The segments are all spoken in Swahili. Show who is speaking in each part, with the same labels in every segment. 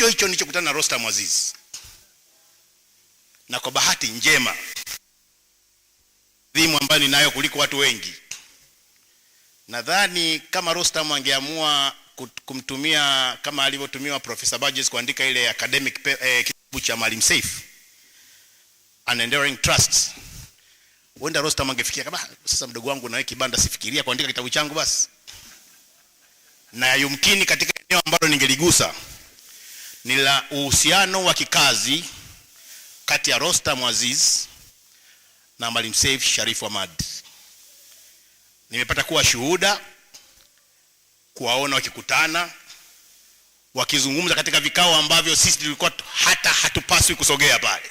Speaker 1: hicho nilichokutana na Rostam Aziz. Na kwa bahati njema dhimu ambayo ninayo kuliko watu wengi, nadhani kama Rostam angeamua kumtumia kama alivyotumiwa Professor Burgess kuandika ile academic kitabu cha Maalim Seif, An Enduring Trust, wenda Rostam angefikia kama sasa mdogo wangu nawe kibanda, sifikiria kuandika kitabu changu basi. Na yumkini katika eneo ambalo ningeligusa ni la uhusiano wa kikazi kati ya Rostam Aziz na Maalim Seif Sharif Hamad. Nimepata kuwa shuhuda, kuwaona wakikutana, wakizungumza katika vikao ambavyo sisi tulikuwa hata hatupaswi kusogea pale.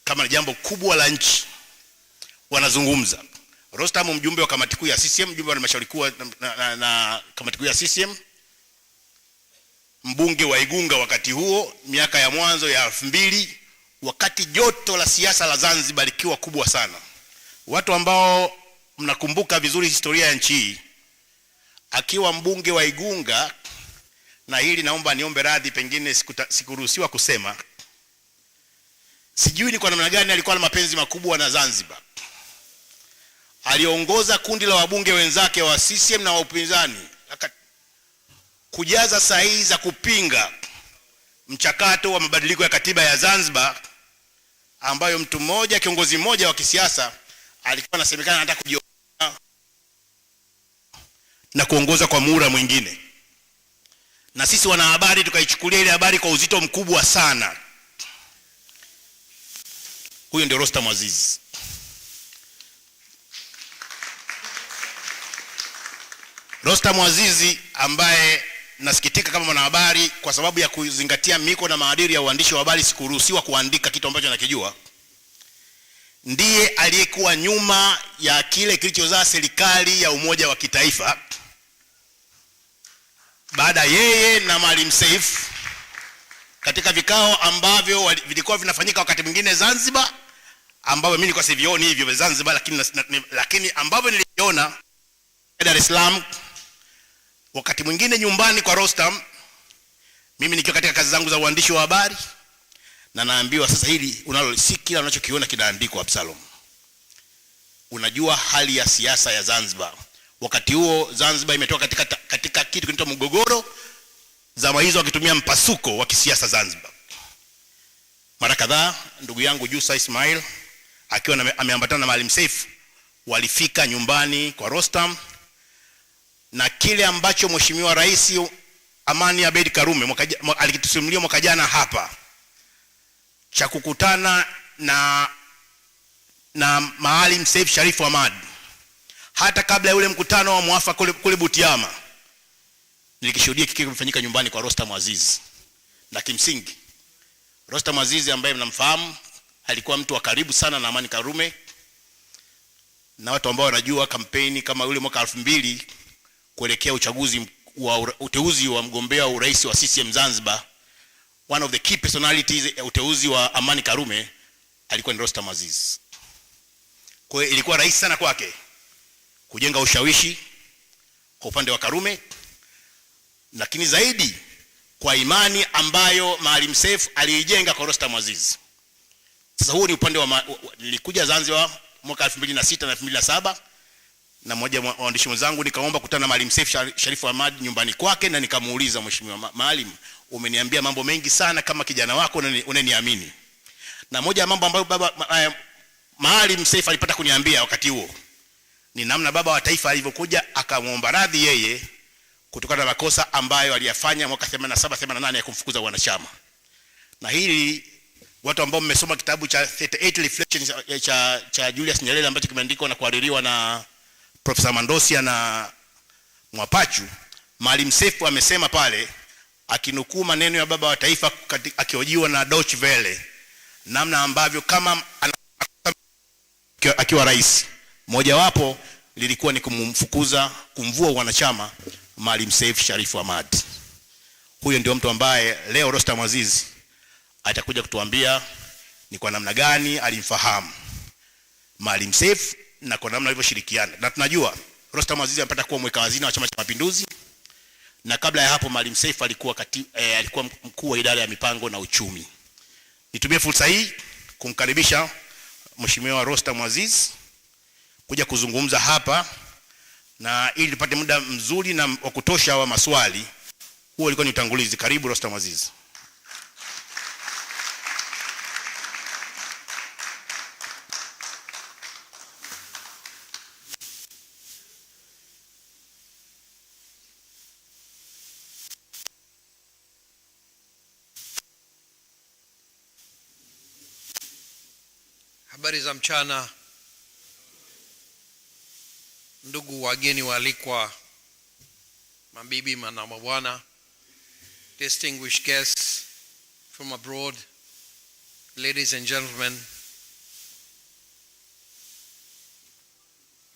Speaker 1: Kama jambo kubwa la nchi wanazungumza. Rostam mjumbe wa kamati kuu ya CCM, mjumbe wa halmashauri kuu na kamati kuu ya CCM, mbunge wa Igunga wakati huo, miaka ya mwanzo ya 2000, wakati joto la siasa la Zanzibar likiwa kubwa sana. Watu ambao mnakumbuka vizuri historia ya nchi hii, akiwa mbunge wa Igunga, na hili naomba niombe radhi, pengine sikuruhusiwa kusema, sijui ni kwa namna gani alikuwa na mapenzi makubwa na Zanzibar. Aliongoza kundi la wabunge wenzake wa CCM na wa upinzani kujaza sahihi za kupinga mchakato wa mabadiliko ya katiba ya Zanzibar, ambayo mtu mmoja, kiongozi mmoja wa kisiasa, alikuwa anasemekana anataka kujiondoa na kuongoza kwa muhula mwingine. Na sisi wanahabari tukaichukulia ile habari kwa uzito mkubwa sana. Huyo ndio Rostam Aziz. Rostam Aziz ambaye nasikitika kama mwanahabari, kwa sababu ya kuzingatia miko na maadili ya uandishi wa habari sikuruhusiwa kuandika kitu ambacho nakijua, ndiye aliyekuwa nyuma ya kile kilichozaa serikali ya umoja wa kitaifa, baada yeye na Maalim Seif katika vikao ambavyo vilikuwa vinafanyika wakati mwingine Zanzibar, ambavyo mimi nilikuwa sivioni hivyo Zanzibar, lakini ambavyo niliona Dar es Salaam, wakati mwingine nyumbani kwa Rostam, mimi nikiwa katika kazi zangu za uandishi wa habari, na naambiwa sasa hili si kila unachokiona kinaandikwa Absalom. Unajua hali ya siasa ya Zanzibar. Wakati huo Zanzibar imetoka katika kitu kinaitwa mgogoro, zama hizo wakitumia mpasuko wa kisiasa Zanzibar. Mara kadhaa ndugu yangu Jusa Ismail akiwa ameambatana na Maalim Seif walifika nyumbani kwa Rostam, na kile ambacho Mheshimiwa Rais Amani Abeid Karume alikitusimulia mwaka jana hapa, cha kukutana na Maalim Seif Sharif Hamad, hata kabla ya ule mkutano wa muafaka kule Butiama, nilikishuhudia kiki kimefanyika nyumbani kwa Rostam Aziz. Na kimsingi Rostam Aziz ambaye mnamfahamu alikuwa mtu wa karibu sana na Amani Karume, na watu ambao wanajua kampeni kama ule mwaka 2000 kuelekea uteuzi wa mgombea wa urais wa CCM Zanzibar, one of the key personalities uteuzi wa Amani Karume alikuwa ni Rostam Aziz. Kwa hiyo ilikuwa rahisi sana kwake kujenga ushawishi kwa upande wa Karume, lakini zaidi kwa imani ambayo Maalim Seif aliijenga kwa Rostam Aziz. Sasa huo ni upande wa nilikuja Zanzibar mwaka 2006 na 2007, na mmoja wa waandishi wenzangu nikaomba kukutana na Maalim Seif Sharif Hamad nyumbani kwake, na nikamuuliza, Mheshimiwa Maalim, umeniambia mambo mengi sana kama kijana wako, unaniamini. Na moja ya mambo ambayo baba Maalim Seif alipata kuniambia wakati huo ni namna baba wa taifa alivyokuja akamuomba radhi yeye kutokana na makosa ambayo aliyafanya mwaka 87 88 ya kumfukuza wanachama. Na hili watu ambao mmesoma kitabu cha 38 Reflections cha Julius Nyerere ambacho kimeandikwa na kuhaririwa na Professor Mandosia na Mwapachu, Maalim Seif amesema pale, akinukuu maneno ya baba wa taifa akihojiwa na Deutsche Welle, namna ambavyo kama akiwa rais, moja wapo lilikuwa ni kumvua wanachama Maalim Seif Sharif Hamad. Huyo ndio mtu ambaye leo Rostam Aziz atakuja kutuambia ni kwa namna gani alimfahamu Maalim Seif na kwa namna alivyoshirikiana. Na tunajua Rostam Aziz amepata kuwa mweka hazina wa Chama cha Mapinduzi, na kabla ya hapo Maalim Seif alikuwa alikuwa mkuu wa idara ya mipango na uchumi. Nitumie fursa hii kumkaribisha Mheshimiwa Rostam Aziz kuja kuzungumza hapa, na ili tupate muda mzuri na wa kutosha wa maswali. Huo ulikuwa ni utangulizi. Karibu Rostam Aziz.
Speaker 2: Habari za mchana, ndugu wageni waalikwa, mabibi na mabwana, distinguished guests from abroad, ladies and gentlemen.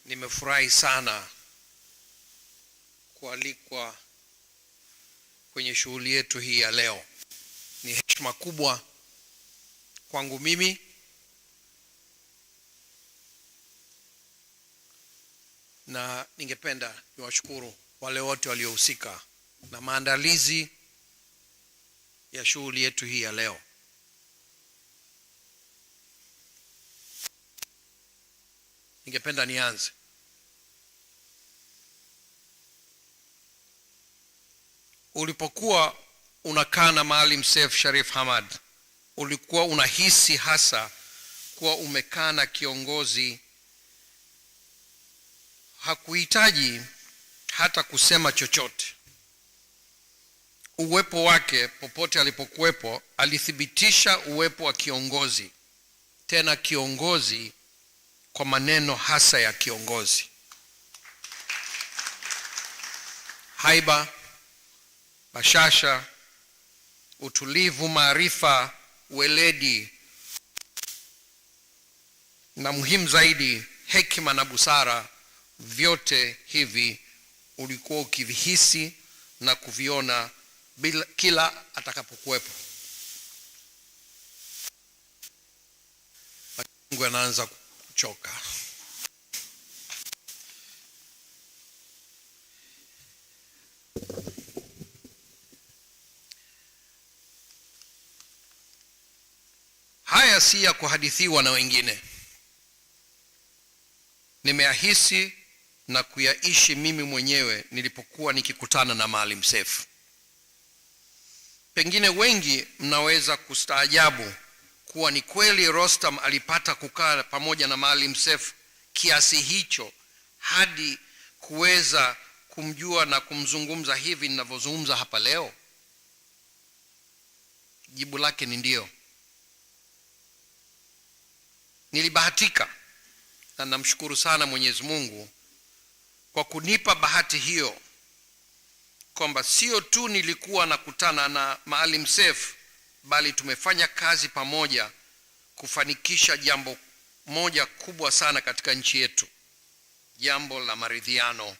Speaker 2: Nimefurahi sana kualikwa kwenye shughuli yetu hii ya leo. Ni heshima kubwa kwangu mimi na ningependa niwashukuru wale wote waliohusika na maandalizi ya shughuli yetu hii ya leo. Ningependa nianze. Ulipokuwa unakaa na Maalim Seif Sharif Hamad, ulikuwa unahisi hasa kuwa umekaa na kiongozi hakuhitaji hata kusema chochote. Uwepo wake popote alipokuwepo alithibitisha uwepo wa kiongozi, tena kiongozi kwa maneno hasa ya kiongozi. Haiba, bashasha, utulivu, maarifa, weledi, na muhimu zaidi hekima na busara, vyote hivi ulikuwa ukivihisi na kuviona kila atakapokuwepo. Mungu anaanza kuchoka. Haya si ya kuhadithiwa na wengine. Nimeahisi na kuyaishi mimi mwenyewe nilipokuwa nikikutana na Maalim Seif. Pengine wengi mnaweza kustaajabu kuwa ni kweli Rostam alipata kukaa pamoja na Maalim Seif kiasi hicho hadi kuweza kumjua na kumzungumza hivi ninavyozungumza hapa leo. Jibu lake ni ndio. Nilibahatika na namshukuru sana Mwenyezi Mungu kwa kunipa bahati hiyo, kwamba sio tu nilikuwa nakutana na Maalim Seif, bali tumefanya kazi pamoja kufanikisha jambo moja kubwa sana katika nchi yetu, jambo la maridhiano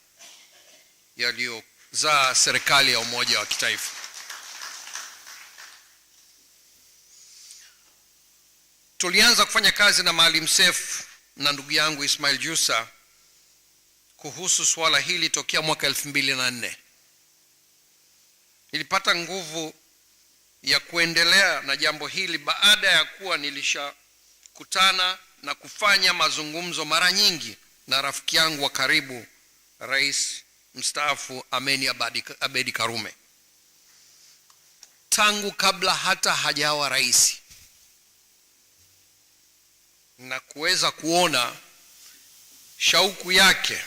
Speaker 2: yaliyozaa serikali ya umoja wa kitaifa. Tulianza kufanya kazi na Maalim Seif na ndugu yangu Ismail Jussa kuhusu swala hili tokea mwaka 2004. Nilipata nguvu ya kuendelea na jambo hili baada ya kuwa nilishakutana na kufanya mazungumzo mara nyingi na rafiki yangu wa karibu, Rais mstaafu Abedi Karume, tangu kabla hata hajawa rais, na kuweza kuona shauku yake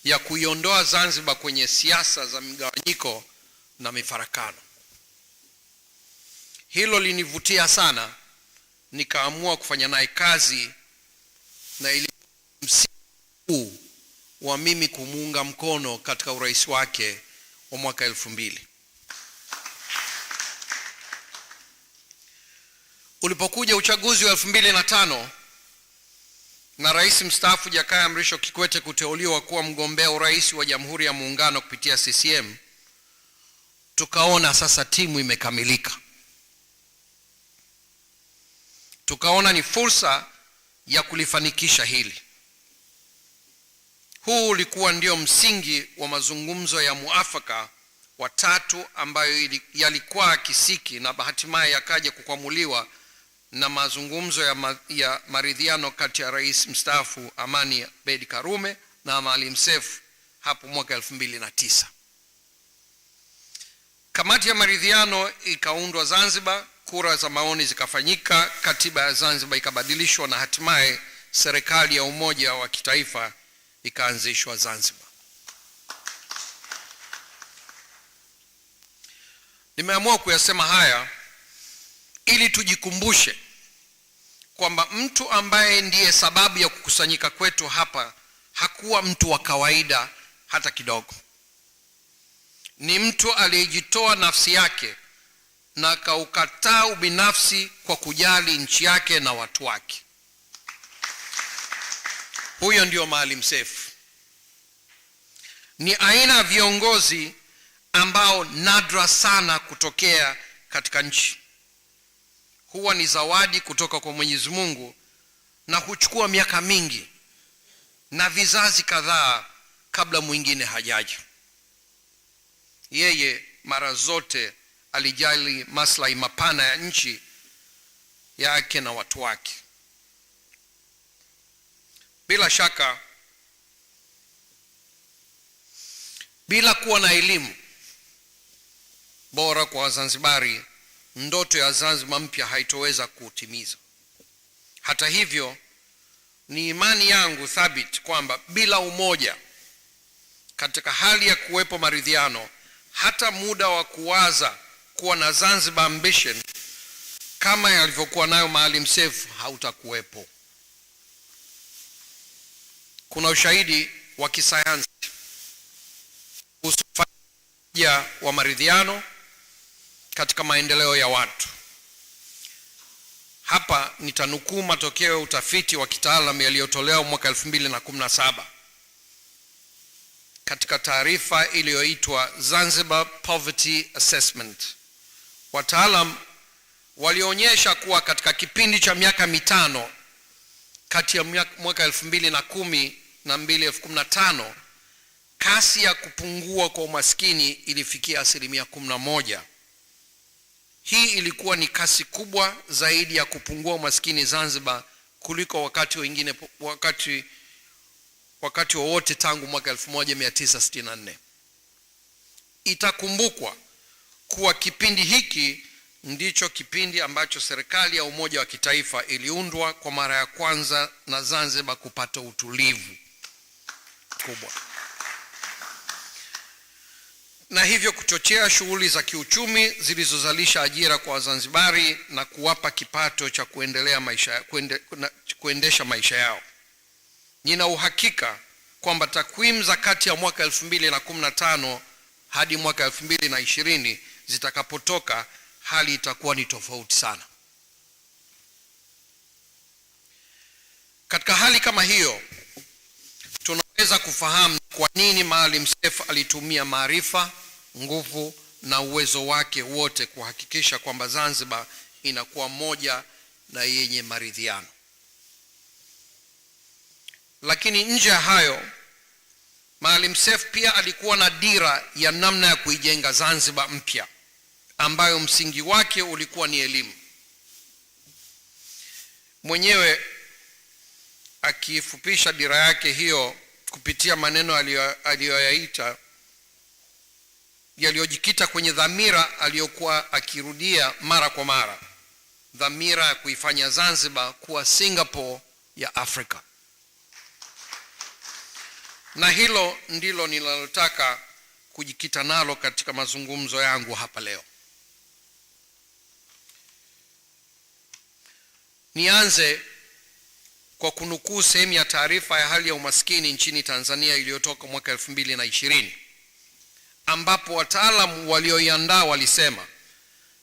Speaker 2: ya kuiondoa Zanzibar kwenye siasa za migawanyiko na mifarakano. Hilo linivutia sana, nikaamua kufanya naye kazi, na ili msimu wa mimi kumuunga mkono katika urais wake wa mwaka 2000. Ulipokuja uchaguzi wa 2005 na Rais mstaafu Jakaya Mrisho Kikwete kuteuliwa kuwa mgombea urais wa Jamhuri ya Muungano kupitia CCM, tukaona sasa timu imekamilika. Tukaona ni fursa ya kulifanikisha hili. Huu ulikuwa ndio msingi wa mazungumzo ya muafaka watatu ambayo yalikuwa kisiki na hatimaye yakaja kukwamuliwa na mazungumzo ya maridhiano kati ya rais mstaafu Amani Abeid Karume na Maalim Seif hapo mwaka 2009. Kamati ya maridhiano ikaundwa Zanzibar, kura za maoni zikafanyika, katiba ya Zanzibar ikabadilishwa na hatimaye serikali ya umoja wa kitaifa ikaanzishwa Zanzibar. Nimeamua kuyasema haya ili tujikumbushe kwamba mtu ambaye ndiye sababu ya kukusanyika kwetu hapa hakuwa mtu wa kawaida hata kidogo. Ni mtu aliyejitoa nafsi yake na akaukataa ubinafsi kwa kujali nchi yake na watu wake. Huyo ndio Maalim Seif. Ni aina ya viongozi ambao nadra sana kutokea katika nchi. Huwa ni zawadi kutoka kwa Mwenyezi Mungu na huchukua miaka mingi na vizazi kadhaa kabla mwingine hajaja. Yeye mara zote alijali maslahi mapana ya nchi yake na watu wake. Bila shaka, bila kuwa na elimu bora kwa Wazanzibari, ndoto ya Zanzibar mpya haitoweza kutimiza. Hata hivyo, ni imani yangu thabiti kwamba bila umoja katika hali ya kuwepo maridhiano, hata muda wa kuwaza kuwa na Zanzibar ambition kama yalivyokuwa nayo Maalim Seif hautakuwepo. Kuna ushahidi wa kisayansi kuhusu wa maridhiano katika maendeleo ya watu. Hapa nitanukuu matokeo ya utafiti wa kitaalamu yaliyotolewa mwaka 2017 katika taarifa iliyoitwa Zanzibar Poverty Assessment. Wataalam walionyesha kuwa katika kipindi cha miaka mitano kati ya mwaka 2010 na 2015, kasi ya kupungua kwa umaskini ilifikia 11%. Hii ilikuwa ni kasi kubwa zaidi ya kupungua umaskini Zanzibar kuliko wakati wowote tangu mwaka 1964. Itakumbukwa kuwa kipindi hiki ndicho kipindi ambacho serikali ya umoja wa kitaifa iliundwa kwa mara ya kwanza na Zanzibar kupata utulivu kubwa, na hivyo kuchochea shughuli za kiuchumi zilizozalisha ajira kwa Wazanzibari na kuwapa kipato cha kuendesha maisha yao. Nina uhakika kwamba takwimu za kati ya mwaka 2015 hadi mwaka 2020 zitakapotoka, hali itakuwa ni tofauti sana. Katika hali kama hiyo, tunaweza kufahamu kwa nini Maalim Seif alitumia maarifa, nguvu na uwezo wake wote kuhakikisha kwamba Zanzibar inakuwa moja na yenye maridhiano. Lakini nje ya hayo, Maalim Seif pia alikuwa na dira ya namna ya kuijenga Zanzibar mpya ambayo msingi wake ulikuwa ni elimu. Mwenyewe akifupisha dira yake hiyo kupitia maneno aliyoyaita yaliyojikita kwenye dhamira aliyokuwa akirudia mara kwa mara, dhamira ya kuifanya Zanzibar kuwa Singapore ya Afrika. Na hilo ndilo ninalotaka kujikita nalo katika mazungumzo yangu hapa leo. Nianze kwa kunukuu sehemu ya taarifa ya hali ya umaskini nchini Tanzania iliyotoka mwaka 2020, ambapo wataalamu walioiandaa walisema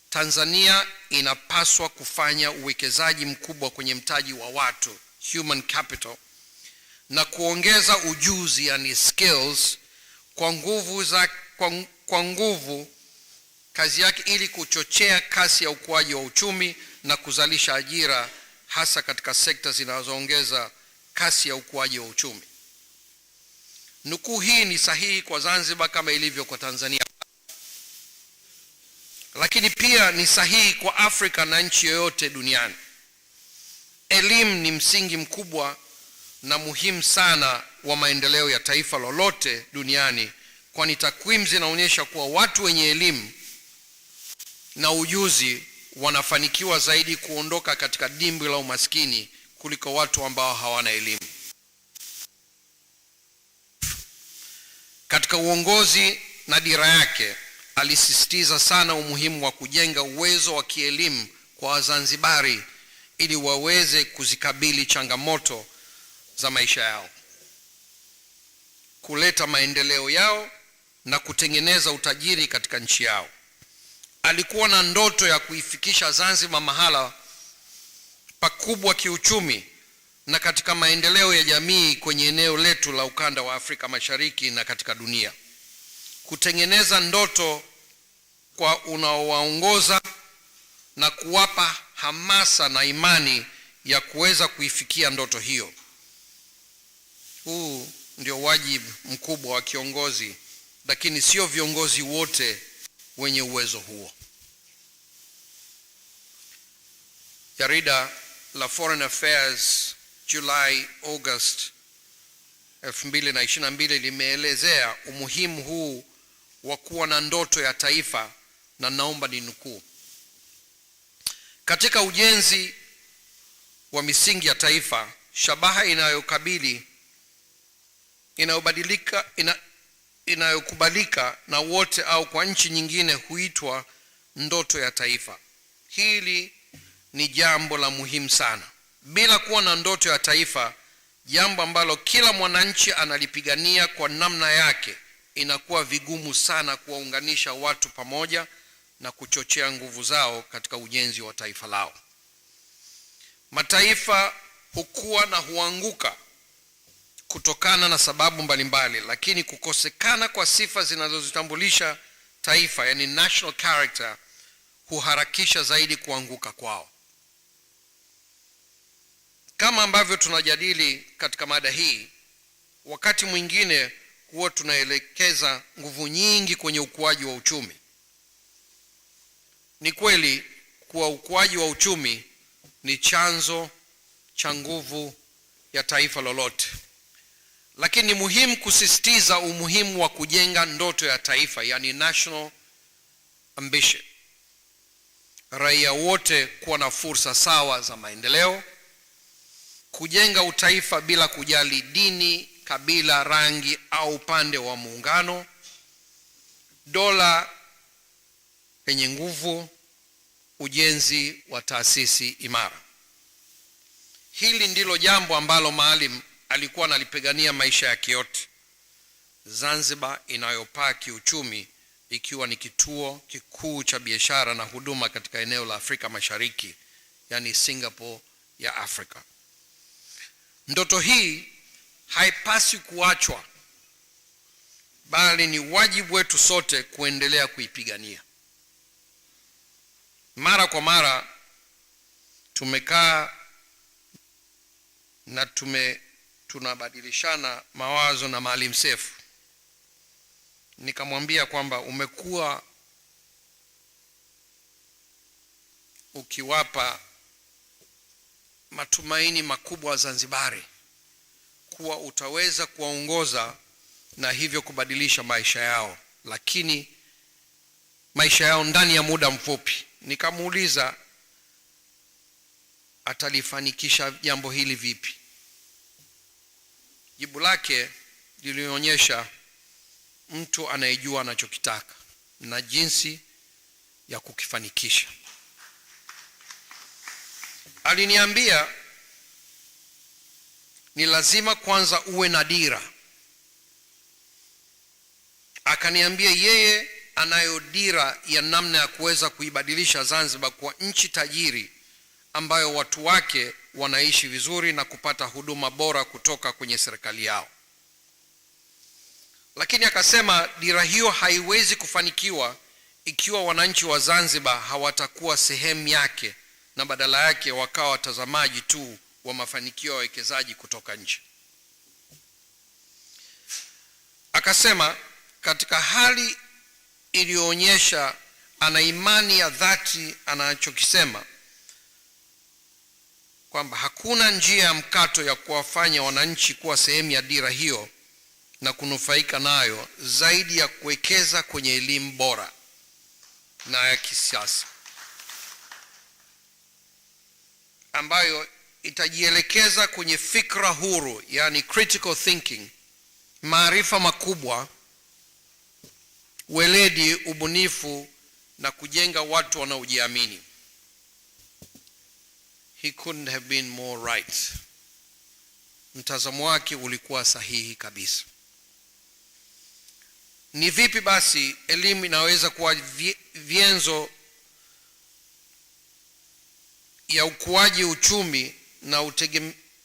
Speaker 2: Tanzania inapaswa kufanya uwekezaji mkubwa kwenye mtaji wa watu, human capital, na kuongeza ujuzi, yani skills, kwa nguvu kazi yake ili kuchochea kasi ya ukuaji wa uchumi na kuzalisha ajira, hasa katika sekta zinazoongeza kasi ya ukuaji wa uchumi. Nukuu hii ni sahihi kwa Zanzibar kama ilivyo kwa Tanzania, lakini pia ni sahihi kwa Afrika na nchi yoyote duniani. Elimu ni msingi mkubwa na muhimu sana wa maendeleo ya taifa lolote duniani, kwani takwimu zinaonyesha kuwa watu wenye elimu na ujuzi wanafanikiwa zaidi kuondoka katika dimbwi la umaskini kuliko watu ambao hawana elimu. Katika uongozi na dira yake, alisisitiza sana umuhimu wa kujenga uwezo wa kielimu kwa Wazanzibari ili waweze kuzikabili changamoto za maisha yao, kuleta maendeleo yao na kutengeneza utajiri katika nchi yao. Alikuwa na ndoto ya kuifikisha Zanzibar mahala pakubwa kiuchumi na katika maendeleo ya jamii kwenye eneo letu la ukanda wa Afrika Mashariki na katika dunia. Kutengeneza ndoto kwa unaowaongoza na kuwapa hamasa na imani ya kuweza kuifikia ndoto hiyo. Huu ndio wajibu mkubwa wa kiongozi, lakini sio viongozi wote wenye uwezo huo. Jarida la Foreign Affairs July August 2022 limeelezea umuhimu huu wa kuwa na ndoto ya taifa, na naomba ninukuu: katika ujenzi wa misingi ya taifa, shabaha inayokubalika na wote au kwa nchi nyingine huitwa ndoto ya taifa. Hili ni jambo la muhimu sana. Bila kuwa na ndoto ya taifa, jambo ambalo kila mwananchi analipigania kwa namna yake, inakuwa vigumu sana kuwaunganisha watu pamoja na kuchochea nguvu zao katika ujenzi wa taifa lao. Mataifa hukua na huanguka kutokana na sababu mbalimbali, lakini kukosekana kwa sifa zinazozitambulisha taifa, yani national character, huharakisha zaidi kuanguka kwao. Kama ambavyo tunajadili katika mada hii, wakati mwingine huwa tunaelekeza nguvu nyingi kwenye ukuaji wa uchumi. Ni kweli kuwa ukuaji wa uchumi ni chanzo cha nguvu ya taifa lolote, lakini ni muhimu kusisitiza umuhimu wa kujenga ndoto ya taifa, yani national ambition. Raia wote kuwa na fursa sawa za maendeleo, kujenga utaifa bila kujali dini, kabila, rangi au upande wa muungano, dola yenye nguvu, ujenzi wa taasisi imara. Hili ndilo jambo ambalo Maalim alikuwa analipigania maisha yake yote. Zanzibar inayopaa kiuchumi, ikiwa ni kituo kikuu cha biashara na huduma katika eneo la Afrika Mashariki, yani Singapore ya Afrika. Ndoto hii haipaswi kuachwa, bali ni wajibu wetu sote kuendelea kuipigania. Mara kwa mara tumekaa na tunabadilishana mawazo na Maalim Seif. Nikamwambia kwamba umekuwa ukiwapa matumaini makubwa wa Zanzibari kuwa utaweza kuwaongoza na hivyo kubadilisha maisha yao, lakini maisha yao ndani ya muda mfupi. Nikamuuliza atalifanikisha jambo hili vipi. Jibu lake lilionyesha mtu anayejua anachokitaka na jinsi ya kukifanikisha. Aliniambia ni lazima kwanza uwe na dira. Akaniambia yeye anayo dira ya namna ya kuweza kuibadilisha Zanzibar kwa nchi tajiri ambayo watu wake wanaishi vizuri na kupata huduma bora kutoka kwenye serikali yao. Lakini akasema dira hiyo haiwezi kufanikiwa ikiwa wananchi wa Zanzibar hawatakuwa sehemu yake, na badala yake wakawa watazamaji tu wa mafanikio ya wawekezaji kutoka nje. Akasema katika hali iliyoonyesha ana imani ya dhati anachokisema, kwamba hakuna njia ya mkato ya kuwafanya wananchi kuwa sehemu ya dira hiyo na kunufaika nayo zaidi ya kuwekeza kwenye elimu bora na ya kisasa ambayo itajielekeza kwenye fikra huru, yani critical thinking, maarifa makubwa, weledi, ubunifu na kujenga watu wanaojiamini. He couldn't have been more right. Mtazamo wake ulikuwa sahihi kabisa. Ni vipi basi elimu inaweza kuwa vyenzo ya ukuaji uchumi na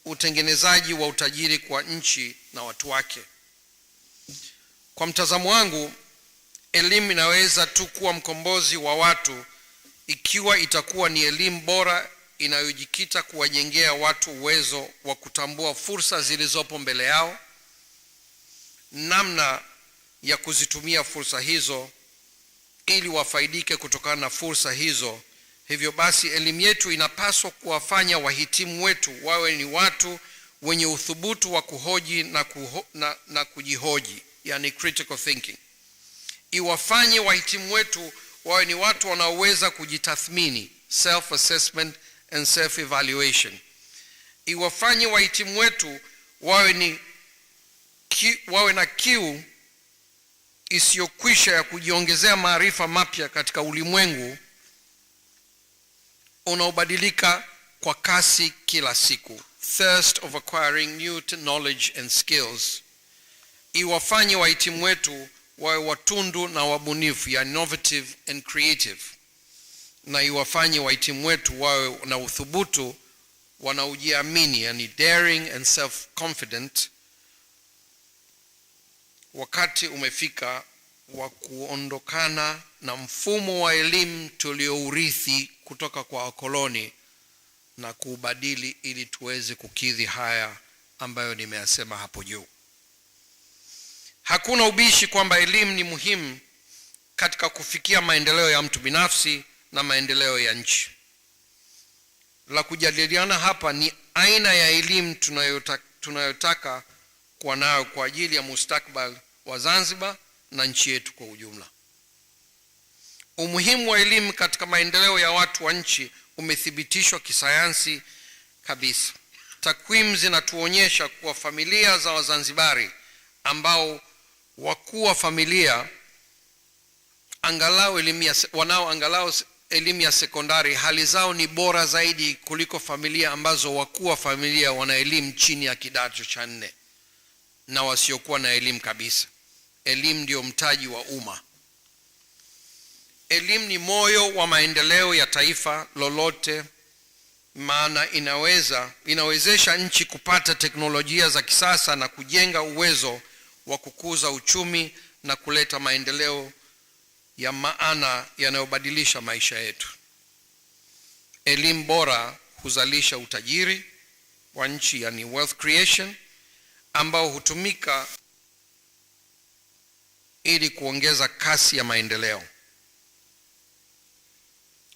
Speaker 2: utengenezaji wa utajiri kwa nchi na watu wake? Kwa mtazamo wangu, elimu inaweza tu kuwa mkombozi wa watu ikiwa itakuwa ni elimu bora inayojikita kuwajengea watu uwezo wa kutambua fursa zilizopo mbele yao, namna ya kuzitumia fursa hizo ili wafaidike kutokana na fursa hizo. Hivyo basi elimu yetu inapaswa kuwafanya wahitimu wetu wawe ni watu wenye uthubutu wa kuhoji na kujihoji, yani critical thinking. Iwafanye wahitimu wetu wawe ni watu wanaoweza kujitathmini, self assessment and self evaluation. Iwafanye wahitimu wetu wawe na kiu isiyokwisha ya kujiongezea maarifa mapya katika ulimwengu unaobadilika kwa kasi kila siku, thirst of acquiring new knowledge and skills. Iwafanye wahitimu wetu wawe watundu na wabunifu, ya innovative and creative, na iwafanye wahitimu wetu wawe na uthubutu, wanaojiamini, yani daring and self-confident. Wakati umefika wa kuondokana na mfumo wa elimu tuliourithi kutoka kwa wakoloni na kuubadili ili tuweze kukidhi haya ambayo nimeyasema hapo juu. Hakuna ubishi kwamba elimu ni muhimu katika kufikia maendeleo ya mtu binafsi na maendeleo ya nchi. La kujadiliana hapa ni aina ya elimu tunayotaka kuwa nayo kwa ajili ya mustakabali wa Zanzibar na nchi yetu kwa ujumla. Umuhimu wa elimu katika maendeleo ya watu wa nchi umethibitishwa kisayansi kabisa. Takwimu zinatuonyesha kuwa familia za Wazanzibari ambao wakuu wa familia angalau elimu ya sekondari, hali zao ni bora zaidi kuliko familia ambazo wakuu wa familia wana elimu chini ya kidato cha 4 na wasiokuwa na elimu kabisa. Elimu ndio mtaji wa umma. Elimu ni moyo wa maendeleo ya taifa lolote, maana inawezesha nchi kupata teknolojia za kisasa na kujenga uwezo wa kukuza uchumi na kuleta maendeleo ya maana yanayobadilisha maisha yetu. Elimu bora huzalisha utajiri wa nchi, yani wealth creation, ambao hutumika ili kuongeza kasi ya maendeleo.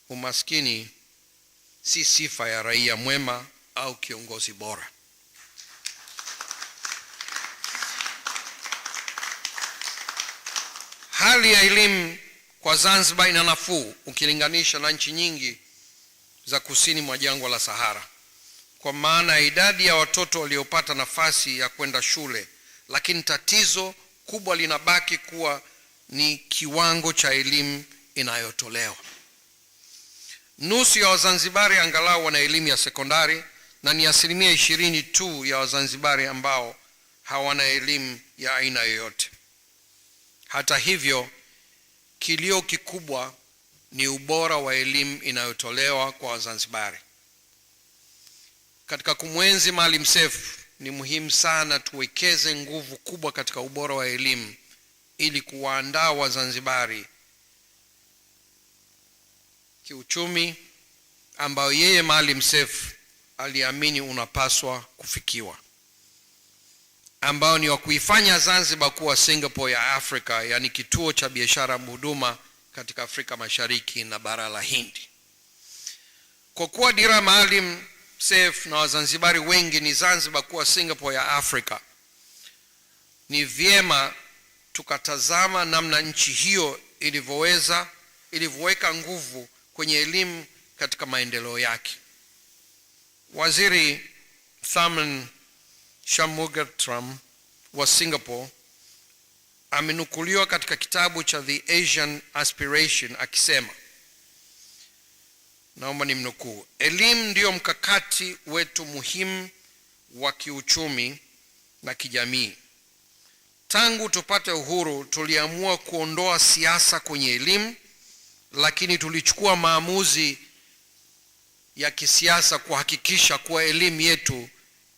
Speaker 2: Umaskini si sifa ya raia mwema au kiongozi bora. Hali ya elimu kwa Zanzibar ina nafuu ukilinganisha na nchi nyingi za kusini mwa jangwa la Sahara, kwa maana idadi ya watoto waliopata nafasi ya kwenda shule, lakini tatizo kubwa linabaki kuwa ni kiwango cha elimu inayotolewa. Nusu ya Wazanzibari angalau wana elimu ya sekondari na ni 20% tu ya Wazanzibari ambao hawana elimu ya aina yoyote. Hata hivyo, kilio kikubwa ni ubora wa elimu inayotolewa kwa Wazanzibari. Katika kumwenzi Maalim Seif, ni muhimu sana tuwekeze nguvu kubwa katika ubora wa elimu ili kuwaandaa Wazanzibari kiuchumi ambao yeye Maalim Seif aliamini unapaswa kufikiwa. ambao ni wa kuifanya Zanzibar kuwa Singapore ya Afrika, yani kituo cha biashara huduma katika Afrika Mashariki na bara la Hindi. Kwa kuwa dira Maalim Seif na Wazanzibari wengi ni Zanzibar kuwa Singapore ya Afrika, ni vyema tukatazama namna nchi hiyo ilivyoweka nguvu kwenye elimu katika maendeleo yake. Waziri Tharman Shanmugatram wa Singapore amenukuliwa katika kitabu cha The Asian Aspiration akisema, naomba nimnukuu: elimu ndio mkakati wetu muhimu wa kiuchumi na kijamii. Tangu tupate uhuru tuliamua kuondoa siasa kwenye elimu, lakini tulichukua maamuzi ya kisiasa kuhakikisha kuwa elimu yetu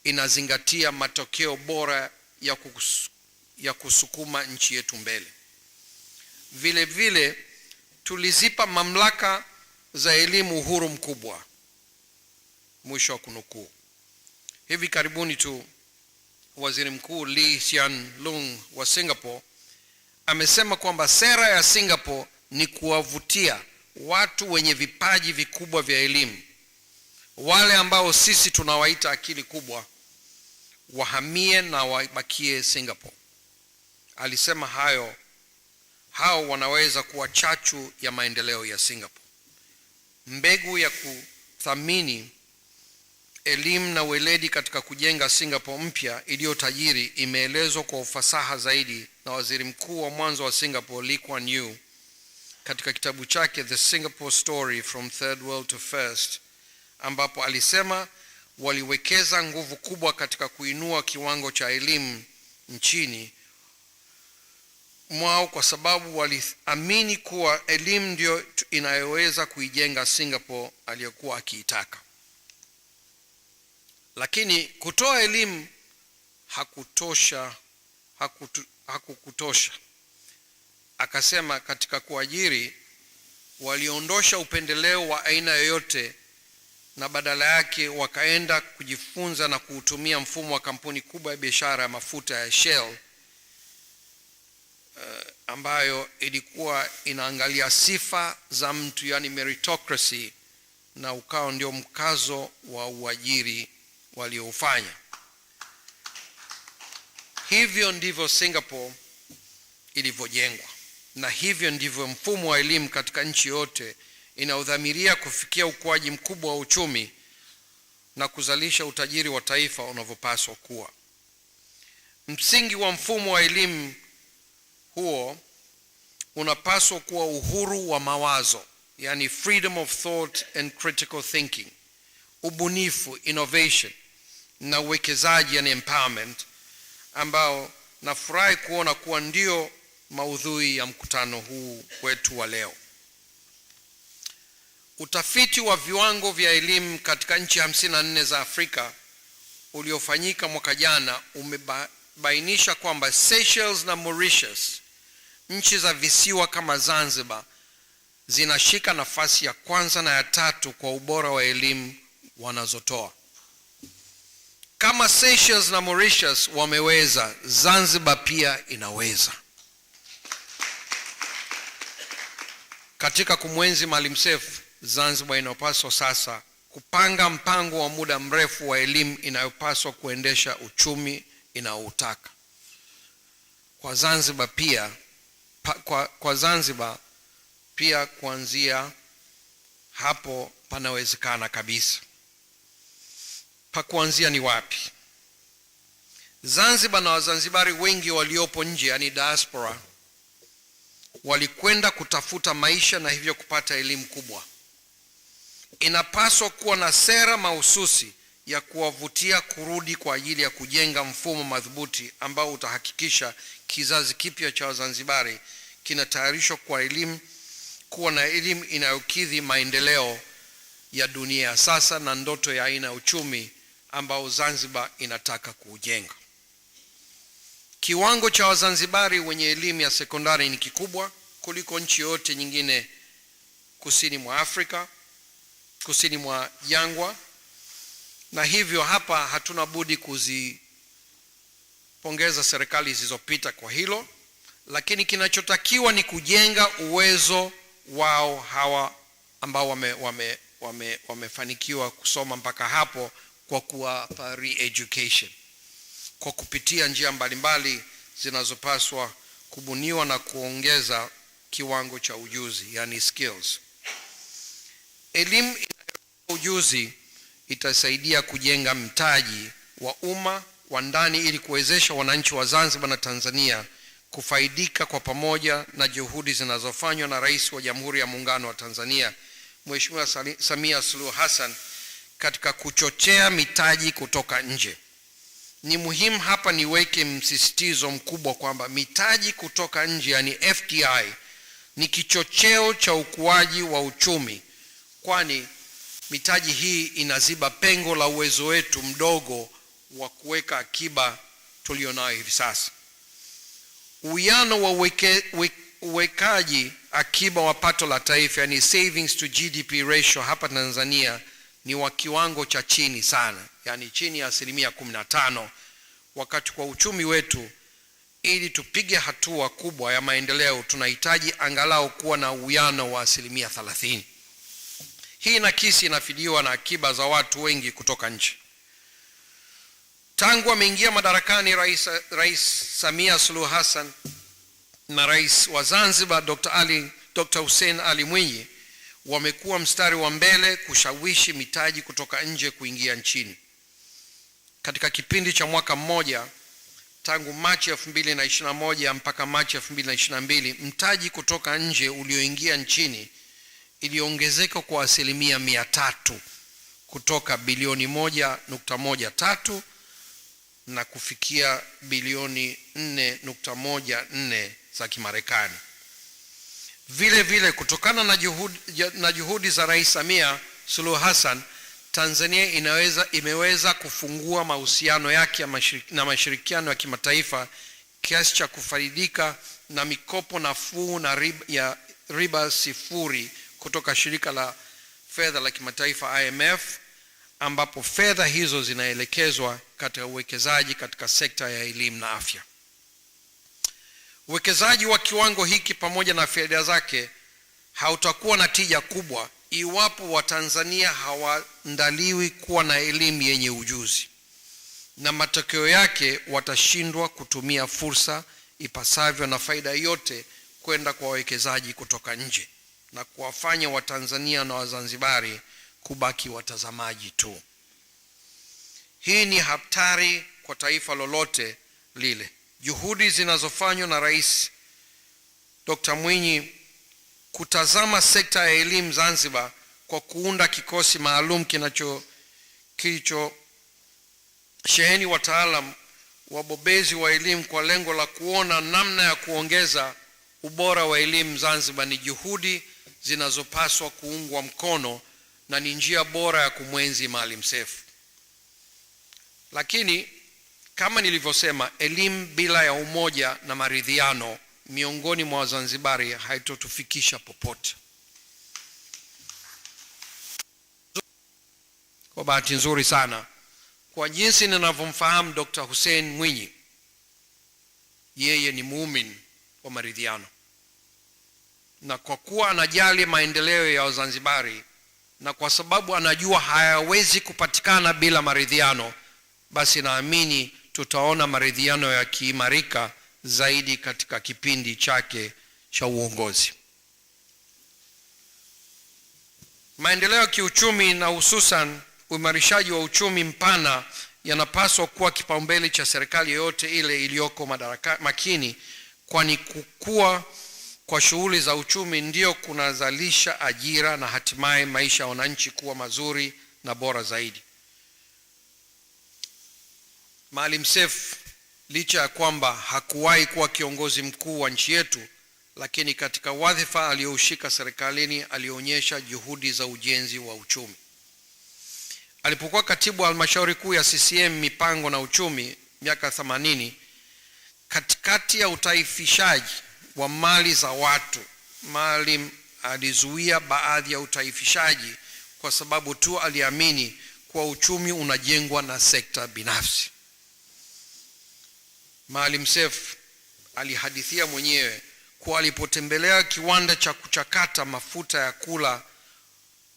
Speaker 2: inazingatia matokeo bora ya kusukuma nchi yetu mbele. Vile vile tulizipa mamlaka za elimu uhuru mkubwa. Mwisho wa kunukuu. Hivi karibuni tu Waziri Mkuu Lee Hsien Loong wa Singapore amesema kwamba sera ya Singapore ni kuwavutia watu wenye vipaji vikubwa vya elimu, wale ambao sisi tunawaita akili kubwa, wahamie na wabakie Singapore. Alisema hao wanaweza kuwa chachu ya maendeleo ya Singapore. Mbegu ya kuthamini elimu na weledi katika kujenga Singapore mpya iliyo tajiri imeelezwa kwa ufasaha zaidi na Waziri Mkuu wa mwanzo wa Singapore Lee Kuan Yew katika kitabu chake The Singapore Story from Third World to First, ambapo alisema waliwekeza nguvu kubwa katika kuinua kiwango cha elimu nchini mwao kwa sababu waliamini kuwa elimu ndio inayoweza kuijenga Singapore aliyokuwa akiitaka. Lakini kutoa elimu hakukutosha. Akasema katika kuajiri waliondosha upendeleo wa aina yoyote na badala yake wakaenda kujifunza na kuutumia mfumo wa kampuni kubwa ya biashara ya mafuta ya Shell, ambayo ilikuwa inaangalia sifa za mtu, yani meritocracy, na ukao ndio mkazo wa uajiri walioufanya. Hivyo ndivyo Singapore ilivyojengwa, na hivyo ndivyo mfumo wa elimu katika nchi yote inaudhamiria kufikia ukuaji mkubwa wa uchumi na kuzalisha utajiri wa taifa unavyopaswa kuwa. Msingi wa mfumo wa elimu huo unapaswa kuwa uhuru wa mawazo, yani freedom of thought and critical thinking, ubunifu, innovation, na uwekezaji, yani empowerment, ambao nafurahi kuona kuwa ndio maudhui ya mkutano huu wetu wa leo. Utafiti wa viwango vya elimu katika nchi 54 za Afrika uliofanyika mwaka jana umebainisha kwamba Seychelles na Mauritius, nchi za visiwa kama Zanzibar, zinashika nafasi ya kwanza na ya tatu kwa ubora wa elimu wanazotoa. Kama Seychelles na Mauritius wameweza, Zanzibar pia inaweza. Katika kumwenzi Maalim Seif, Zanzibar inapaswa sasa kupanga mpango wa muda mrefu wa elimu inayopaswa kuendesha uchumi inaoutaka. Kwa Zanzibar pia kuanzia hapo panawezekana kabisa. Pa kuanzia ni wapi? Zanzibar na Wazanzibari wengi waliopo nje, yani diaspora, walikwenda kutafuta maisha na hivyo kupata elimu kubwa. Inapaswa kuwa na sera mahususi ya kuwavutia kurudi kwa ajili ya kujenga mfumo madhubuti ambao utahakikisha kizazi kipya cha Wazanzibari kinatayarishwa kwa elimu, kuwa na elimu inayokidhi maendeleo ya dunia ya sasa na ndoto ya aina uchumi ambao Zanzibar inataka kuujenga. Kiwango cha Wazanzibari wenye elimu ya sekondari ni kikubwa kuliko nchi yote nyingine kusini mwa Afrika, kusini mwa jangwa, na hivyo hapa hatuna budi pongeza serikali zilizopita kwa hilo, lakini kinachotakiwa ni kujenga uwezo wao hawa ambao wamefanikiwa kusoma mpaka hapo, kwa kuwapa re-education kwa kupitia njia mbalimbali zinazopaswa kubuniwa na kuongeza kiwango cha ujuzi, yani skills. Elimu ujuzi itasaidia kujenga mtaji wa umma wa ndani ili kuwezesha wananchi wa Zanzibar na Tanzania kufaidika kwa pamoja na juhudi zinazofanywa na Rais wa Jamhuri ya Muungano wa Tanzania Mheshimiwa Samia Suluhu Hassan katika kuchochea mitaji kutoka nje. Ni muhimu hapa niweke msisitizo mkubwa kwamba mitaji kutoka nje, yani FDI, ni kichocheo cha ukuaji wa uchumi, kwani mitaji hii inaziba pengo la uwezo wetu mdogo wa kuweka akiba tulionayo hivi sasa. Uwiano wa uwekaji akiba wa pato la taifa, yani savings to GDP ratio, hapa Tanzania ni wa kiwango cha chini sana, yani chini ya 15%, wakati kwa uchumi wetu ili tupige hatua kubwa ya maendeleo tunahitaji angalau kuwa na uwiano wa 30%. Hii nakisi inafidiwa na akiba za watu wengi kutoka nje. Tangu ameingia madarakani Rais Samia Suluhu Hassan na Rais wa Zanzibar Dr. Hussein Ali Mwinyi wamekuwa mstari wa mbele kushawishi mitaji kutoka nje kuingia nchini. Katika kipindi cha mwaka mmoja tangu Machi 2021 mpaka Machi 2022, mtaji kutoka nje ulioingia nchini iliongezeka kwa 300% kutoka bilioni 1.13 na kufikia bilioni 4.14 za Kimarekani. Vile vile kutokana na juhudi za Rais Samia Suluhu Hassan, Tanzania imeweza kufungua mahusiano yake na mashirikiano ya kimataifa kiasi cha kufaidika na mikopo nafuu na riba sifuri kutoka shirika la fedha la kimataifa IMF, ambapo fedha hizo zinaelekezwa katika uwekezaji katika sekta ya elimu na afya. Uwekezaji wa kiwango hiki pamoja na faida zake hautakuwa na tija kubwa iwapo Watanzania hawaandaliwi kuwa na elimu yenye ujuzi, na matokeo yake watashindwa kutumia fursa ipasavyo na faida yote kwenda kwa wawekezaji kutoka nje, na kuwafanya Watanzania na Wazanzibari kubaki watazamaji tu. Hii ni hatari kwa taifa lolote lile. Juhudi zinazofanywa na Rais Dr. Mwinyi kutazama sekta ya elimu Zanzibar kwa kuunda kikosi maalum kilicho sheheni wataalam wabobezi wa elimu kwa lengo la kuona namna ya kuongeza ubora wa elimu Zanzibar ni juhudi zinazopaswa kuungwa mkono na ni njia bora ya kumwenzi Maalim Seif. Lakini kama nilivyosema, elimu bila ya umoja na maridhiano miongoni mwa Wazanzibari haitotufikisha popote. Kwa bahati nzuri sana, kwa jinsi ninavyomfahamu Dr. Hussein Mwinyi, yeye ni muumini wa maridhiano, na kwa kuwa anajali maendeleo ya Wazanzibari na kwa sababu anajua hayawezi kupatikana bila maridhiano, basi naamini tutaona maridhiano yakiimarika zaidi katika kipindi chake cha uongozi. Maendeleo ya kiuchumi na hususan uimarishaji wa uchumi mpana yanapaswa kuwa kipaumbele cha serikali yoyote ile iliyoko makini, kwani kukua kwa shughuli za uchumi ndio kunazalisha ajira na hatimaye maisha ya wananchi kuwa mazuri na bora zaidi. Maalim Seif, licha ya kwamba hakuwahi kuwa kiongozi mkuu wa nchi yetu, lakini katika wadhifa aliyoushika serikalini alionyesha juhudi za ujenzi wa uchumi. Alipokuwa katibu wa halmashauri kuu ya CCM mipango na uchumi miaka 80, katikati ya utaifishaji wa mali za watu, Maalim alizuia baadhi ya utaifishaji kwa sababu tu aliamini kuwa uchumi unajengwa na sekta binafsi. Maalim Seif alihadithia mwenyewe kuwa alipotembelea kiwanda cha kuchakata mafuta ya kula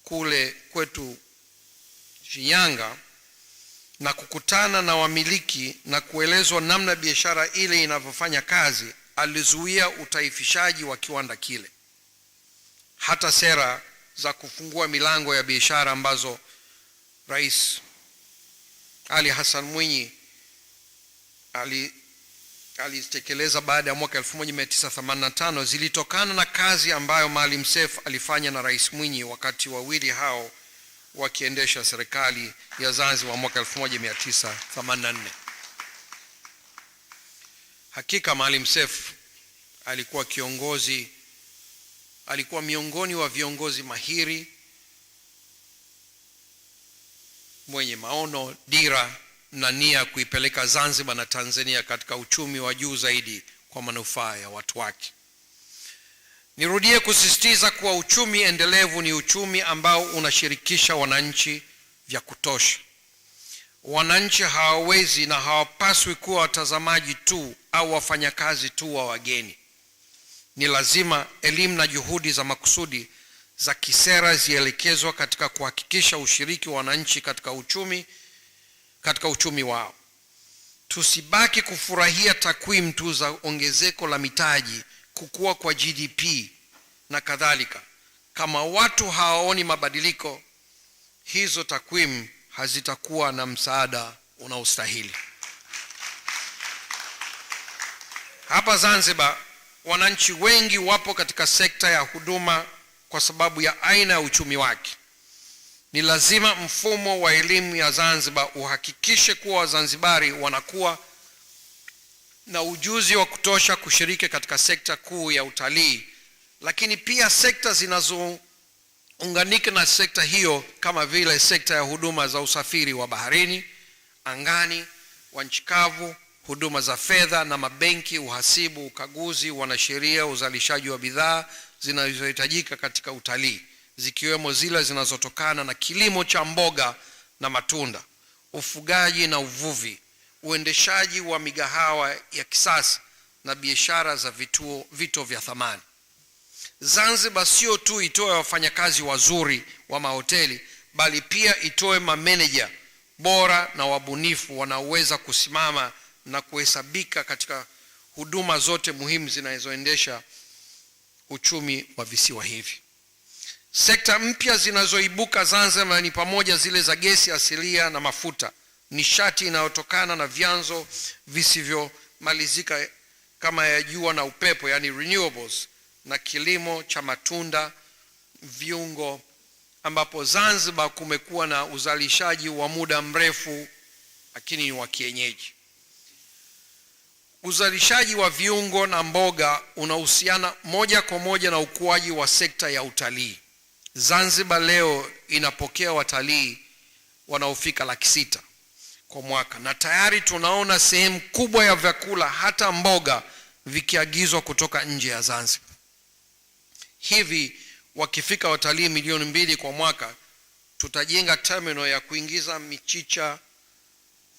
Speaker 2: kule kwetu Shinyanga na kukutana na wamiliki na kuelezwa namna biashara ile inavyofanya kazi, alizuia utaifishaji wa kiwanda kile. Hata sera za kufungua milango ya biashara ambazo Rais Ali Hassan Mwinyi alizitekeleza baada ya mwaka 1985 zilitokana na kazi ambayo Maalim Seif alifanya na Rais Mwinyi wakati wawili hao wakiendesha serikali ya Zanzibar mwaka 1984. Hakika Maalim Seif alikuwa miongoni wa viongozi mahiri, mwenye maono, dira na nia kuipeleka Zanzibar na Tanzania katika uchumi wa juu zaidi kwa manufaa ya watu wake. Nirudie kusisitiza kuwa uchumi endelevu ni uchumi ambao unashirikisha wananchi vya kutosha. Wananchi hawawezi na hawapaswi kuwa watazamaji tu au wafanyakazi tu wa wageni. Ni lazima elimu na juhudi za makusudi za kisera zielekezwa katika kuhakikisha ushiriki wa wananchi katika uchumi wao. Tusibaki kufurahia takwimu tu za ongezeko la mitaji, kukua kwa GDP na kadhalika. Kama watu hawaoni mabadiliko, hizo takwimu hazitakuwa na msaada unaostahili. Hapa Zanzibar, wananchi wengi wapo katika sekta ya huduma kwa sababu ya aina ya uchumi wake. Ni lazima mfumo wa elimu ya Zanzibar uhakikishe kuwa Wazanzibari wanakuwa na ujuzi wa kutosha kushiriki katika sekta kuu ya utalii, lakini pia sekta zinazounganika na sekta hiyo kama vile sekta ya huduma za usafiri wa baharini, angani, wa nchi kavu, huduma za fedha na mabenki, uhasibu, ukaguzi, wanasheria, uzalishaji wa bidhaa zinazohitajika katika utalii, zikiwemo zile zinazotokana na kilimo cha mboga na matunda, ufugaji na uvuvi, uendeshaji wa migahawa ya kisasa na biashara za vito vya thamani. Zanzibar sio tu itoe wafanyakazi wazuri wa mahoteli, bali pia itoe mameneja bora na wabunifu wanaoweza kusimama na kuhesabika katika huduma zote muhimu zinazoendesha uchumi wa visiwa hivi. Sekta mpya zinazoibuka Zanzibar ni pamoja zile za gesi asilia na mafuta, nishati inayotokana na vyanzo visivyomalizika kama ya jua na upepo, yani renewables, na kilimo cha matunda, viungo, ambapo Zanzibar kumekuwa na uzalishaji wa muda mrefu lakini ni wa kienyeji. Uzalishaji wa viungo na mboga unahusiana moja kwa moja na ukuaji wa sekta ya utalii. Zanzibar leo inapokea watalii wanaofika 600,000 kwa mwaka, na tayari tunaona sehemu kubwa ya vyakula hata mboga vikiagizwa kutoka nje ya Zanzibar. Hivi wakifika watalii 2,000,000 kwa mwaka, tutajenga terminal ya kuingiza michicha,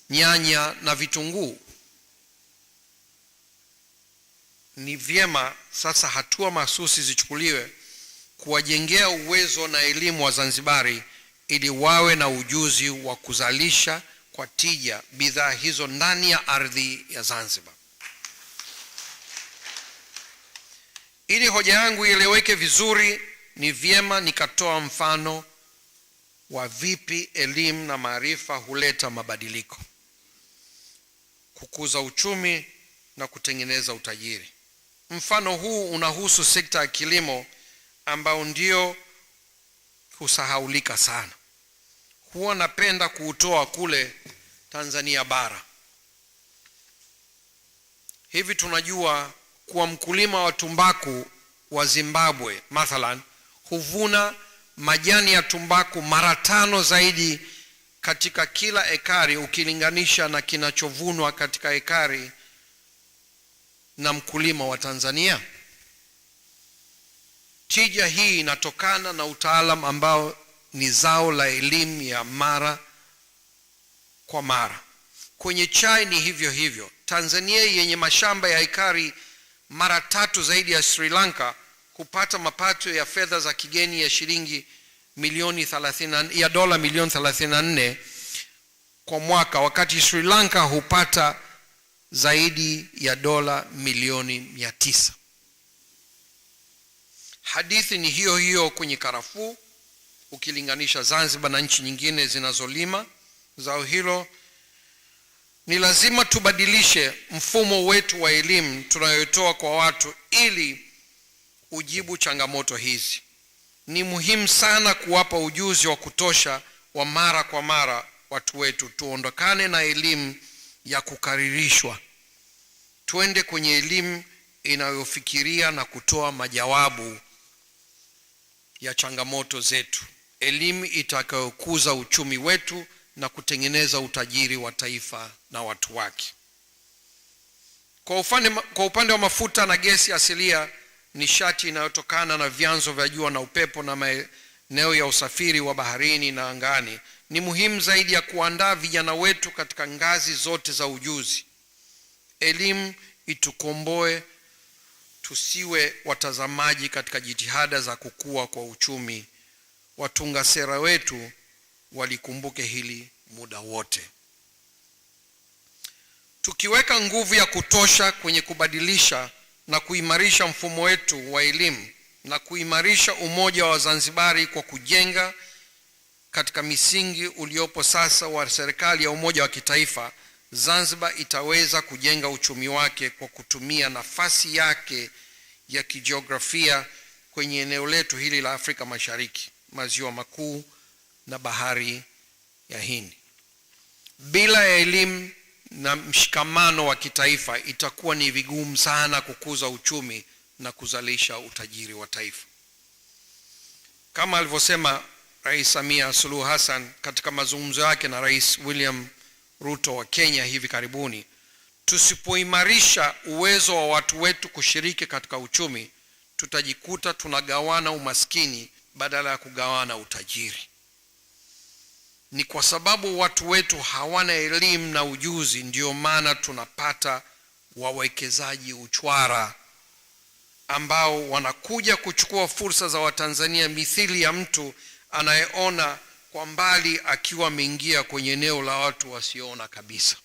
Speaker 2: nyanya na vitunguu. Ni vyema sasa hatua mahsusi zichukuliwe kuwajengea uwezo na elimu wa Zanzibari ili wawe na ujuzi wa kuzalisha kwa tija bidhaa hizo ndani ya ardhi ya Zanzibar. Ili hoja yangu ieleweke vizuri, ni vyema nikatoa mfano wa vipi elimu na maarifa huleta mabadiliko, kukuza uchumi na kutengeneza utajiri. Mfano huu unahusu sekta ya kilimo ambao ndio husahaulika sana. Huwa napenda kuutoa kule Tanzania bara. Hivi tunajua kuwa mkulima wa tumbaku wa Zimbabwe mathalan huvuna majani ya tumbaku mara 5 zaidi katika kila ekari ukilinganisha na kinachovunwa katika ekari na mkulima wa Tanzania. Tija hii inatokana na utaalam ambao ni zao la elimu ya mara kwa mara. Kwenye chai ni hivyo hivyo. Tanzania yenye mashamba ya ekari mara 3 zaidi ya Sri Lanka kupata mapato ya fedha za kigeni ya shilingi dola milioni 34 kwa mwaka, wakati Sri Lanka hupata zaidi ya dola milioni 900. Hadithi ni hiyo hiyo kwenye karafuu ukilinganisha Zanzibar na nchi nyingine zinazolima zao hilo. Ni lazima tubadilishe mfumo wetu wa elimu tunayotoa kwa watu ili ujibu changamoto hizi. Ni muhimu sana kuwapa ujuzi wa kutosha wa mara kwa mara watu wetu. Tuondokane na elimu ya kukaririshwa, tuende kwenye elimu inayofikiria na kutoa majawabu ya changamoto zetu, elimu itakayokuza uchumi wetu na kutengeneza utajiri wa taifa na watu wake. Kwa upande wa mafuta na gesi asilia, nishati inayotokana na vyanzo vya jua na upepo na maeneo ya usafiri wa baharini na angani, ni muhimu zaidi ya kuandaa vijana wetu katika ngazi zote za ujuzi. Elimu itukomboe, tusiwe watazamaji katika jitihada za kukua kwa uchumi. Watunga sera wetu walikumbuke hili muda wote. Tukiweka nguvu ya kutosha kwenye kubadilisha na kuimarisha mfumo wetu wa elimu na kuimarisha umoja wa Zanzibari kwa kujenga katika misingi uliopo sasa wa serikali ya umoja wa kitaifa, Zanzibar itaweza kujenga uchumi wake kwa kutumia nafasi yake ya kijiografia kwenye eneo letu hili la Afrika Mashariki, maziwa makuu na bahari ya Hindi. Bila elimu na mshikamano wa kitaifa, itakuwa ni vigumu sana kukuza uchumi na kuzalisha utajiri wa taifa. Kama alivyosema Rais Samia Suluhu Hassan katika mazungumzo yake na Rais William Ruto wa Kenya hivi karibuni, tusipoimarisha uwezo wa watu wetu kushiriki katika uchumi, tutajikuta tunagawana umaskini badala ya kugawana utajiri. Ni kwa sababu watu wetu hawana elimu na ujuzi, ndio maana tunapata wawekezaji uchwara ambao wanakuja kuchukua fursa za Watanzania, mithili ya mtu anayeona kwa mbali akiwa ameingia kwenye eneo la watu wasioona kabisa.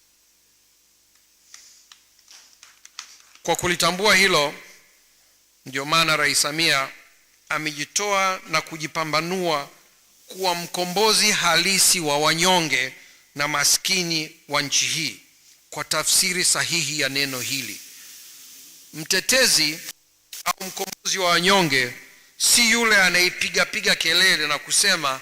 Speaker 2: Kwa kulitambua hilo, ndio maana Rais Samia amejitoa na kujipambanua kuwa mkombozi halisi wa wanyonge na maskini wa nchi hii. Kwa tafsiri sahihi ya neno hili, mtetezi au mkombozi wa wanyonge si yule anayepiga kelele na kusema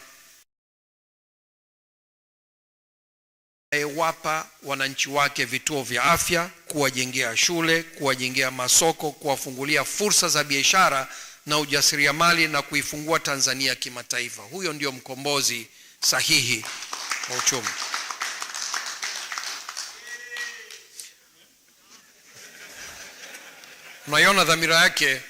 Speaker 2: wapa wananchi wake vituo vya afya, kuwajengea shule, kuwajengea masoko, kuwafungulia fursa za biashara na ujasiriamali na kuifungua Tanzania kimataifa. Huyo ndio mkombozi sahihi wa uchumi. Tunaiona dhamira yake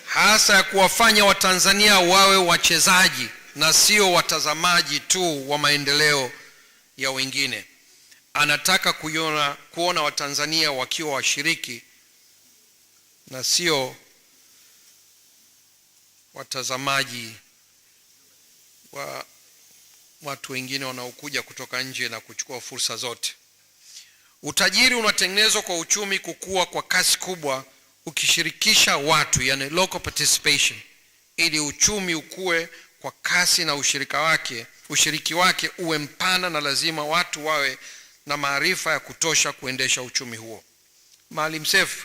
Speaker 2: hasa ya kuwafanya Watanzania wawe wachezaji na sio watazamaji tu wa maendeleo ya wengine. Anataka kuona Watanzania wakiwa washiriki na sio watazamaji wa watu wengine wanaokuja kutoka nje na kuchukua fursa zote. Utajiri unatengenezwa kwa uchumi kukua kwa kasi kubwa ukishirikisha watu, yani local participation. Ili uchumi ukue kwa kasi na ushiriki wake uwe mpana, na lazima watu wawe na maarifa ya kutosha kuendesha uchumi huo. Maalim Seif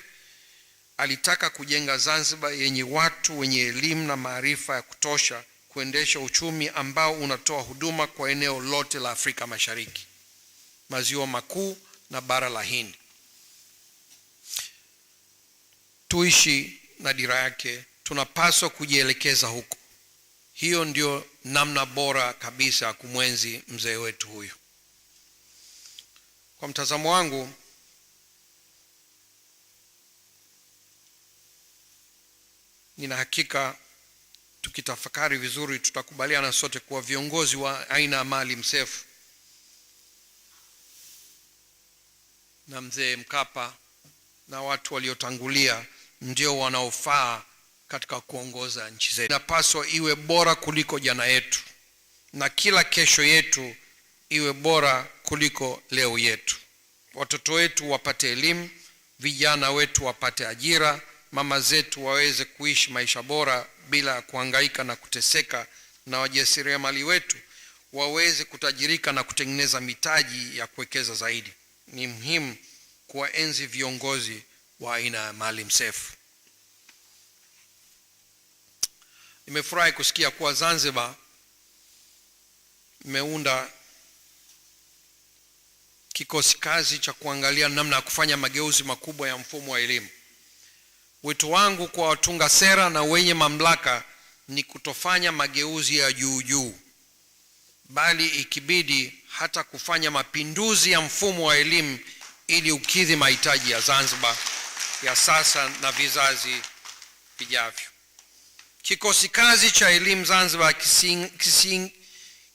Speaker 2: alitaka kujenga Zanzibar yenye watu wenye elimu na maarifa ya kutosha kuendesha uchumi ambao unatoa huduma kwa eneo lote la Afrika Mashariki, maziwa makuu na bara la Hindi. Tuishi na dira yake, tunapaswa kujielekeza huko. Hiyo ndio namna bora kabisa ya kumwenzi mzee wetu huyu. Kwa mtazamo wangu, nina hakika tukitafakari vizuri tutakubaliana sote kuwa viongozi wa aina ya Maalim Seif na mzee Mkapa na watu waliotangulia ndio wanaofaa katika kuongoza nchi zetu. Inapaswa iwe bora kuliko jana yetu, na kila kesho yetu iwe bora kuliko leo yetu. Watoto wetu wapate elimu, vijana wetu wapate ajira, mama zetu waweze kuishi maisha bora bila kuhangaika na kuteseka, na wajasiriamali wetu waweze kutajirika na kutengeneza mitaji ya kuwekeza zaidi. Ni muhimu kuwaenzi viongozi wa aina ya Maalim Seif. Nimefurahi kusikia kuwa Zanzibar imeunda kikosi kazi cha kuangalia namna ya kufanya mageuzi makubwa ya mfumo wa elimu. Wito wangu kwa watunga sera na wenye mamlaka ni kutofanya mageuzi ya juu, bali ikibidi hata kufanya mapinduzi ya mfumo wa elimu ili ukidhi mahitaji ya Zanzibar ya sasa na vizazi vijavyo. Kikosi kazi cha elimu Zanzibar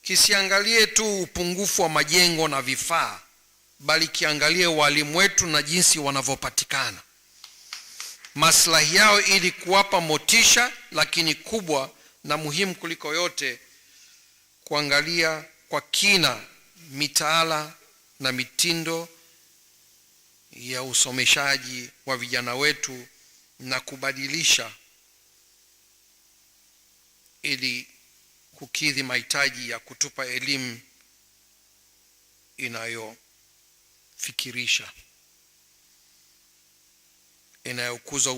Speaker 2: kisiangalie tu upungufu wa majengo na vifaa, bali kiangalie walimu wetu na jinsi wanavyopatikana, maslahi yao, ili kuwapa motisha, lakini kubwa na muhimu kuliko yote, kuangalia kwa kina mitaala na mitindo ya usomeshaji wa vijana wetu na kubadilisha ili kukidhi mahitaji ya kutupa elimu inayofikirisha, inayokuza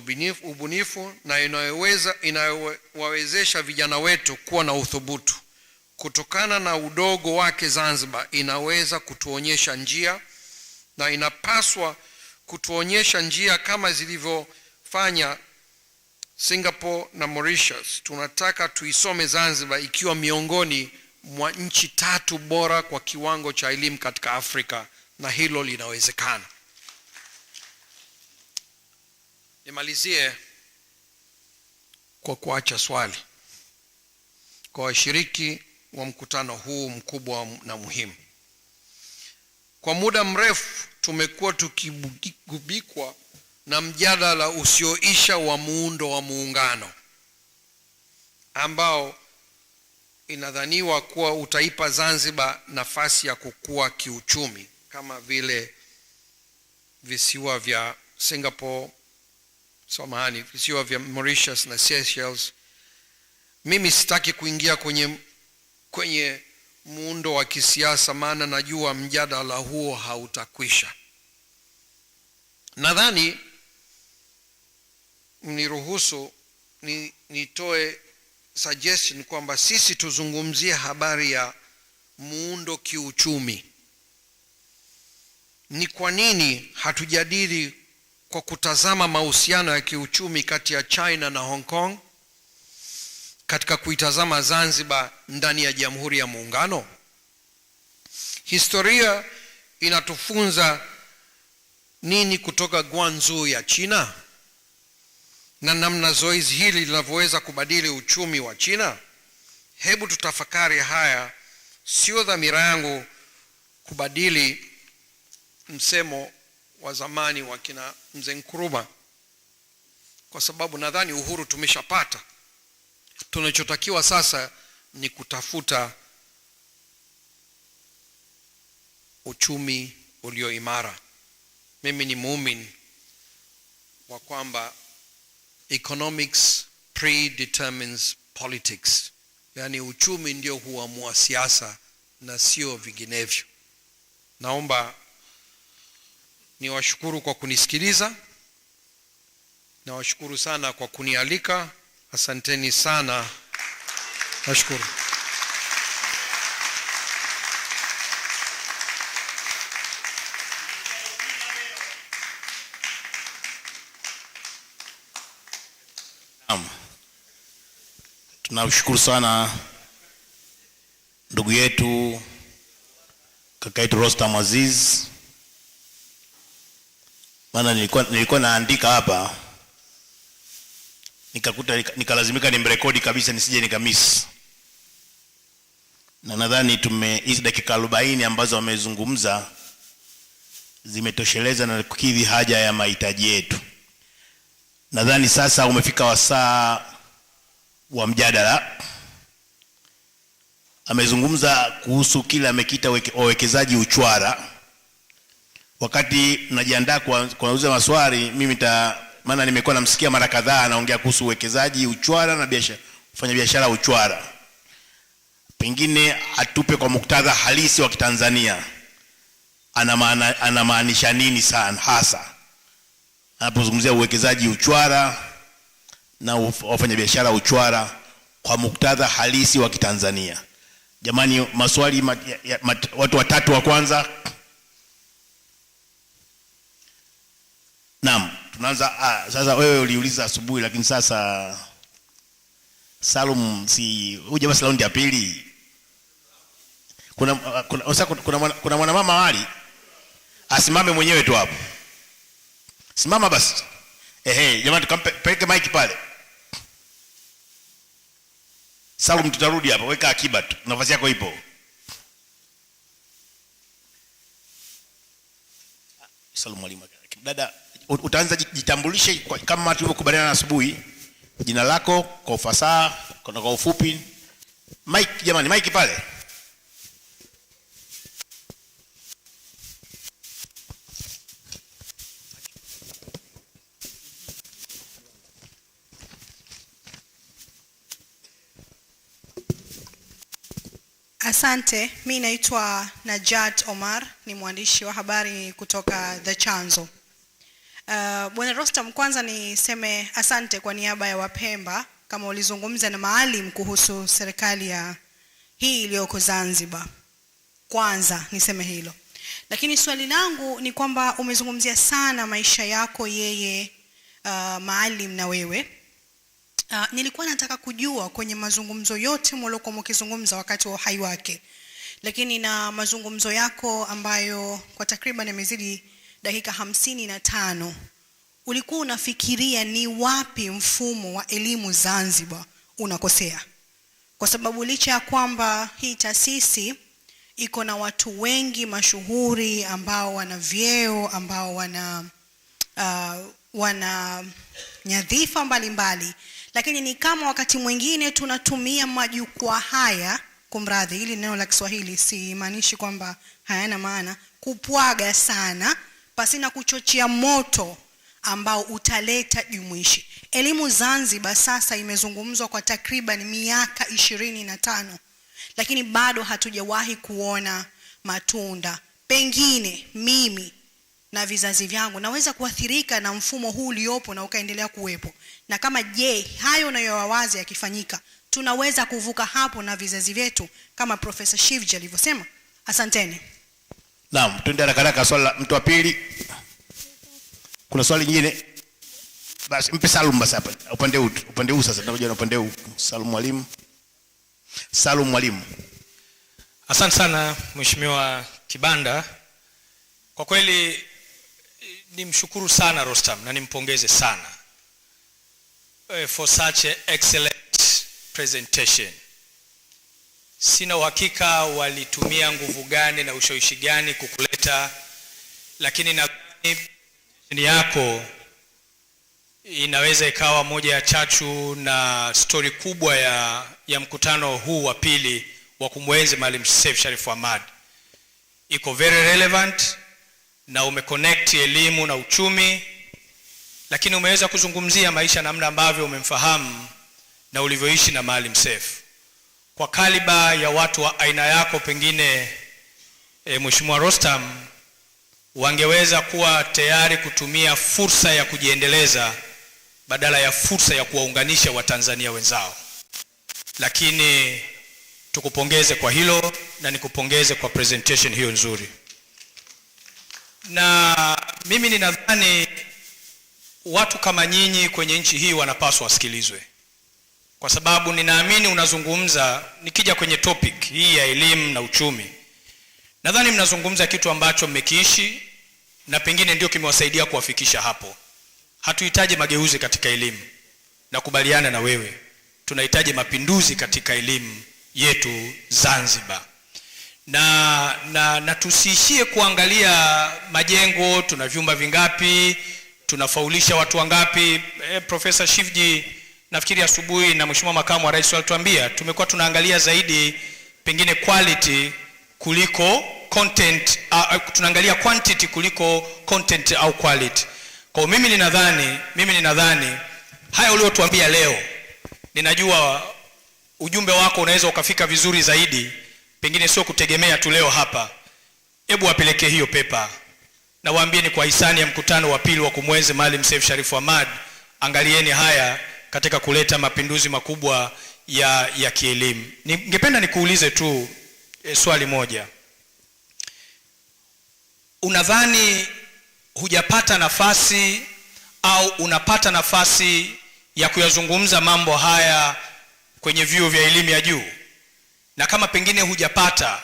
Speaker 2: ubunifu na inayowawezesha vijana wetu kuwa na uthubutu. Kutokana na udogo wake, Zanzibar inaweza kutuonyesha njia, na inapaswa kutuonyesha njia kama zilivyofanya Singapore na Mauritius. Tunataka tuisome Zanzibar ikiwa miongoni mwa nchi 3 bora kwa kiwango cha elimu katika Afrika, na hilo linawezekana. Nimalizie kwa kuacha swali kwa washiriki wa mkutano huu mkubwa na muhimu. Kwa muda mrefu tumekuwa tukigubikwa na mjadala usioisha wa muundo wa muungano, ambao inadhaniwa kuwa utaipa Zanzibar nafasi ya kukua kiuchumi kama vile visiwa vya Singapore, visiwa vya Mauritius na Seychelles. Mimi sitaki kuingia kwenye muundo wa kisiasa, maana najua mjadala huo hautakwisha. Nadhani niruhusu nitoe suggestion kwamba sisi tuzungumzie habari ya muundo kiuchumi. Ni kwa nini hatujadili kwa kutazama mahusiano ya kiuchumi kati ya China na Hong Kong katika kuitazama Zanzibar ndani ya Jamhuri ya Muungano? Historia inatufunza nini kutoka Guangzhou ya China, na namna zoezi hili linavyoweza kubadili uchumi wa China? Hebu tutafakari haya. Sio dhamira yangu kubadili msemo wa zamani wa kina Mzee Nkrumah, kwa sababu nadhani uhuru tumeshapata. Tunachotakiwa sasa ni kutafuta uchumi ulio imara. Mimi ni muumini wa kwamba economics predetermines politics, yani uchumi ndio huamua siasa na sio vinginevyo. Naomba niwashukuru kwa kunisikiliza, na washukuru sana kwa kunialika. Asanteni sana. Nashukuru.
Speaker 1: Tunashukuru sana ndugu yetu kaka yetu Rostam Aziz. Maana nilikuwa naandika hapa nikakuta nikalazimika nimrekodi kabisa nisije nikamiss. Na nadhani hizi dakika 40 ambazo wamezungumza zimetosheleza na kukidhi haja ya mahitaji yetu. Nadhani sasa umefika wasaa wa mjadala. Amezungumza kuhusu kile amekita wawekezaji uchwara. Wakati najiandaa kuuliza maswali, maana nimekuwa namsikia mara kadhaa anaongea kuhusu uwekezaji uchwara na biashara, kufanya biashara uchwara. Pengine atupe kwa muktadha halisi wa Kitanzania anamaanisha nini sana hasa anapozungumzia uwekezaji uchwara na wafanya biashara uchwara kwa muktadha halisi wa Kitanzania. Jamani, maswali watu watatu wa kwanza. Naam, tunaanza. Sasa wewe uliuliza asubuhi, lakini sasa Salum si uje basi raundi ya pili. Kuna mwanamama wali asimame mwenyewe tu hapo. Simama basi. Jamani, tukampeleke mic pale. Salum, tutarudi hapa, weka akiba tu, nafasi yako ipo. Salum mwalimu. Dada, utaanza jitambulishe kama tulivyokubaliana asubuhi. Jina lako kwa ufasaha, kwa ufupi. Mic jamani, mic pale.
Speaker 3: Asante, mimi naitwa Najat Omar, ni mwandishi wa habari kutoka The Chanzo. Bwana Rostam, kwanza niseme asante kwa niaba ya Wapemba kama ulizungumza na Maalim kuhusu serikali ya hii iliyoko Zanzibar. Kwanza niseme hilo. Lakini swali langu ni kwamba umezungumzia sana maisha yako yeye Maalim na wewe. Nilikuwa nataka kujua kwenye mazungumzo yote mliokuwa mkizungumza wakati wa uhai wake, lakini na mazungumzo yako ambayo kwa takriban yamezidi dakika 55, ulikuwa unafikiria ni wapi mfumo wa elimu Zanzibar unakosea? Kwa sababu licha ya kwamba hii taasisi iko na watu wengi mashuhuri ambao wana vyeo, ambao wana nyadhifa mbalimbali, lakini ni kama wakati mwingine tunatumia majukwaa haya, kumradhi hili neno la Kiswahili simaanishi kwamba hayana maana, kupwaga sana pasina kuchochea moto ambao utaleta jumuishi. Elimu Zanzibar sasa imezungumzwa kwa takriban miaka 25, lakini bado hatujawahi kuona matunda. Pengine mimi na vizazi vyangu naweza kuathirika na mfumo huu uliopo na ukaendelea kuwepo. Na kama hayo unayowawazi yakifanyika, tunaweza kuvuka hapo na vizazi vyetu kama Professor Shivji alivyosema. Asanteni.
Speaker 1: Naam, tuende haraka swali mtu wa pili. Kuna swali nyingine? Basi mpe Salum basi hapa. Upande huu sasa, tunakuja na upande huu. Salum mwalimu.
Speaker 4: Asante sana Mheshimiwa Kibanda. Kwa kweli nimshukuru sana Rostam na nimpongeze sana for such an excellent presentation. Sina uhakika walitumia nguvu gani na ushawishi gani kukuleta, lakini nadhani yako inaweza ikawa moja ya chachu na story kubwa ya mkutano huu wa pili wa kumwenzi Maalim Sharif Hamad. Iko very relevant na umeconnect elimu na uchumi, lakini umeweza kuzungumzia maisha namna ambavyo umemfahamu na ulivyoishi na Maalim Seif. Kwa kaliba ya watu wa aina yako, pengine Mheshimiwa Rostam, wangeweza kuwa tayari kutumia fursa ya kujiendeleza badala ya fursa ya kuwaunganisha Watanzania wenzao. Lakini tukupongeze kwa hilo na nikupongeze kwa presentation hiyo nzuri. Na mimi ninadhani watu kama nyinyi kwenye nchi hii wanapaswa wasikilizwe. Kwa sababu ninaamini unazungumza, nikija kwenye topic hii ya elimu na uchumi, nadhani mnazungumza kitu ambacho mmekiishi na pengine ndio kimewasaidia kuwafikisha hapo. Hatuhitaji mageuzi katika elimu. Nakubaliana na wewe. Tunahitaji mapinduzi katika elimu yetu Zanzibar. na tusiishie kuangalia majengo, tuna vyumba vingapi, tunafaulisha watu wangapi. Profesa Shifji nafikiri asubuhi na Mheshimiwa Makamu wa Rais walituambia tumekuwa tunaangalia zaidi pengine quality kuliko content, tunaangalia quantity kuliko content au quality. Kwa mimi ninadhani haya uliotuambia leo, ninajua ujumbe wako unaweza ukafika vizuri zaidi, pengine sio kutegemea tu leo hapa. Hebu wapeleke hiyo pepa na waambieni kwa hisani ya mkutano wa pili wa Kumuenzi Maalim Seif Sharif Hamad, angalieni haya katika kuleta mapinduzi makubwa ya kielimu. Ningependa nikuulize tu swali moja. Unadhani hujapata nafasi au unapata nafasi ya kuyazungumza mambo haya kwenye vyuo vya elimu ya juu? Na kama pengine hujapata,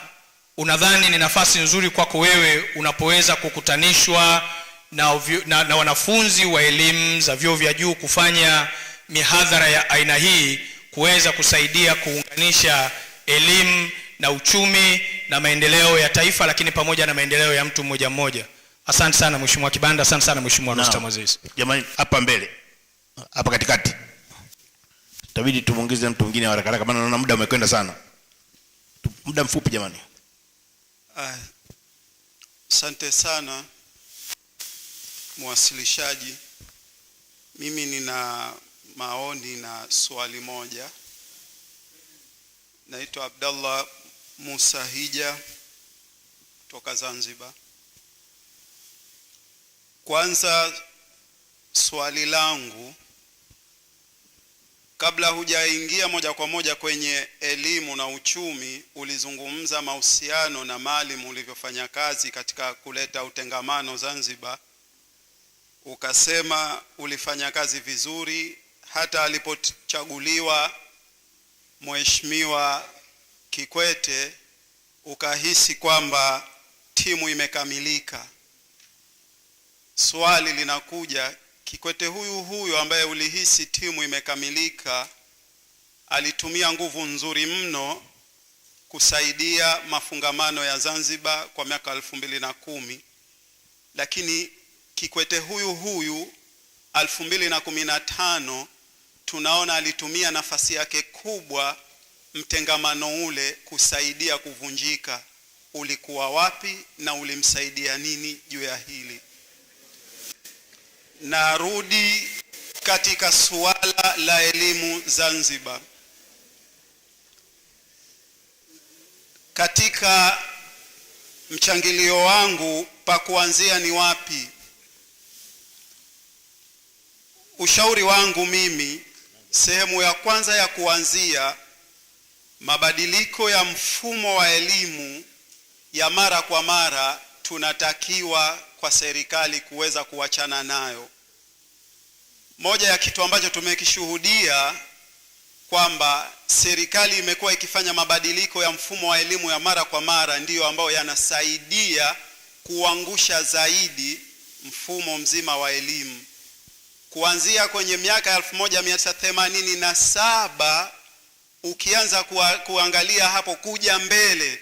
Speaker 4: unadhani ni nafasi nzuri kwako wewe unapoweza kukutanishwa na wanafunzi wa elimu za vyuo vya juu kufanya mihadhara ya aina hii, kuweza kusaidia kuunganisha elimu na uchumi na maendeleo ya taifa, lakini pamoja na maendeleo ya mtu mmoja mmoja? Asante sana Mheshimiwa Kibanda, asante sana Mheshimiwa Rustam Aziz.
Speaker 1: Jamani, hapa mbele, hapa katikati itabidi tumuongeze mtu mwingine haraka haraka, maana naona muda umekwenda sana. Muda mfupi jamani.
Speaker 5: Asante sana mwasilishaji. Mimi nina maoni na swali moja. Naitwa Abdallah Musa Hija kutoka Zanzibar. Kwanza swali langu, kabla hujaingia moja kwa moja kwenye elimu na uchumi, ulizungumza mahusiano na Maalim ulivyofanya kazi katika kuleta utengamano Zanzibar. Ukasema ulifanya kazi vizuri, hata alipochaguliwa Mheshimiwa Kikwete ukahisi kwamba timu imekamilika. Swali linakuja, Kikwete huyu ambaye ulihisi timu imekamilika alitumia nguvu nzuri mno kusaidia mafungamano ya Zanzibar kwa miaka 2010, lakini Kikwete huyu 2015 tunaona alitumia nafasi yake kubwa mtengamano ule kusaidia kuvunjika. Ulikuwa wapi na ulimsaidia nini juu ya hili? Narudi katika suala la elimu Zanzibar. Katika mchangilio wangu pa kuanzia ni wapi? Ushauri wangu mimi, sehemu ya kwanza ya kuanzia, mabadiliko ya mfumo wa elimu ya mara kwa mara tunatakiwa kwa serikali kuweza kuachana nayo. Moja ya kitu ambacho tumekishuhudia kwamba serikali imekuwa ikifanya mabadiliko ya mfumo wa elimu ya mara kwa mara, ndiyo ambayo yanasaidia kuangusha zaidi mfumo mzima wa elimu. Kuanzia kwenye miaka 1987 ukianza kuangalia hapo kuja mbele,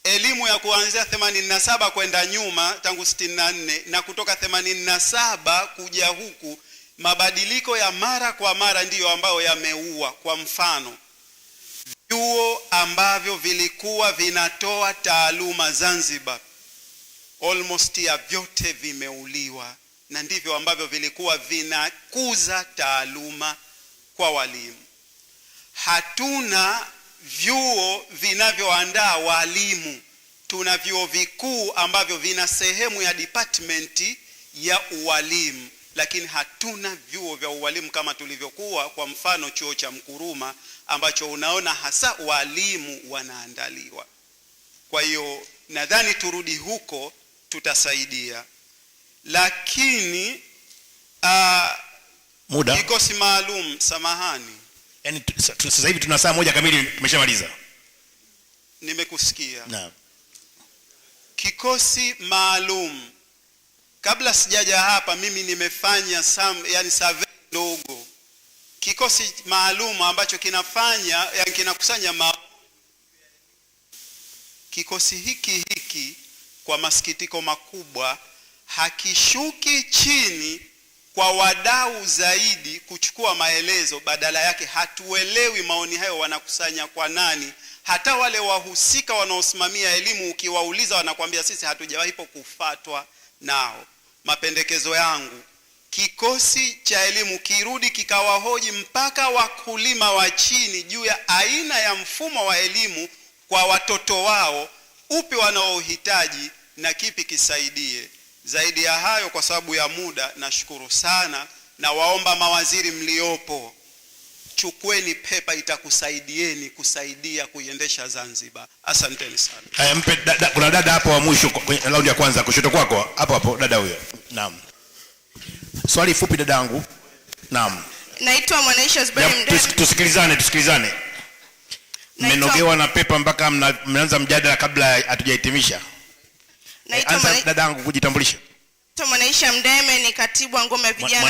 Speaker 5: elimu ya kuanzia 87 kwenda nyuma tangu 64 na kutoka 87 kuja huku, mabadiliko ya mara kwa mara ndiyo ambayo yameua. Kwa mfano, vyuo ambavyo vilikuwa vinatoa taaluma Zanzibar almost ya vyote vimeuliwa, na ndivyo ambavyo vilikuwa vinakuza taaluma kwa walimu. Hatuna vyuo vinavyoandaa walimu. Tuna vyuo vikuu ambavyo vina sehemu ya department ya ualimu, lakini hatuna vyuo vya ualimu kama tulivyokuwa. Kwa mfano chuo cha Mkuruma ambacho unaona hasa walimu wanaandaliwa. Kwa hiyo nadhani turudi huko, tutasaidia. Lakini
Speaker 1: muda
Speaker 5: kikosi maalum, samahani,
Speaker 1: yani sasa hivi tuna saa moja kamili tumeshamaliza.
Speaker 5: Nimekusikia.
Speaker 1: Naam.
Speaker 5: Kikosi maalum, kabla sijaja hapa mimi nimefanya survey ndogo. Kikosi maalum ambacho kinakusanya kikosi hiki kwa masikitiko makubwa hakishuki chini kwa wadau zaidi kuchukua maelezo, badala yake hatuelewi maoni hayo wanakusanya kwa nani. Hata wale wahusika wanaosimamia elimu ukiwauliza wanakuambia sisi hatujawahi kufatwa nao. Mapendekezo yangu, kikosi cha elimu kirudi kikawahoji mpaka wakulima wa chini juu ya aina ya mfumo wa elimu kwa watoto wao, upi wanaohitaji na kipi kisaidie. Zaidi ya hayo, kwa sababu ya muda, nashukuru sana na waomba mawaziri mliopo, chukweni pepa, itakusaidieni kusaidia kuiendesha Zanzibar. Asanteni sana.
Speaker 1: Haya, mpe kuna dada hapo wa mwisho kwenye raundi ya kwanza kushoto kwako, hapo dada huyo. Naam. Swali fupi dadangu. Naam.
Speaker 6: Naitwa Mwanaisha Zuberi Mdeme.
Speaker 1: Tusikilizane. Mmenogewa na pepa mpaka mnaanza mjadala kabla hatujahitimisha. Anza dadangu kujitambulisha.
Speaker 6: Naitwa Mwanaisha Mdeme, ni katibu wa ngome ya vijana.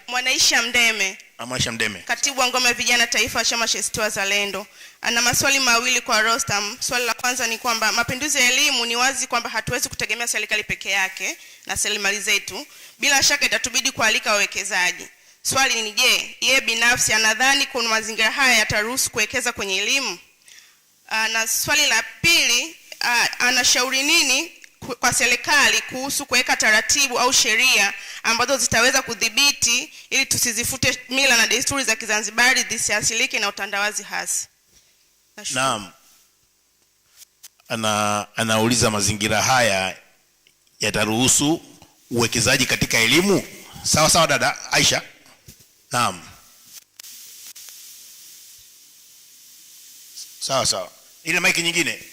Speaker 6: Mwanaisha Mdeme.
Speaker 1: Mwanaisha Mdeme.
Speaker 6: Katibu wa ngome ya vijana taifa wa chama cha ACT Wazalendo. Ana maswali mawili kwa Rostam. Swali la kwanza ni kwamba mapinduzi ya elimu, ni wazi kwamba hatuwezi kutegemea serikali peke yake na rasilimali zetu. Bila shaka itatubidi kualika wawekezaji. Swali ni je, yeye binafsi anadhani kuna mazingira haya yataruhusu kuwekeza kwenye elimu? Na swali la pili, anashauri nini kwa serikali kuhusu kuweka taratibu au sheria ambazo zitaweza kudhibiti ili tusizifute mila na desturi za Kizanzibari zisiasilike na utandawazi hasi?
Speaker 1: Naam. Anauliza mazingira haya yataruhusu uwekezaji katika elimu. Sawa dada Aisha. Naam. Sawa. Ile maiki nyingine.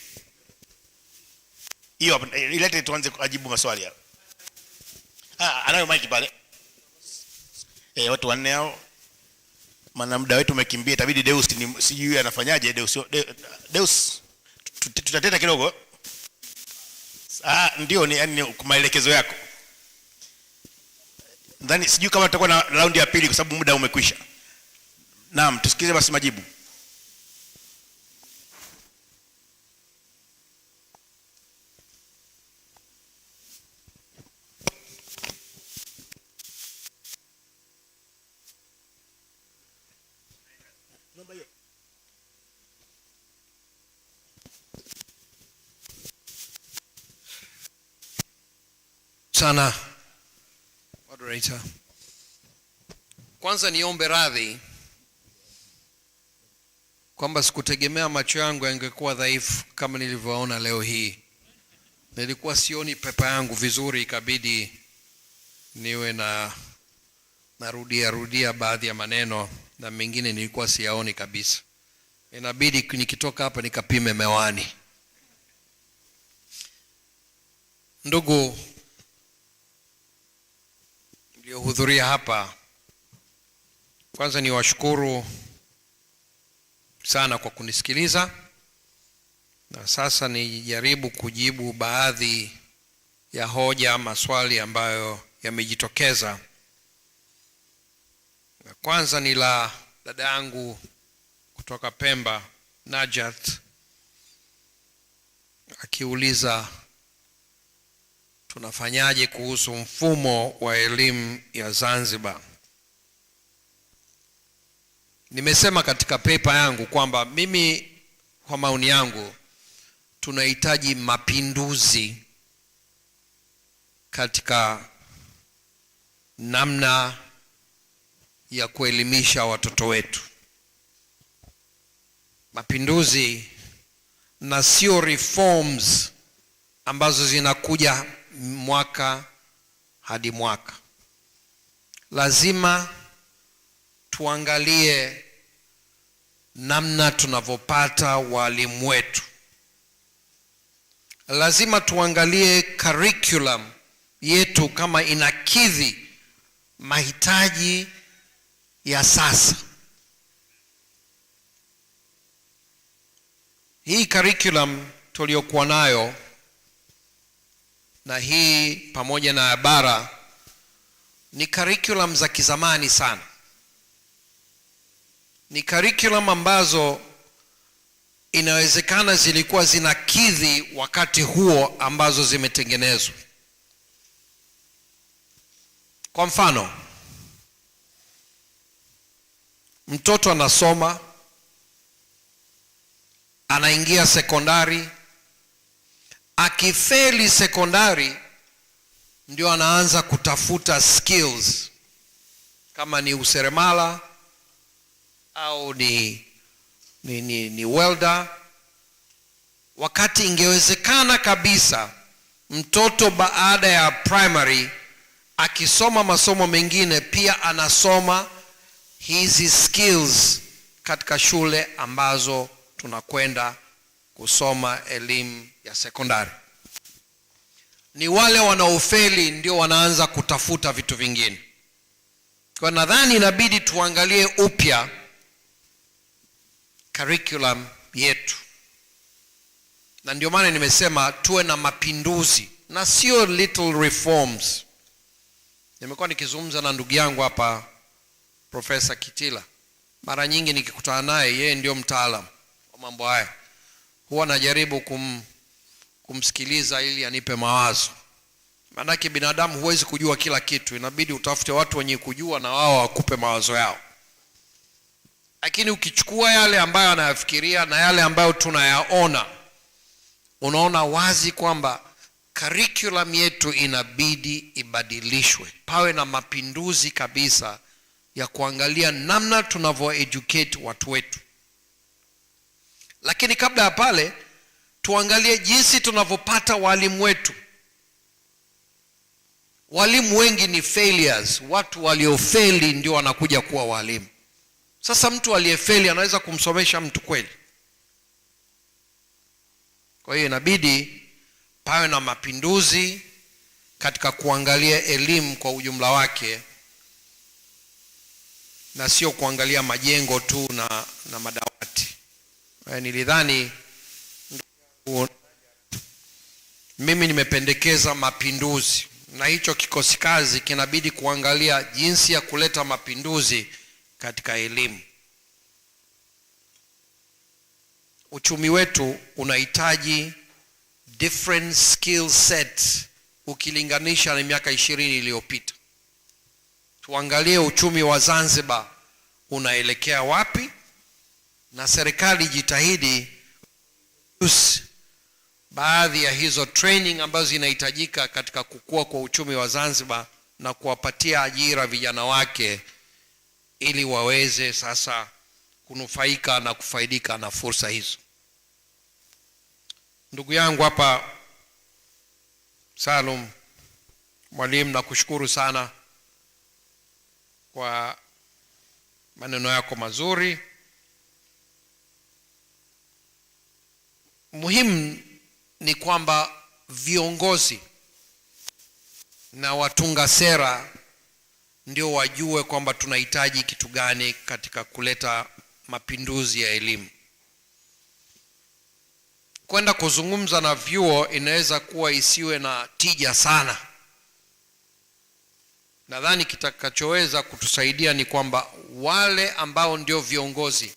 Speaker 1: Hiyo ilete tuanze kujibu maswali hapo. Anayo maiki pale. Watu wanne hao. Maana muda wetu umekimbia, itabidi Deus sijui anafanyaje Deus tutateta kidogo. Ndio ni kwa maelekezo yako. Ndani sijui kama tutakuwa na raundi ya pili kwa sababu muda umekwisha. Naam, tusikize basi majibu.
Speaker 2: Sana moderator. Kwanza niombe radhi kwamba sikutegemea macho yangu yangekuwa dhaifu kama nilivyoona leo hii. Nilikuwa sioni pepa yangu vizuri, ikabidi niwe narudia baadhi ya maneno na mengine nilikuwa siyaoni kabisa. Inabidi nikitoka hapa nikapime mewani. Ndugu mliohudhuria hapa, kwanza niwashukuru sana kwa kunisikiliza, na sasa nijaribu kujibu baadhi ya hoja, maswali ambayo yamejitokeza. Na kwanza ni la dada yangu kutoka Pemba, Najat, akiuliza tunafanyaje kuhusu mfumo wa elimu ya Zanzibar. Nimesema katika paper yangu kwamba mimi kwa maoni yangu tunahitaji mapinduzi katika namna ya kuelimisha watoto wetu. Mapinduzi na sio reforms ambazo zinakuja mwaka hadi mwaka. Lazima tuangalie namna tunavyopata walimu wetu. Lazima tuangalie curriculum yetu kama inakidhi mahitaji ya sasa. Hii curriculum tuliyokuwa nayo na hii pamoja na bara ni curriculum za kizamani sana. Ni curriculum ambazo inawezekana zilikuwa zinakidhi wakati huo ambazo zimetengenezwa. Kwa mfano, mtoto anasoma, anaingia sekondari, akifeli sekondari ndio anaanza kutafuta skills, kama ni useremala au ni welder, wakati ingewezekana kabisa mtoto baada ya primary akisoma masomo mengine pia anasoma hizi skills katika shule ambazo tunakwenda kusoma elimu ya sekondari. Ni wale wanaofeli ndio wanaanza kutafuta vitu vingine. Kwa nadhani inabidi tuangalie upya curriculum yetu, na ndio maana nimesema tuwe na mapinduzi na sio little reforms. Nimekuwa nikizungumza na ndugu yangu hapa Profesa Kitila, mara nyingi nikikutana naye, yeye ndio mtaalamu wa mambo haya, huwa najaribu kumsikiliza ili anipe mawazo. Maana binadamu huwezi kujua kila kitu, inabidi utafute watu wenye kujua na wao wakupe mawazo yao. Lakini ukichukua yale ambayo anayafikiria na yale ambayo tunayaona, unaona wazi kwamba curriculum yetu inabidi ibadilishwe. Pawe na mapinduzi kabisa ya kuangalia namna tunavyo educate watu wetu. Lakini kabla ya pale, tuangalie jinsi tunavyopata walimu wetu. Walimu wengi ni failures. Watu waliofeli ndio wanakuja kuwa walimu. Sasa mtu aliyefeli anaweza kumsomesha mtu kweli? Kwa hiyo inabidi pawe na mapinduzi katika kuangalia elimu kwa ujumla wake, na sio kuangalia majengo tu na madawati. Nilidhani mimi nimependekeza mapinduzi, na hicho kikosi kazi kinabidi kuangalia jinsi ya kuleta mapinduzi katika elimu. Uchumi wetu unahitaji different skill set ukilinganisha na miaka 20 iliyopita. Tuangalie uchumi wa Zanzibar unaelekea wapi, na serikali jitahidi baadhi ya hizo training ambazo zinahitajika katika kukua kwa uchumi wa Zanzibar na kuwapatia ajira vijana wake ili waweze sasa kunufaika na kufaidika na fursa hizo. Ndugu yangu hapa Salum, Mwalimu, nakushukuru sana kwa maneno yako mazuri. Muhimu ni kwamba viongozi na watunga sera ndio wajue kwamba tunahitaji kitu gani katika kuleta mapinduzi ya elimu. Kwenda kuzungumza na vyuo inaweza kuwa isiwe na tija sana. Nadhani kitakachoweza kutusaidia ni kwamba wale ambao ndio viongozi,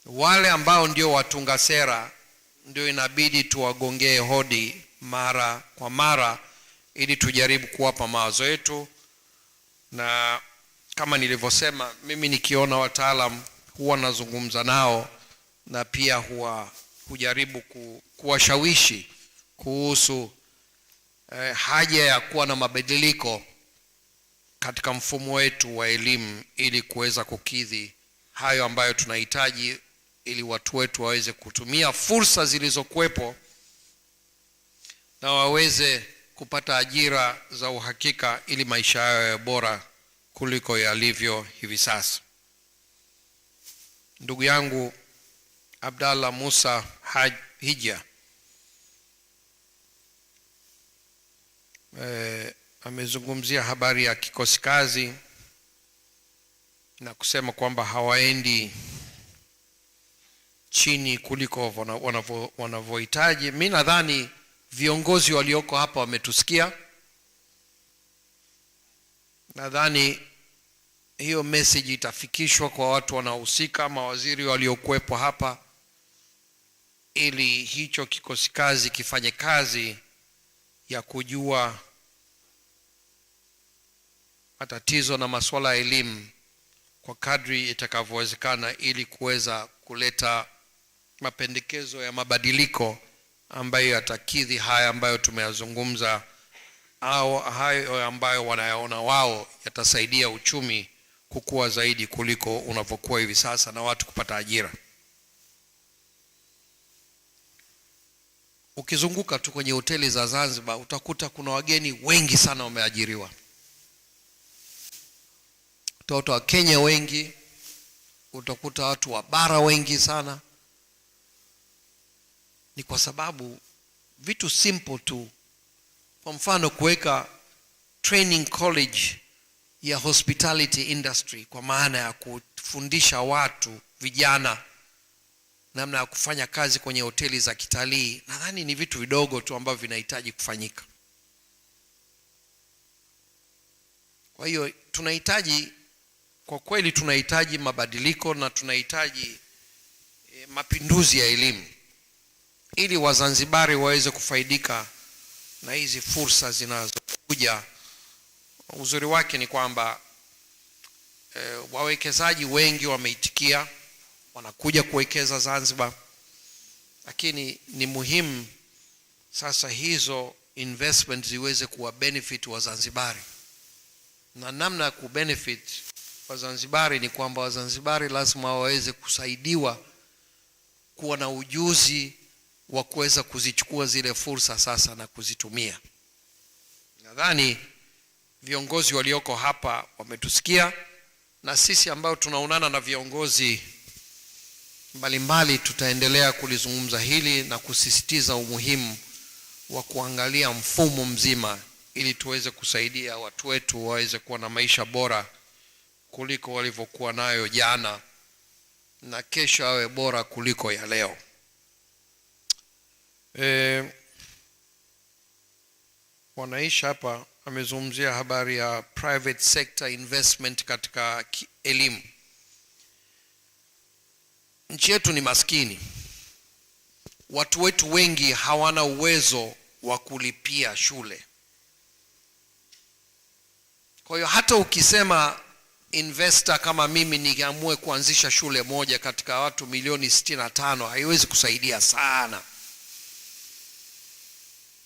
Speaker 2: wale ambao ndio watunga sera, ndio inabidi tuwagongee hodi mara kwa mara ili tujaribu kuwapa mawazo yetu. Na kama nilivyosema, mimi nikiona wataalamu huwa nazungumza nao, na pia hujaribu kuwashawishi kuhusu haja ya kuwa na mabadiliko katika mfumo wetu wa elimu ili kuweza kukidhi hayo ambayo tunahitaji, ili watu wetu waweze kutumia fursa zilizokuwepo na waweze kupata ajira za uhakika ili maisha yao yawe bora kuliko yalivyo hivi sasa. Ndugu yangu Abdallah Musa Hija amezungumzia habari ya kikosi kazi na kusema kwamba hawaendi chini kuliko wanavyohitaji. Mimi nadhani viongozi walioko hapa wametusikia. Nadhani hiyo message itafikishwa kwa watu wanaohusika, mawaziri waliokuwepo hapa, ili hicho kikosi kazi kifanye kazi ya kujua matatizo na masuala ya elimu kwa kadri itakavyowezekana, ili kuweza kuleta mapendekezo ya mabadiliko ambayo yatakidhi haya ambayo tumeyazungumza, au hayo ambayo wanayaona wao yatasaidia uchumi kukua zaidi kuliko unavyokuwa hivi sasa na watu kupata ajira. Ukizunguka tu kwenye hoteli za Zanzibar utakuta kuna wageni wengi sana wameajiriwa. Watoto wa Kenya wengi, utakuta watu wa bara wengi sana. Ni kwa sababu vitu simple tu. Kwa mfano kuweka training college ya hospitality industry, kwa maana ya kufundisha watu vijana namna ya kufanya kazi kwenye hoteli za kitalii. Nadhani ni vitu vidogo tu ambavyo vinahitaji kufanyika. Kwa hiyo tunahitaji, kwa kweli tunahitaji mabadiliko na tunahitaji mapinduzi ya elimu ili Wazanzibari waweze kufaidika na hizi fursa zinazokuja. Uzuri wake ni kwamba wawekezaji wengi wameitikia, wanakuja kuwekeza Zanzibar, lakini ni muhimu sasa hizo investment ziweze kuwa benefit wa Zanzibari. Na namna ya kubenefit wa Zanzibari ni kwamba Wazanzibari lazima waweze kusaidiwa kuwa na ujuzi wa kuweza kuzichukua zile fursa sasa na kuzitumia. Nadhani viongozi walioko hapa wametusikia, na sisi ambao tunaonana na viongozi mbalimbali tutaendelea kulizungumza hili na kusisitiza umuhimu wa kuangalia mfumo mzima ili tuweze kusaidia watu wetu waweze kuwa na maisha bora kuliko walivyokuwa nayo jana, na kesho awe bora kuliko ya leo. Mwanaisha hapa amezungumzia habari ya private sector investment katika elimu. Nchi yetu ni maskini. Watu wetu wengi hawana uwezo wa kulipia shule. Kwa hiyo hata ukisema investor kama mimi niamue kuanzisha shule moja katika watu milioni 65, haiwezi kusaidia sana.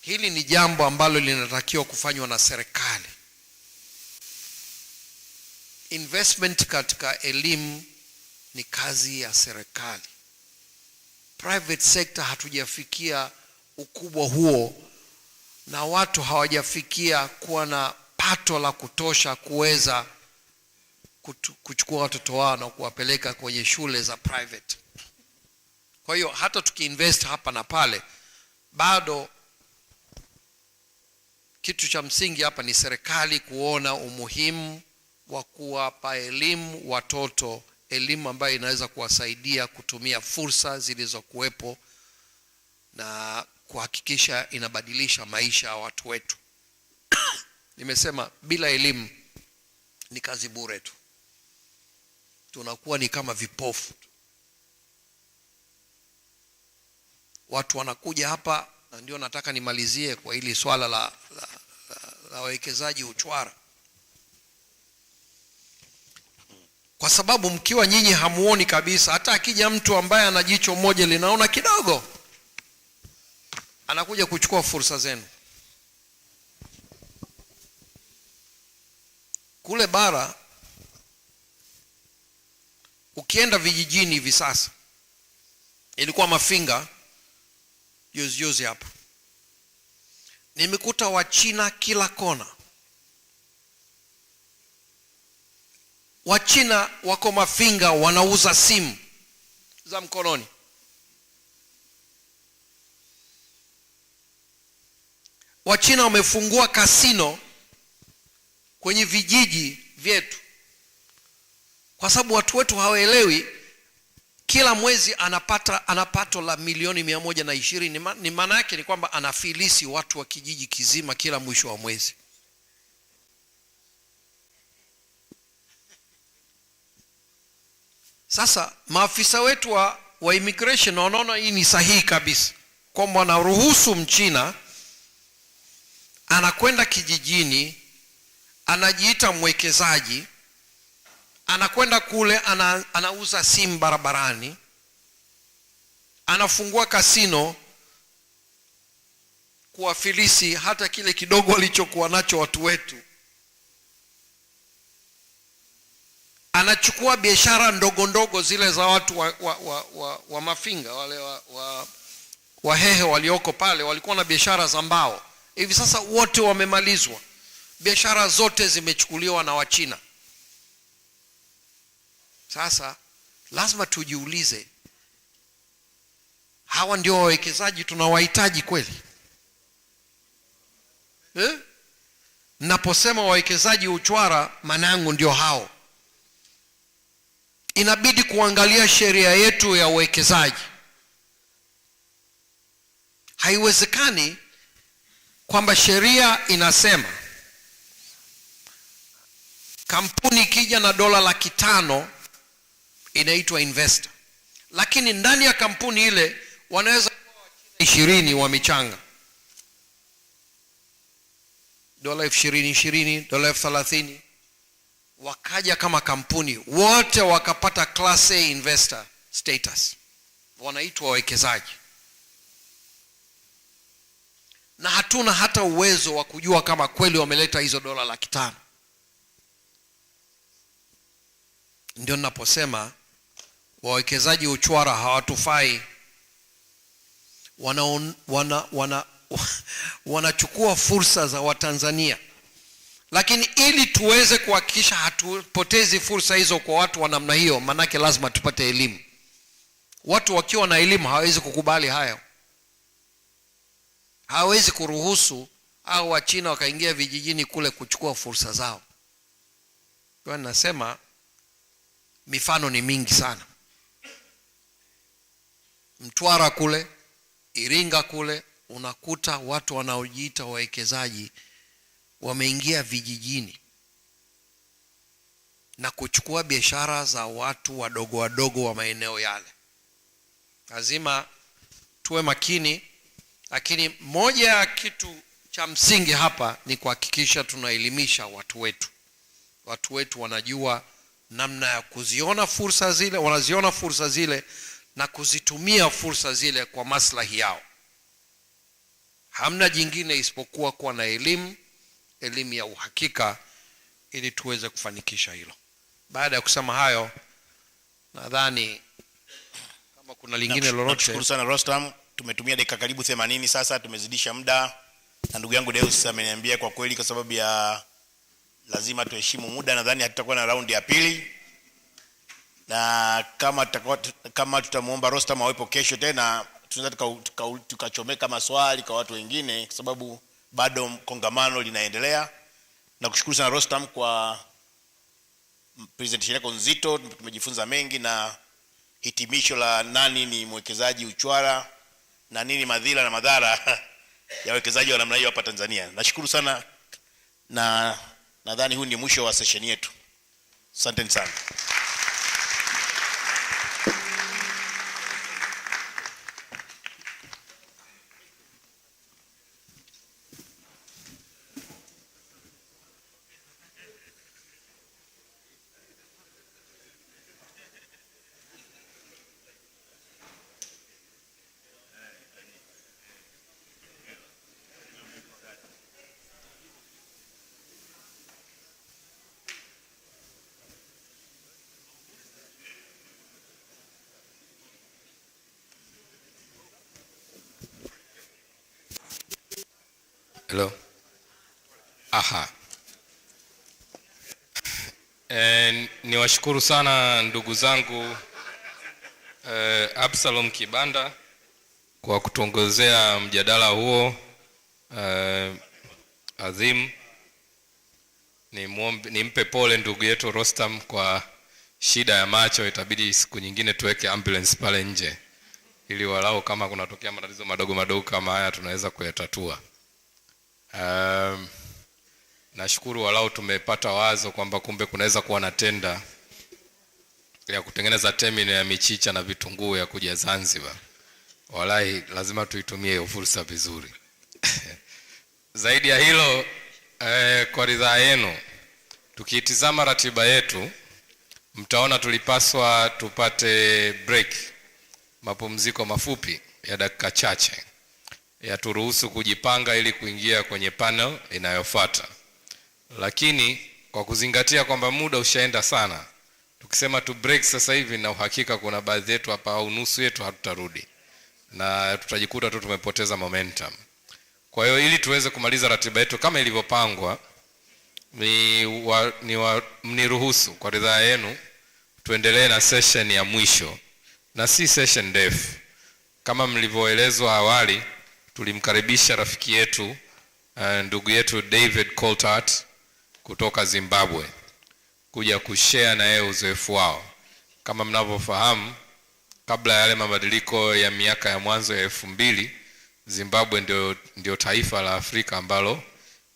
Speaker 2: Hili ni jambo ambalo linatakiwa kufanywa na serikali. Investment katika elimu ni kazi ya serikali. Private sector hatujafikia ukubwa huo, na watu hawajafikia kuwa na pato la kutosha kuweza kuchukua watoto wao na kuwapeleka kwenye shule za private. Kwa hiyo hata tukiinvest hapa na pale, bado kitu cha msingi hapa ni serikali kuona umuhimu wa kuwapa elimu watoto, elimu ambayo inaweza kuwasaidia kutumia fursa zilizokuwepo na kuhakikisha inabadilisha maisha ya watu wetu. Nimesema bila elimu ni kazi bure tu. Tunakuwa ni kama vipofu. Watu wanakuja hapa, na ndio nataka nimalizie kwa hili swala la wawekezaji uchwara. Kwa sababu mkiwa nyinyi hamuoni kabisa, hata akija mtu ambaye ana jicho moja linaona kidogo, anakuja kuchukua fursa zenu. Kule bara, ukienda vijijini hivi sasa, ilikuwa Mafinga juzi hapa, nimekuta Wachina kila kona. Wachina wako Mafinga wanauza simu za mkononi. Wachina wamefungua kasino kwenye vijiji vyetu, kwa sababu watu wetu hawaelewi. Kila mwezi anapato la milioni 120. Ni maana yake ni kwamba anafilisi watu wa kijiji kizima kila mwisho wa mwezi. Sasa maafisa wetu wa immigration wanaona hii ni sahihi kabisa, kwamba wanaruhusu Mchina anakwenda kijijini, anajiita mwekezaji, anakwenda kule, anauza simu barabarani, anafungua kasino, kuwafilisi hata kile kidogo walichokuwa nacho watu wetu, anachukua biashara ndogo ndogo zile za watu wa mafinga, wale Wahehe walioko pale walikuwa na biashara za mbao. Hivi sasa wote wamemalizwa, biashara zote zimechukuliwa na Wachina. Sasa lazima tujiulize, hawa ndio wawekezaji tunawahitaji kweli? Naposema wawekezaji uchwara, manangu ndio hao. Inabidi kuangalia sheria yetu ya uwekezaji. Haiwezekani kwamba sheria inasema kampuni ikija na $500 inaitwa investor, lakini ndani ya kampuni ile wanaweza kuwa 20 wa michanga, $20, $30, wakaja kama kampuni wote wakapata class A investor status, wanaitwa wawekezaji. Na hatuna hata uwezo wa kujua kama kweli wameleta hizo $500. Ndio ninaposema wawekezaji uchwara hawatufai. Wanachukua fursa za Watanzania, lakini ili tuweze kuhakikisha hatupotezi fursa hizo kwa watu wa namna hiyo, manake lazima tupate elimu. Watu wakiwa na elimu hawezi kukubali hayo. Hawezi kuruhusu au Wachina wakaingia vijijini kule kuchukua fursa zao. Kwa nasema mifano ni mingi sana. Mtwara kule, Iringa kule, unakuta watu wanaojiita wawekezaji wameingia vijijini na kuchukua biashara za watu wadogo wadogo wa maeneo yale. Lazima tuwe makini, lakini moja ya kitu cha msingi hapa ni kuhakikisha tunaelimisha watu wetu. Watu wetu wanajua namna ya kuziona fursa zile, wanaziona fursa zile na kuzitumia fursa zile kwa maslahi yao. Hamna jingine isipokuwa kuwa na elimu ya uhakika ili tuweze kufanikisha hilo. Baada ya kusema hayo, nadhani kama kuna lingine lolote.
Speaker 1: Nashukuru sana Rostam, tumetumia dakika karibu 80 sasa, tumezidisha muda. Na ndugu yangu Deus ameniambia kwa kweli kwa sababu ya lazima tuheshimu muda, nadhani hatutakuwa na raundi ya pili. Na kama tutamuomba Rostam awepo kesho tena, tunaweza tukachomeka maswali kwa watu wengine kwa sababu bado kongamano linaendelea. Na kushukuru sana Rostam kwa presentation yako nzito, tumejifunza mengi na hitimisho la nani ni mwekezaji uchwara na nini madhila na madhara ya wekezaji wa namna hiyo hapa Tanzania. Nashukuru sana na nadhani huu ni mwisho wa session yetu. Asanteni sana.
Speaker 7: Hello. Niwashukuru sana ndugu zangu Absalom Kibanda kwa kutuongozea mjadala huo adhim. Nimpe pole ndugu yetu Rostam kwa shida ya macho, itabidi siku nyingine tuweke ambulance pale nje ili walau kama kunatokea matatizo madogo madogo kama haya tunaweza kuyatatua. Nashukuru walau tumepata wazo kwamba kumbe kunaweza kuwa na tenda ya kutengeneza terminal ya michicha na vitunguu ya kuja Zanzibar. Walai lazima tuitumie hiyo fursa vizuri. Zaidi ya hilo, kwa ridhaa yenu, tukitizama ratiba yetu, mtaona tulipaswa tupate break, mapumziko mafupi ya dakika chache, ya turuhusu kujipanga ili kuingia kwenye panel inayofuata. Lakini kwa kuzingatia kwamba muda ushaenda sana, tukisema tu break sasa hivi, na uhakika kuna baadhi yetu hapa au nusu yetu hatutarudi, na tutajikuta tu tumepoteza momentum. Kwa hiyo ili tuweze kumaliza ratiba yetu kama ilivyopangwa, mniruhusu kwa ridhaa yenu tuendelee na session ya mwisho, na si session ndefu. Kama mlivyoelezwa awali, tulimkaribisha rafiki yetu, ndugu yetu David Coulthard kutoka Zimbabwe kuja kushare na yeye uzoefu wao. Kama mnavyofahamu, kabla ya yale mabadiliko ya miaka ya mwanzo ya 2000, Zimbabwe ndio taifa la Afrika ambalo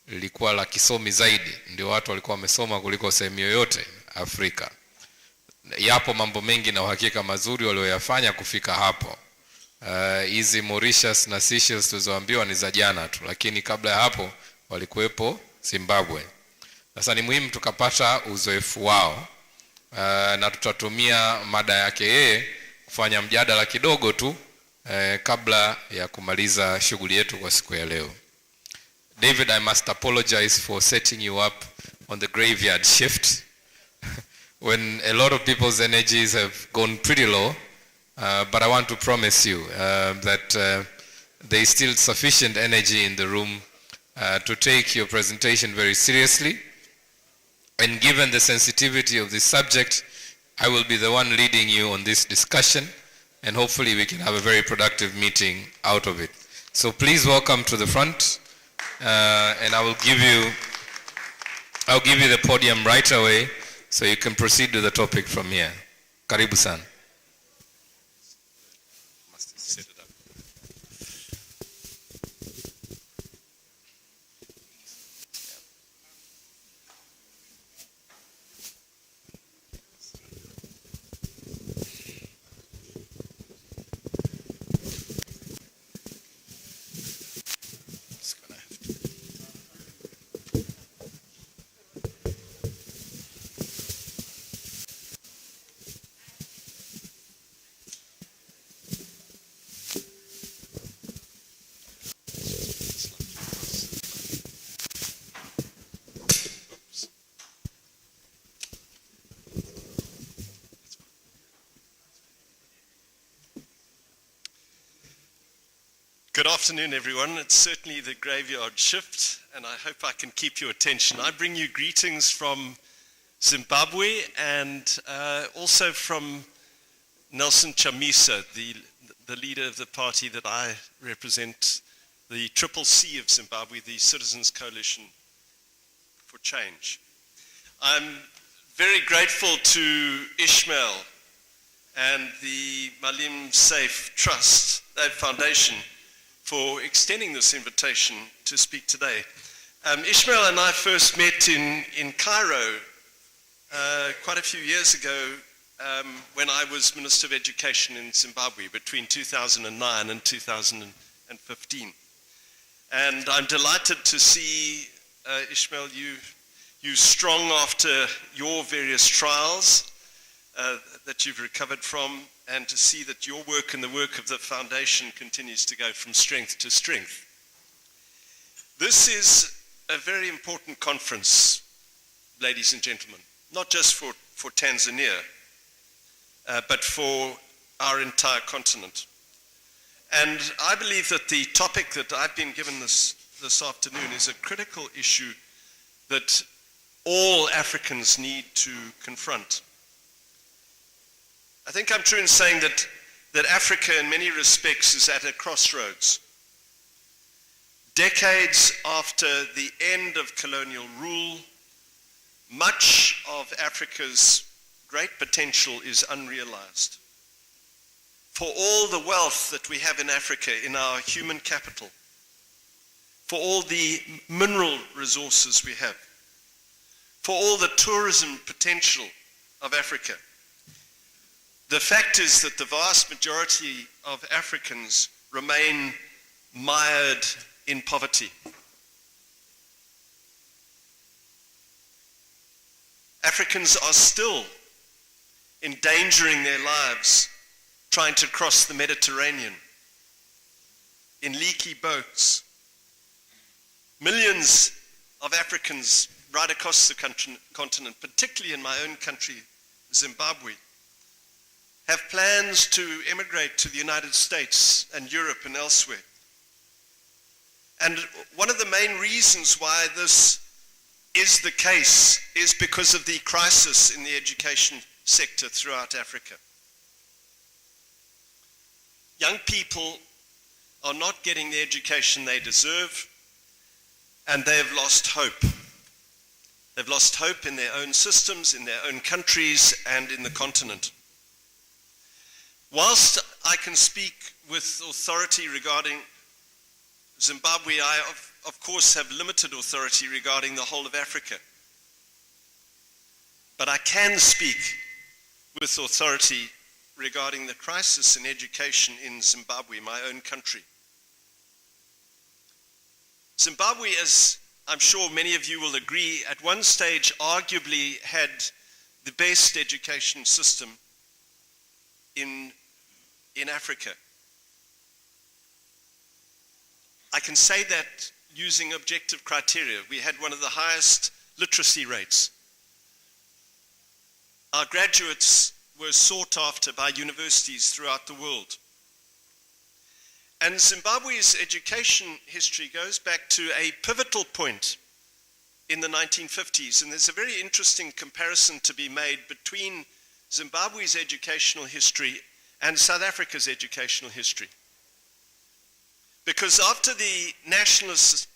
Speaker 7: lilikuwa la kisomi zaidi. Ndio watu walikuwa wamesoma kuliko sehemu yoyote Afrika. Yapo mambo mengi na uhakika mazuri walioyafanya kufika hapo. Hizi Mauritius na Seychelles tulizoambiwa ni za jana tu, lakini kabla ya hapo walikuwepo Zimbabwe. Sasa ni muhimu tukapata uzoefu wao, na tutatumia mada yake yeye kufanya mjadala kidogo tu kabla ya kumaliza shughuli yetu kwa siku ya leo. David, I must apologize for setting you up on the graveyard shift when a lot of people's energies have gone pretty low, but I want to promise you that there is still sufficient energy in the room to take your presentation very seriously. And given the sensitivity of this subject, I will be the one leading you on this discussion, and hopefully we can have a very productive meeting out of it. So please welcome to the front, and I'll give you the podium right away so you can proceed to the topic from here. Karibu sana.
Speaker 8: Good afternoon, everyone. It's certainly the graveyard shift, and I hope I can keep your attention. I bring you greetings from Zimbabwe and also from Nelson Chamisa, the leader of the party that I represent, the CCC of Zimbabwe, the Citizens Coalition for Change. I'm very grateful to Ishmael and the Maalim Safe Trust Foundation for extending this invitation to speak today. Ishmael and I first met in Cairo quite a few years ago when I was Minister of Education in Zimbabwe between 2009 and 2015. And I'm delighted to see, Ishmael, you strong after your various trials that you've recovered from, and to see that your work and the work of the foundation continues to go from strength to strength. This is a very important conference, ladies and gentlemen, not just for Tanzania, but for our entire continent. And I believe that the topic that I've been given this afternoon is a critical issue that all Africans need to confront. I think I'm true in saying that Africa in many respects is at a crossroads. Decades after the end of colonial rule, much of Africa's great potential is unrealized. For all the wealth that we have in Africa in our human capital, for all the mineral resources we have, for all the tourism potential of Africa, The fact is that the vast majority of Africans remain mired in poverty. Africans are still endangering their lives trying to cross the Mediterranean in leaky boats. Millions of Africans right across the continent, particularly in my own country, Zimbabwe, have plans to emigrate to the United States and Europe and elsewhere. And one of the main reasons why this is the case is because of the crisis in the education sector throughout Africa. Young people are not getting the education they deserve, and they have lost hope. They've lost hope in their own systems, in their own countries, and in the continent. Whilst I can speak with authority regarding Zimbabwe, I of course have limited authority regarding the whole of Africa. But I can speak with authority regarding the crisis in education in Zimbabwe, my own country. Zimbabwe, as I'm sure many of you will agree, at one stage arguably had the best education system in Africa. I can say that using objective criteria. We had one of the highest literacy rates. Our graduates were sought after by universities throughout the world. And Zimbabwe's education history goes back to a pivotal point in the 1950s. And there's a very interesting comparison to be made between Zimbabwe's educational history and South Africa's educational history. Because after the nationalist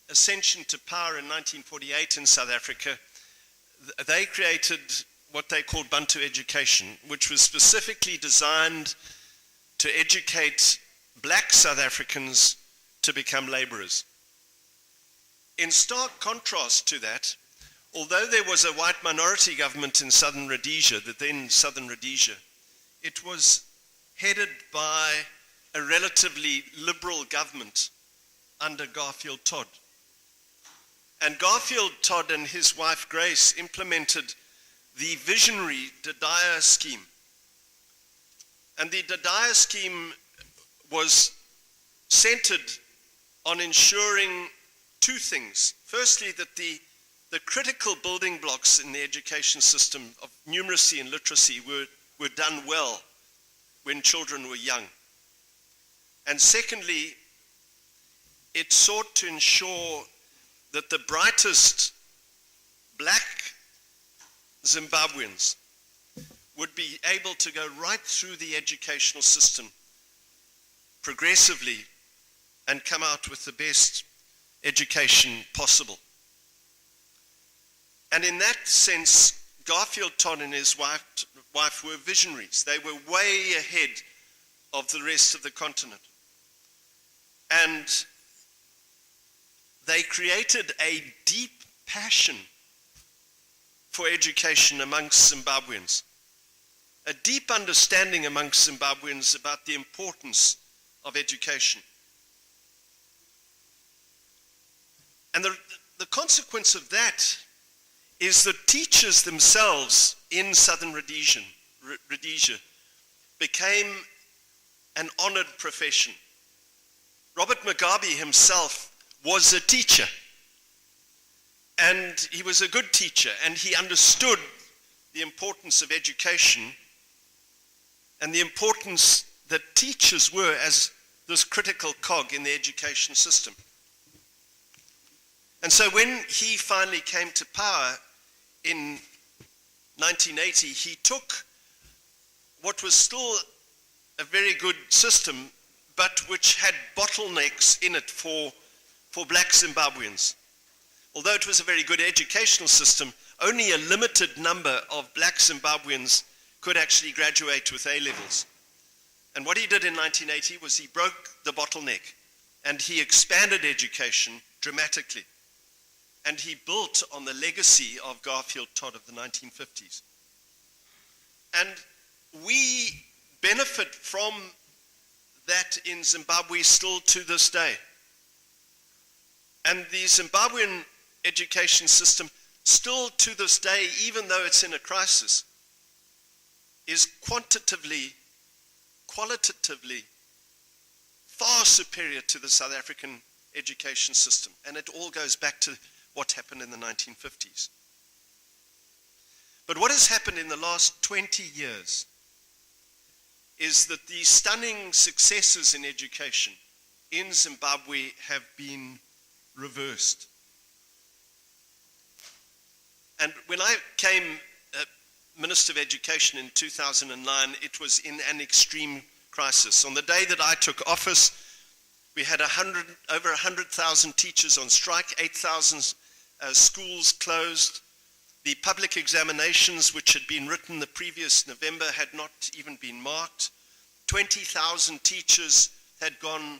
Speaker 8: ascension to power in 1948 in South Africa, they created what they called Bantu education, which was specifically designed to educate black South Africans to become laborers. In stark contrast to that, although there was a white minority government in southern Rhodesia, the then southern Rhodesia, it was headed by a relatively liberal government under Garfield Todd. And Garfield Todd and his wife Grace implemented the visionary Dadaya scheme. And the Dadaya scheme was centered on ensuring two things. Firstly, that the critical building blocks in the education system of numeracy and literacy were done well when children were young. And secondly, it sought to ensure that the brightest black Zimbabweans would be able to go right through the educational system progressively and come out with the best education possible. And in that sense, Garfield Todd and his wife were visionaries. They were way ahead of the rest of the continent. And they created a deep passion for education amongst Zimbabweans, a deep understanding amongst Zimbabweans about the importance of education. And the consequence of that is that teachers themselves in southern Rhodesia became an honored profession. Robert Mugabe himself was a teacher, and he was a good teacher, and he understood the importance of education and the importance that teachers were as this critical cog in the education system. And so when he finally came to power in 1980, he took what was still a very good system, but which had bottlenecks in it for black Zimbabweans. Although it was a very good educational system, only a limited number of black Zimbabweans could actually graduate with A-levels. And what he did in 1980 was he broke the bottleneck, and he expanded education dramatically. And he built on the legacy of Garfield Todd of the 1950s. And we benefit from that in Zimbabwe still to this day. And the Zimbabwean education system still to this day, even though it's in a crisis, is qualitatively far superior to the South African education system. And it all goes back to what happened in the 1950s. But what has happened in the last 20 years is that the stunning successes in education in Zimbabwe have been reversed. And when I came Minister of Education in 2009, it was in an extreme crisis. On the day that I took office, we had over 100,000 teachers on strike, 8,000 schools closed. The public examinations, which had been written the previous November, had not even been marked. 20,000 teachers had gone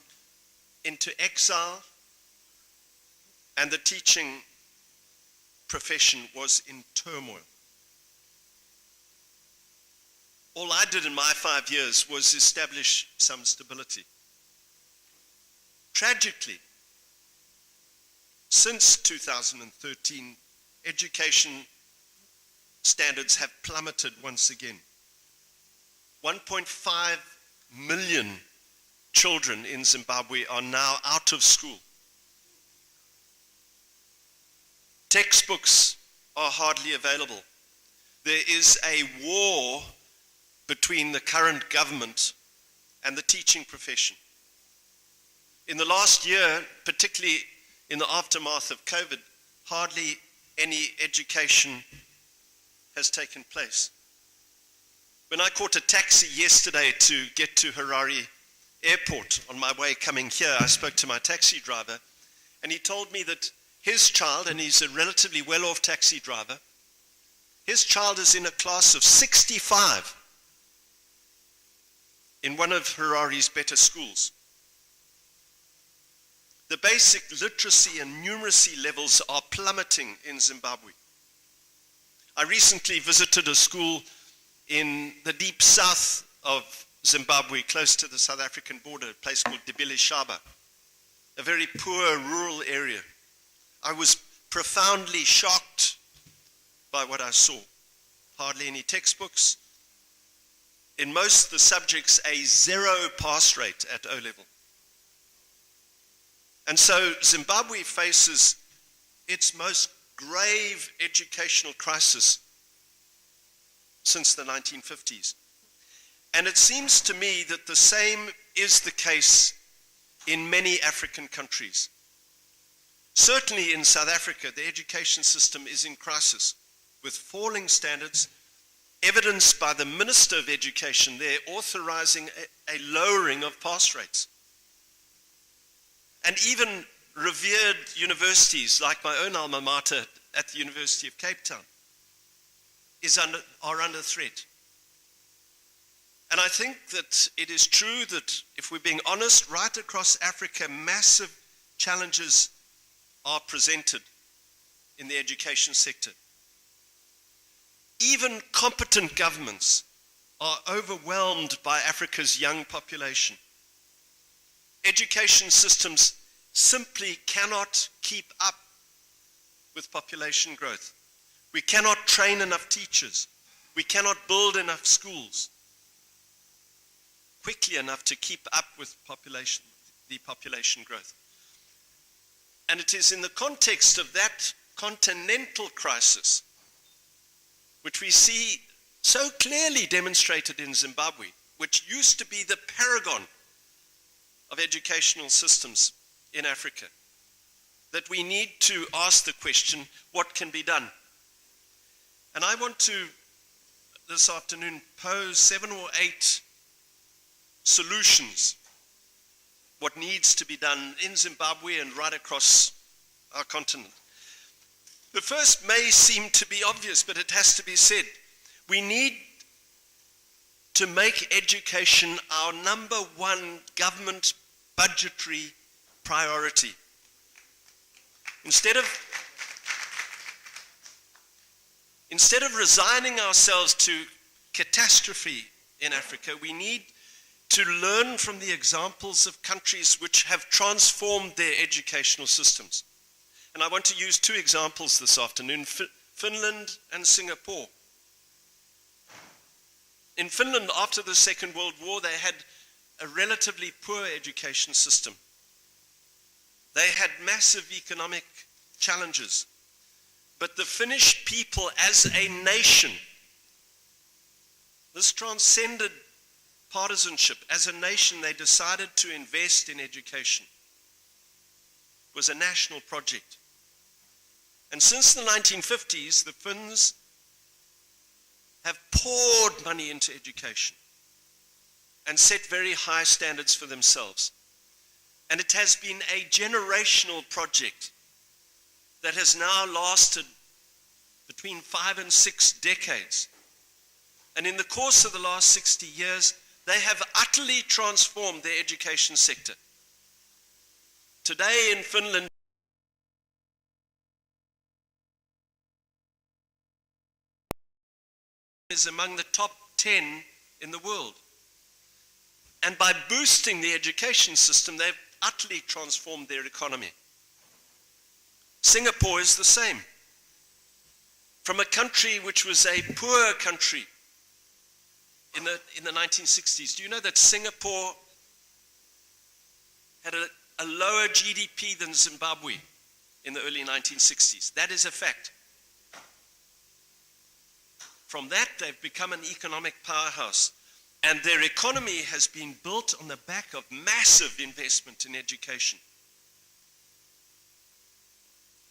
Speaker 8: into exile, and the teaching profession was in turmoil. All I did in my 5 years was establish some stability. Tragically, since 2013, education standards have plummeted once again. 1.5 million children in Zimbabwe are now out of school. Textbooks are hardly available. There is a war between the current government and the teaching profession. In the last year, particularly in the aftermath of COVID, hardly any education has taken place. When I caught a taxi yesterday to get to Harare Airport on my way coming here, I spoke to my taxi driver, and he told me that his child, and he's a relatively well-off taxi driver, his child is in a class of 65 in one of Harare's better schools. The basic literacy and numeracy levels are plummeting in Zimbabwe. I recently visited a school in the deep south of Zimbabwe, close to the South African border, a place called Dibili Shaba, a very poor rural area. I was profoundly shocked by what I saw. Hardly any textbooks. In most of the subjects, a 0 pass rate at O-level. And so Zimbabwe faces its most grave educational crisis since the 1950s. And it seems to me that the same is the case in many African countries. Certainly in South Africa, the education system is in crisis, with falling standards, evidenced by the Minister of Education there authorizing a lowering of pass rates. And even revered universities like my own alma mater at the University of Cape Town are under threat. And I think that it is true that if we're being honest, right across Africa, massive challenges are presented in the education sector. Even competent governments are overwhelmed by Africa's young population. Education systems simply cannot keep up with population growth. We cannot train enough teachers. We cannot build enough schools quickly enough to keep up with the population growth. And it is in the context of that continental crisis, which we see so clearly demonstrated in Zimbabwe, which used to be the paragon of educational systems in Africa, that we need to ask the question, what can be done? And I want to, this afternoon, pose 7 or 8 solutions, what needs to be done in Zimbabwe and right across our continent. The first may seem to be obvious, but it has to be said. We need to make education our number one government budgetary priority. Instead of resigning ourselves to catastrophe in Africa. We need to learn from the examples of countries which have transformed their educational systems. And I want to use two examples this afternoon, Finland and Singapore. In Finland, after the Second World War, they had a relatively poor education system. They had massive economic challenges. But the Finnish people as a nation, this transcended partisanship. As a nation, they decided to invest in education. It was a national project. And since the 1950s, the Finns have poured money into education and set very high standards for themselves. And it has been a generational project that has now lasted between 5 and 6 decades. And in the course of the last 60 years, they have utterly transformed their education sector. Today in Finland, is among the top 10 in the world. And by boosting the education system, they've utterly transformed their economy. Singapore is the same. From a country which was a poor country in the 1960s, do you know that Singapore had a lower GDP than Zimbabwe in the early 1960s? That is a fact. From that, they've become an economic powerhouse. And their economy has been built on the back of massive investment in education.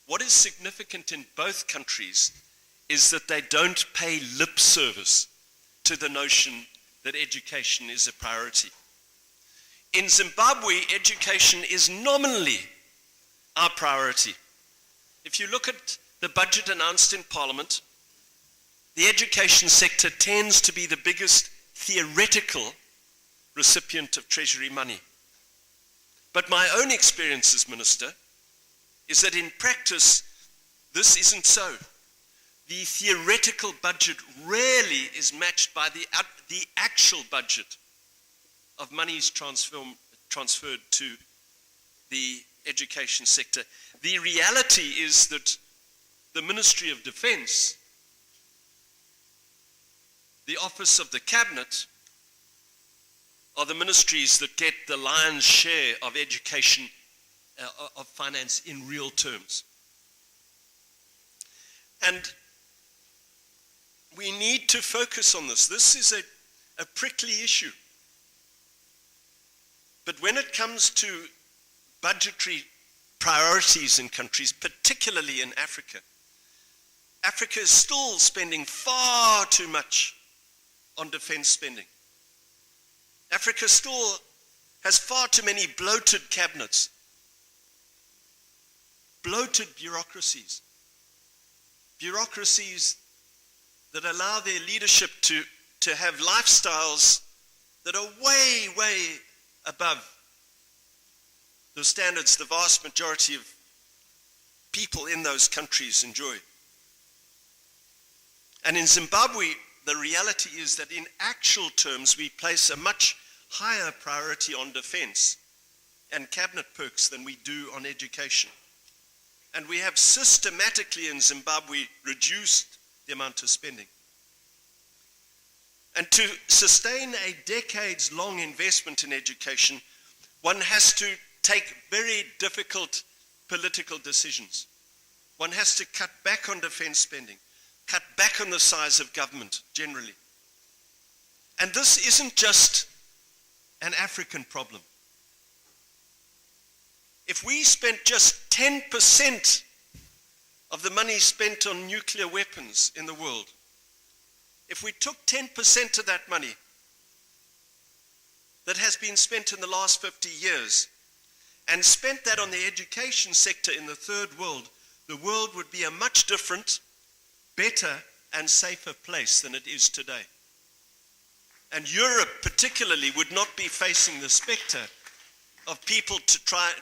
Speaker 8: What is significant in both countries is that they don't pay lip service to the notion that education is a priority. In Zimbabwe, education is nominally our priority. If you look at the budget announced in Parliament, the education sector tends to be the biggest theoretical recipient of Treasury money. But my own experience as Minister is that in practice, this isn't so. The theoretical budget rarely is matched by the actual budget of monies transferred to the education sector. The reality is that the Ministry of Defense, the Office of the Cabinet, are the ministries that get the lion's share of education, of finance in real terms. And we need to focus on this. This is a prickly issue. But when it comes to budgetary priorities in countries, particularly in Africa, Africa is still spending far too much on defense spending. Africa still has far too many bloated cabinets, bloated bureaucracies that allow their leadership to have lifestyles that are way, way above the standards the vast majority of people in those countries enjoy. And in Zimbabwe, the reality is that in actual terms, we place a much higher priority on defense and cabinet perks than we do on education. And we have systematically in Zimbabwe reduced the amount of spending. And to sustain a decades-long investment in education, one has to take very difficult political decisions. One has to cut back on defense spending, cut back on the size of government generally. And this isn't just an African problem. If we spent just 10% of the money spent on nuclear weapons in the world, if we took 10% of that money that has been spent in the last 50 years and spent that on the education sector in the third world, the world would be a much different, better and safer place than it is today. And Europe particularly would not be facing the spectre of people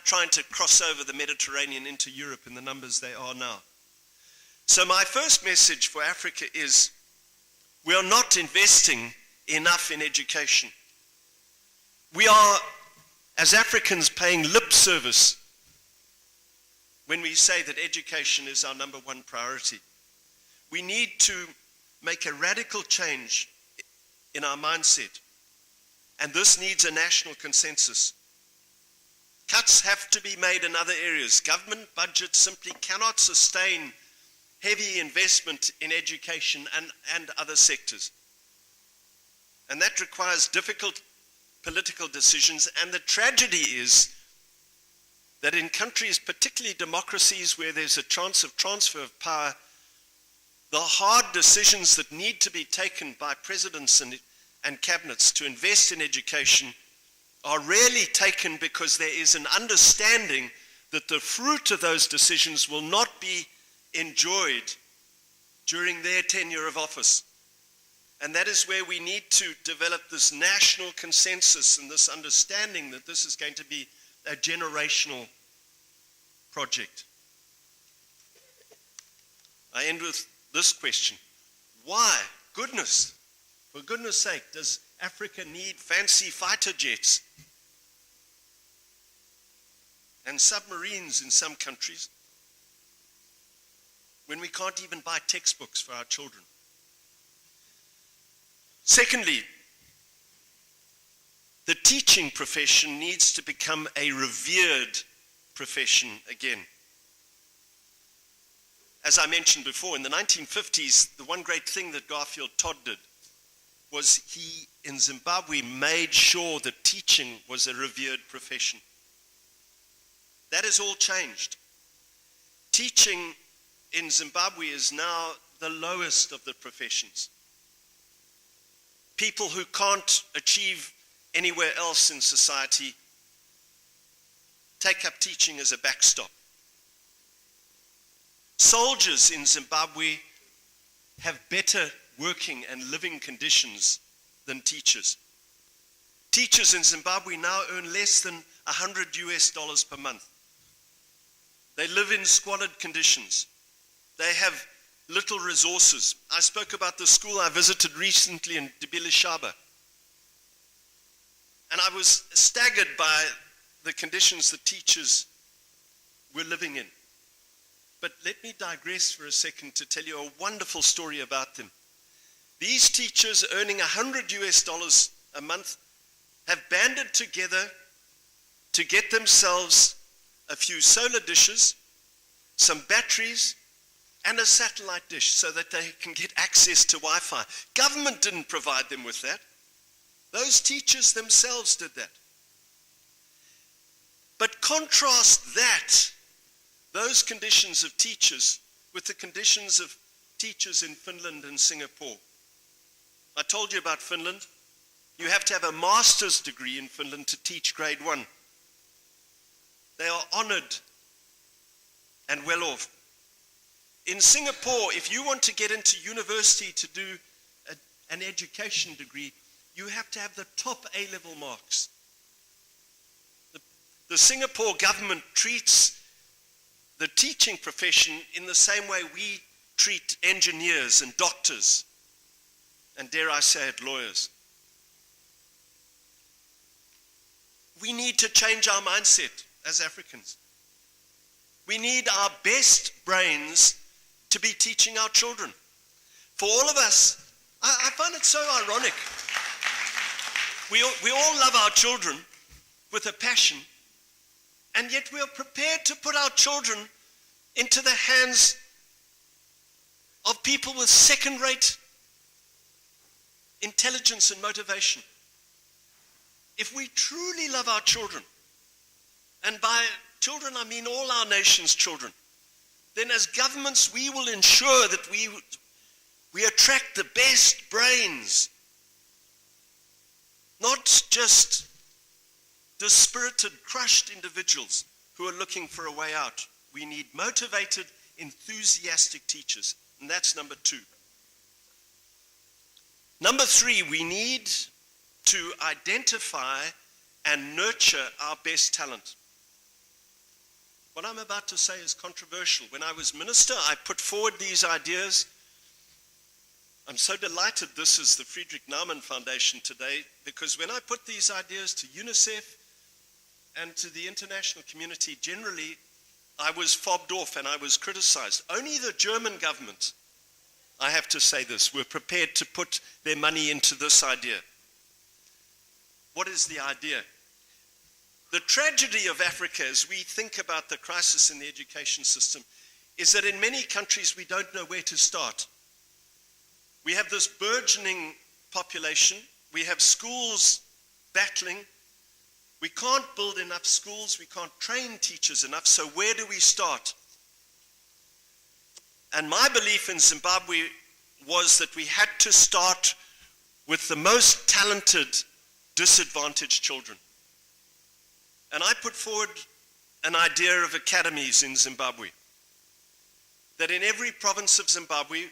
Speaker 8: trying to cross over the Mediterranean into Europe in the numbers they are now. So my first message for Africa is we are not investing enough in education. We are, as Africans, paying lip service when we say that education is our number one priority. We need to make a radical change in our mindset, and this needs a national consensus. Cuts have to be made in other areas. Government budgets simply cannot sustain heavy investment in education and other sectors. And that requires difficult political decisions, and the tragedy is that in countries, particularly democracies where there's a chance of transfer of power, the hard decisions that need to be taken by presidents and cabinets to invest in education are rarely taken because there is an understanding that the fruit of those decisions will not be enjoyed during their tenure of office. And that is where we need to develop this national consensus and this understanding that this is going to be a generational project. I end with this question. Why, for goodness sake, does Africa need fancy fighter jets and submarines in some countries when we can't even buy textbooks for our children? Secondly, the teaching profession needs to become a revered profession again. As I mentioned before, in the 1950s, the one great thing that Garfield Todd did was he, in Zimbabwe, made sure that teaching was a revered profession. That has all changed. Teaching in Zimbabwe is now the lowest of the professions. People who can't achieve anywhere else in society take up teaching as a backstop. Soldiers in Zimbabwe have better working and living conditions than teachers. Teachers in Zimbabwe now earn less than $100 per month. They live in squalid conditions. They have little resources. I spoke about the school I visited recently in Dibilishaba, and I was staggered by the conditions the teachers were living in. But let me digress for a second to tell you a wonderful story about them. These teachers earning $100 a month have banded together to get themselves a few solar dishes, some batteries, and a satellite dish so that they can get access to Wi-Fi. Government didn't provide them with that. Those teachers themselves did that. But contrast that, those conditions of teachers, with the conditions of teachers in Finland and Singapore. I told you about Finland. You have to have a master's degree in Finland to teach grade 1. They are honored and well off. In Singapore, if you want to get into university to do an education degree, you have to have the top A-level marks. The Singapore government treats the teaching profession in the same way we treat engineers and doctors, and dare I say it, lawyers. We need to change our mindset as Africans. We need our best brains to be teaching our children. For all of us, I find it so ironic. We all love our children with a passion, and yet we are prepared to put our children into the hands of people with second-rate intelligence and motivation. If we truly love our children, and by children I mean all our nation's children, then as governments we will ensure that we attract the best brains, not just dispirited, crushed individuals who are looking for a way out. We need motivated, enthusiastic teachers, and that's number 2. Number 3, we need to identify and nurture our best talent. What I'm about to say is controversial. When I was minister, I put forward these ideas. I'm so delighted this is the Friedrich Naumann Foundation today, because when I put these ideas to UNICEF and to the international community generally, I was fobbed off and I was criticized. Only the German government, I have to say this, were prepared to put their money into this idea. What is the idea? The tragedy of Africa, as we think about the crisis in the education system, is that in many countries we don't know where to start. We have this burgeoning population. We have schools battling. We can't build enough schools. We can't train teachers enough. So where do we start? And my belief in Zimbabwe was that we had to start with the most talented, disadvantaged children. And I put forward an idea of academies in Zimbabwe. That in every province of Zimbabwe,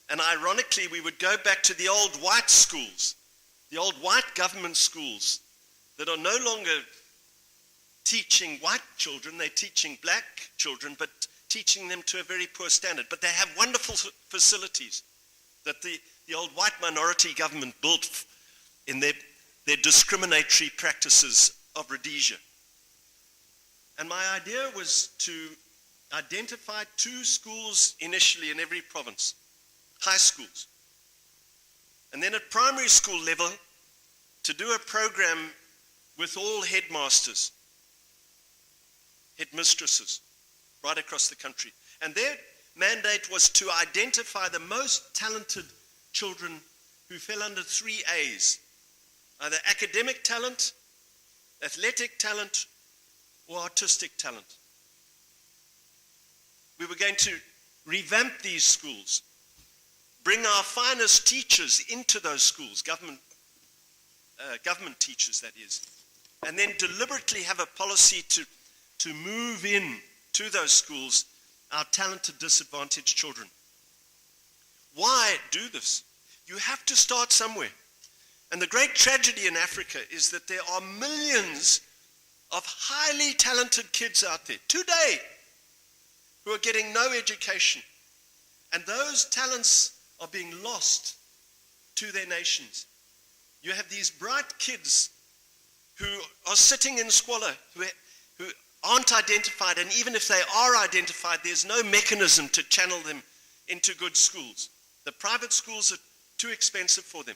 Speaker 8: and ironically, we would go back to the old white schools, the old white government schools that are no longer teaching white children, they're teaching black children, but teaching them to a very poor standard. But they have wonderful facilities that the old white minority government built in their discriminatory practices of rhodesia. And my idea was to identify 2 schools initially in every province, high schools. And then at primary school level, to do a program with all headmasters, headmistresses, right across the country. And their mandate was to identify the most talented children who fell under 3 A's, either academic talent, athletic talent, or artistic talent. We were going to revamp these schools, bring our finest teachers into those schools, government teachers that is, and then deliberately have a policy to move in to those schools our talented, disadvantaged children. Why do this? You have to start somewhere. And the great tragedy in Africa is that there are millions of highly talented kids out there today who are getting no education. And those talents are being lost to their nations. You have these bright kids who are sitting in squalor, who aren't identified, and even if they are identified, there's no mechanism to channel them into good schools. The private schools are too expensive for them.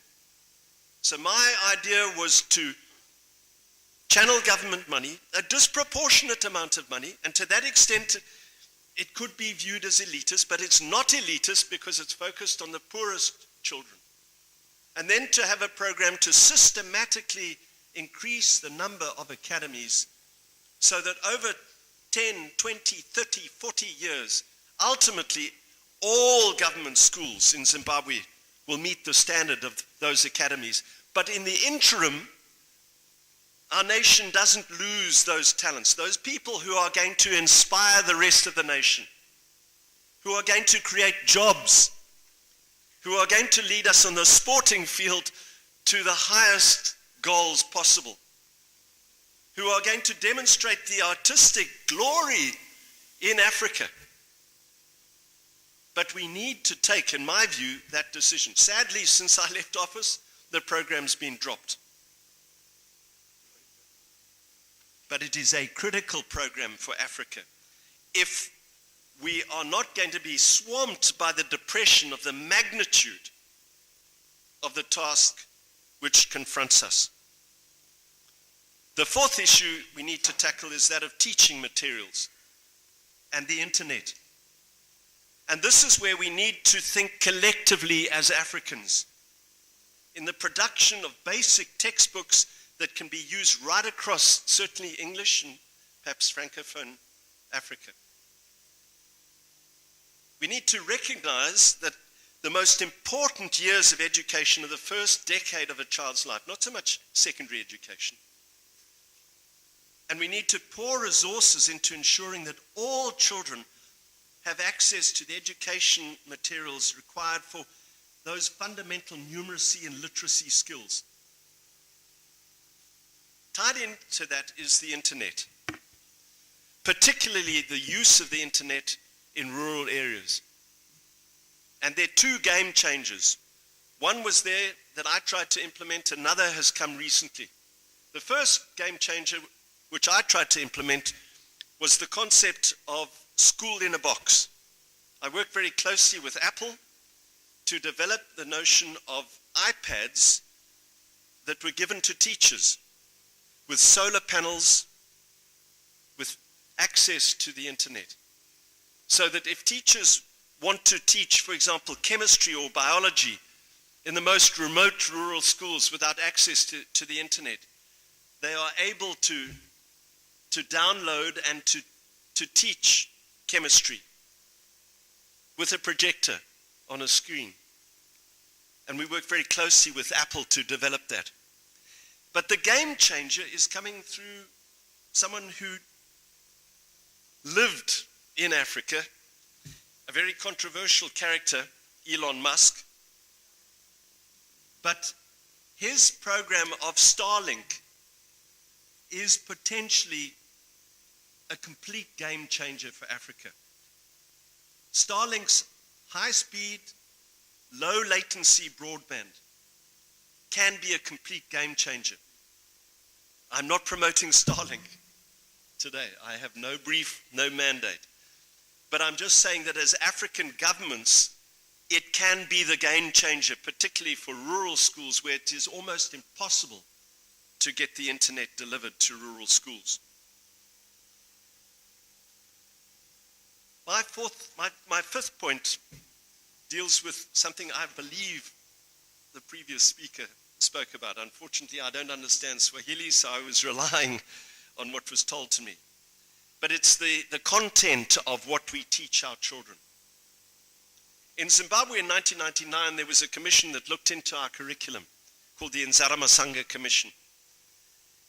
Speaker 8: So my idea was to channel government money, a disproportionate amount of money, and to that extent it could be viewed as elitist, but it's not elitist because it's focused on the poorest children. And then to have a program to systematically increase the number of academies so that over 10, 20, 30, 40 years, ultimately all government schools in Zimbabwe will meet the standard of those academies. But in the interim, our nation doesn't lose those talents, those people who are going to inspire the rest of the nation, who are going to create jobs, who are going to lead us on the sporting field to the highest goals possible, who are going to demonstrate the artistic glory in Africa. But we need to take, in my view, that decision. Sadly, since I left office, the program's been dropped. But it is a critical program for Africa. If we are not going to be swamped by the depression of the magnitude of the task which confronts us. The fourth issue we need to tackle is that of teaching materials and the internet. And this is where we need to think collectively as Africans in the production of basic textbooks that can be used right across, certainly English and perhaps Francophone Africa. We need to recognize that the most important years of education are the first decade of a child's life, not so much secondary education. And we need to pour resources into ensuring that all children have access to the education materials required for those fundamental numeracy and literacy skills. Tied into that is the internet, particularly the use of the internet in rural areas. And there are 2 game changers. One was there that I tried to implement, another has come recently. The first game changer, which I tried to implement, was the concept of school in a box. I worked very closely with Apple to develop the notion of iPads that were given to teachers with solar panels, with access to the internet. So that if teachers want to teach, for example, chemistry or biology in the most remote rural schools without access to the internet, they are able to download and to teach chemistry with a projector on a screen. And we work very closely with Apple to develop that. But the game changer is coming through someone who lived in Africa, a very controversial character, Elon Musk. But his program of Starlink is potentially a complete game changer for Africa. Starlink's high-speed, low-latency broadband can be a complete game changer. I'm not promoting Starlink today. I have no brief, no mandate. But I'm just saying that as African governments, it can be the game changer, particularly for rural schools where it is almost impossible to get the internet delivered to rural schools. My fifth point deals with something I believe the previous speaker spoke about. Unfortunately, I don't understand Swahili, so I was relying on what was told to me. But it's the content of what we teach our children. In Zimbabwe in 1999, there was a commission that looked into our curriculum called the Nzaramasanga Commission.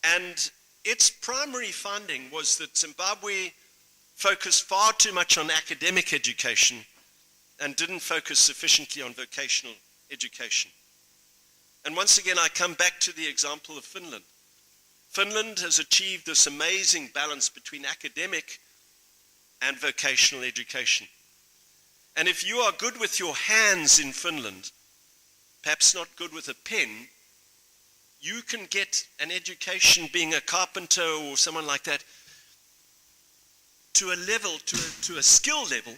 Speaker 8: And its primary finding was that Zimbabwe focused far too much on academic education and didn't focus sufficiently on vocational education. And once again, I come back to the example of Finland. Finland has achieved this amazing balance between academic and vocational education. And if you are good with your hands in Finland, perhaps not good with a pen, you can get an education being a carpenter or someone like that to a level, to a skill level,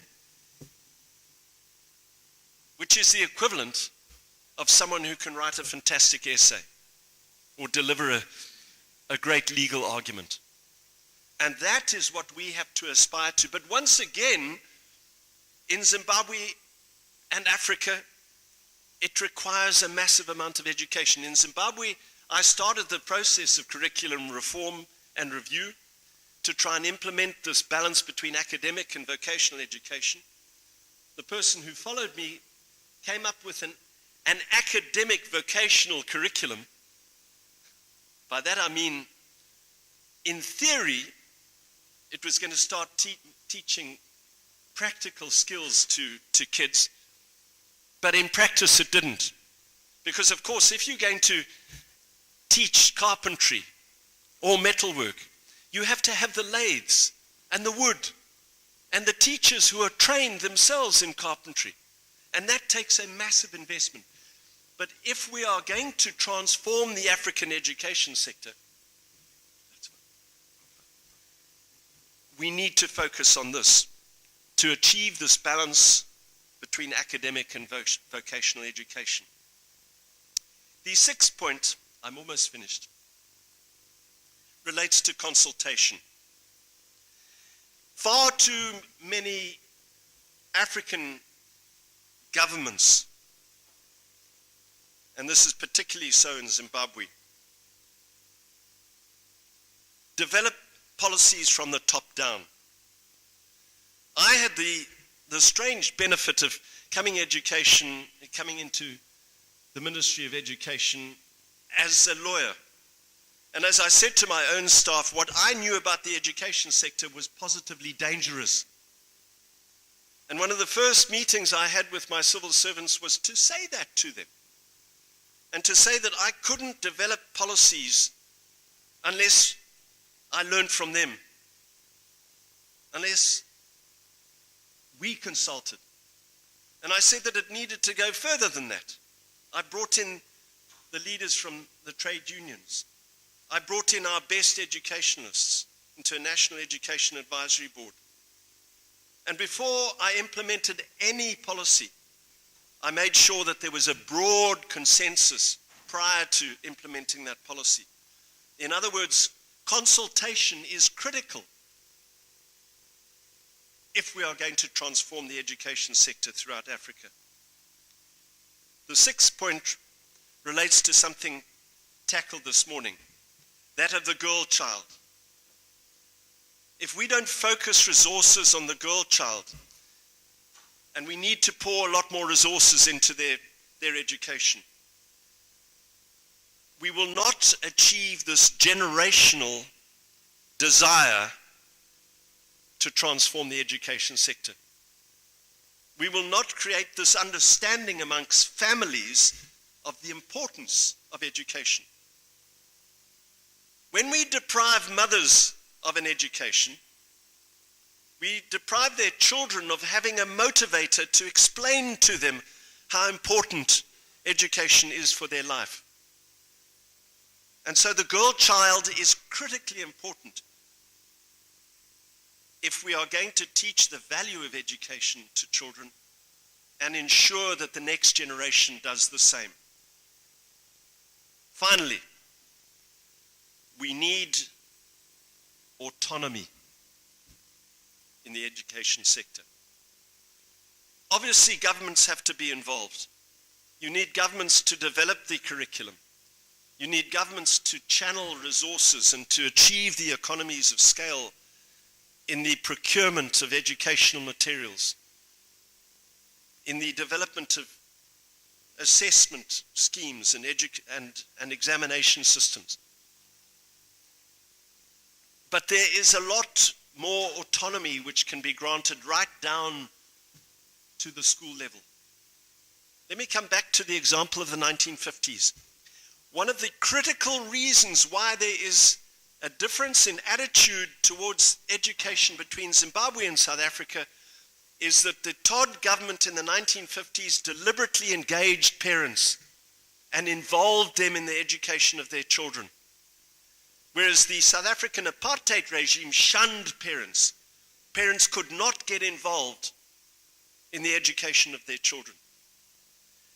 Speaker 8: which is the equivalent of someone who can write a fantastic essay or deliver a great legal argument. And that is what we have to aspire to. But once again, in Zimbabwe and Africa, it requires a massive amount of education. In Zimbabwe, I started the process of curriculum reform and review to try and implement this balance between academic and vocational education. The person who followed me came up with an academic vocational curriculum. By that I mean, in theory, it was going to start teaching practical skills to kids, but in practice it didn't. Because of course, if you're going to teach carpentry or metalwork, you have to have the lathes and the wood and the teachers who are trained themselves in carpentry. And that takes a massive investment. But if we are going to transform the African education sector, we need to focus on this to achieve this balance between academic and vocational education. The sixth point, I'm almost finished, relates to consultation. Far too many African governments, and this is particularly so in Zimbabwe, develop policies from the top down. I had the strange benefit of coming into the Ministry of Education as a lawyer. And as I said to my own staff, what I knew about the education sector was positively dangerous. And one of the first meetings I had with my civil servants was to say that to them. And to say that I couldn't develop policies unless I learned from them. Unless we consulted. And I said that it needed to go further than that. I brought in the leaders from the trade unions. I brought in our best educationalists into a National Education Advisory Board. And before I implemented any policy, I made sure that there was a broad consensus prior to implementing that policy. In other words, consultation is critical if we are going to transform the education sector throughout Africa. The sixth point relates to something tackled this morning, that of the girl child. If we don't focus resources on the girl child, and we need to pour a lot more resources into their education, we will not achieve this generational desire to transform the education sector. We will not create this understanding amongst families of the importance of education. When we deprive mothers of an education, we deprive their children of having a motivator to explain to them how important education is for their life. And so the girl child is critically important if we are going to teach the value of education to children and ensure that the next generation does the same. Finally, we need autonomy in the education sector. Obviously, governments have to be involved. You need governments to develop the curriculum. You need governments to channel resources and to achieve the economies of scale in the procurement of educational materials, in the development of assessment schemes and examination systems. But there is a lot more autonomy which can be granted right down to the school level. Let me come back to the example of the 1950s. One of the critical reasons why there is a difference in attitude towards education between Zimbabwe and South Africa is that the Todd government in the 1950s deliberately engaged parents and involved them in the education of their children. Whereas the South African apartheid regime shunned parents. Parents could not get involved in the education of their children.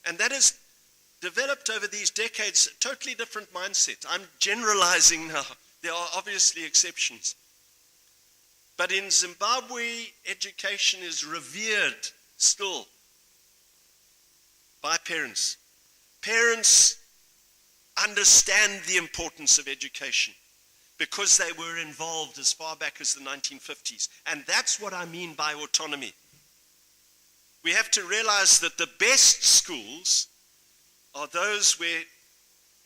Speaker 8: And that has developed over these decades a totally different mindset. I'm generalizing now. There are obviously exceptions. But in Zimbabwe, education is revered still by parents. Parents understand the importance of education because they were involved as far back as the 1950s. And that's what I mean by autonomy. We have to realize that the best schools are those where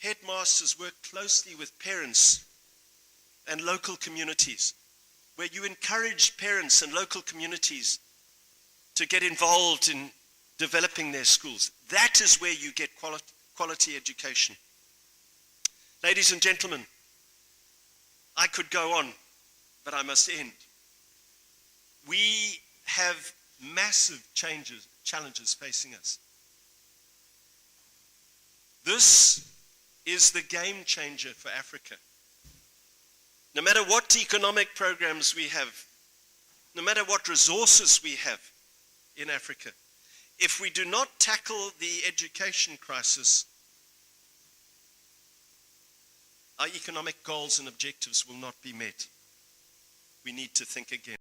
Speaker 8: headmasters work closely with parents and local communities, where you encourage parents and local communities to get involved in developing their schools. That is where you get quality education. Ladies and gentlemen, I could go on, but I must end. We have massive challenges facing us. This is the game changer for Africa. No matter what economic programs we have, no matter what resources we have in Africa, if we do not tackle the education crisis, our economic goals and objectives will not be met. We need to think again.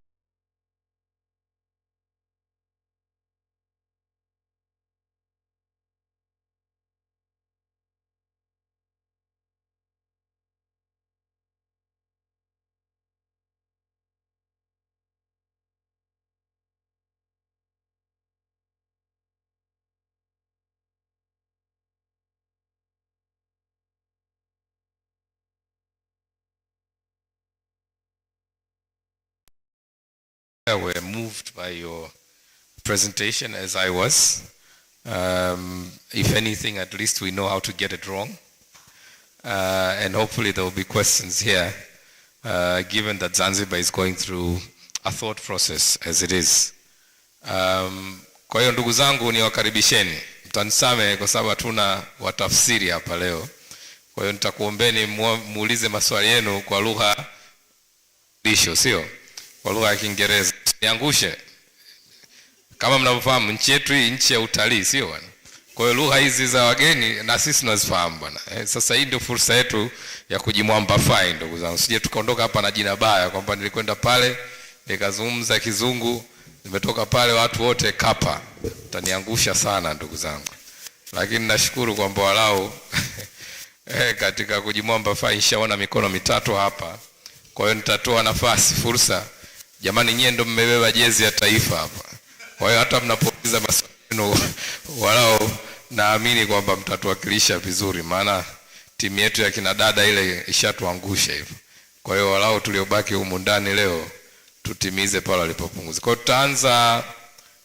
Speaker 7: Were moved by your presentation as I was. If anything, at least we know how to get it wrong. And hopefully there will be questions here, given that Zanzibar is going through a thought process as it is. Kwa hiyo ndugu zangu niwakaribisheni. mtanisamehe kwa sababu hatuna watafsiri hapa leo. Kwa hiyo nitakuombeni muulize maswali yenu kwa lugha lisho, sio kwa lugha ya Kiingereza. Niangushe. Kama mnavyofahamu nchi yetu hii nchi ya utalii, sio bwana? Kwa hiyo lugha hizi za wageni na sisi tunazifahamu bwana. Sasa hii ndio fursa yetu ya kujimwamba fai, ndugu zangu. Sije tukaondoka hapa na jina baya kwamba nilikwenda pale nikazungumza kizungu, nimetoka pale watu wote kapa. Utaniangusha sana ndugu zangu. Lakini nashukuru kwamba walau katika kujimwamba fai nishaona mikono mitatu hapa. Kwa hiyo nitatoa nafasi, fursa. Jamani, nyie ndio mmebeba jezi ya taifa hapa. Kwa hiyo hata mnapouliza maswali walau naamini kwamba mtatuwakilisha vizuri, maana timu yetu ya kina dada ile ishatuangusha hivyo. Kwa hiyo walau tuliobaki humu ndani leo tutimize pale walipopunguza. Kwa hiyo tutaanza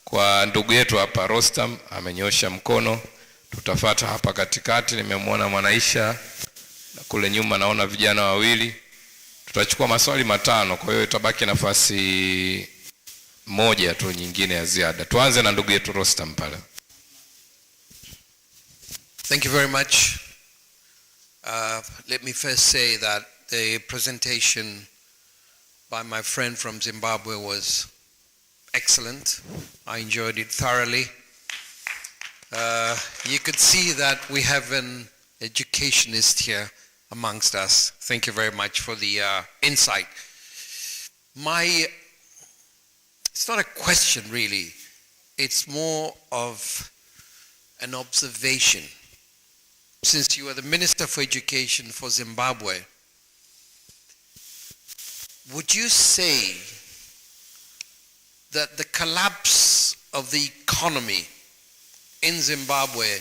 Speaker 7: kwa ndugu yetu hapa Rostam, amenyosha mkono. Tutafuata hapa katikati, nimemwona Mwanaisha, na kule nyuma naona vijana wawili. Tutachukua maswali 5, kwa hiyo itabaki nafasi moja tu nyingine ya ziada. Tuanze na ndugu yetu Rostam pale.
Speaker 2: Thank you very much. Let me first say that the presentation by my friend from Zimbabwe was excellent. I enjoyed it thoroughly. You could see that we have an educationist here amongst us. Thank you very much for the insight. It's not a question really. It's more of an observation. Since you are the Minister for Education for Zimbabwe, would you say that the collapse of the economy in Zimbabwe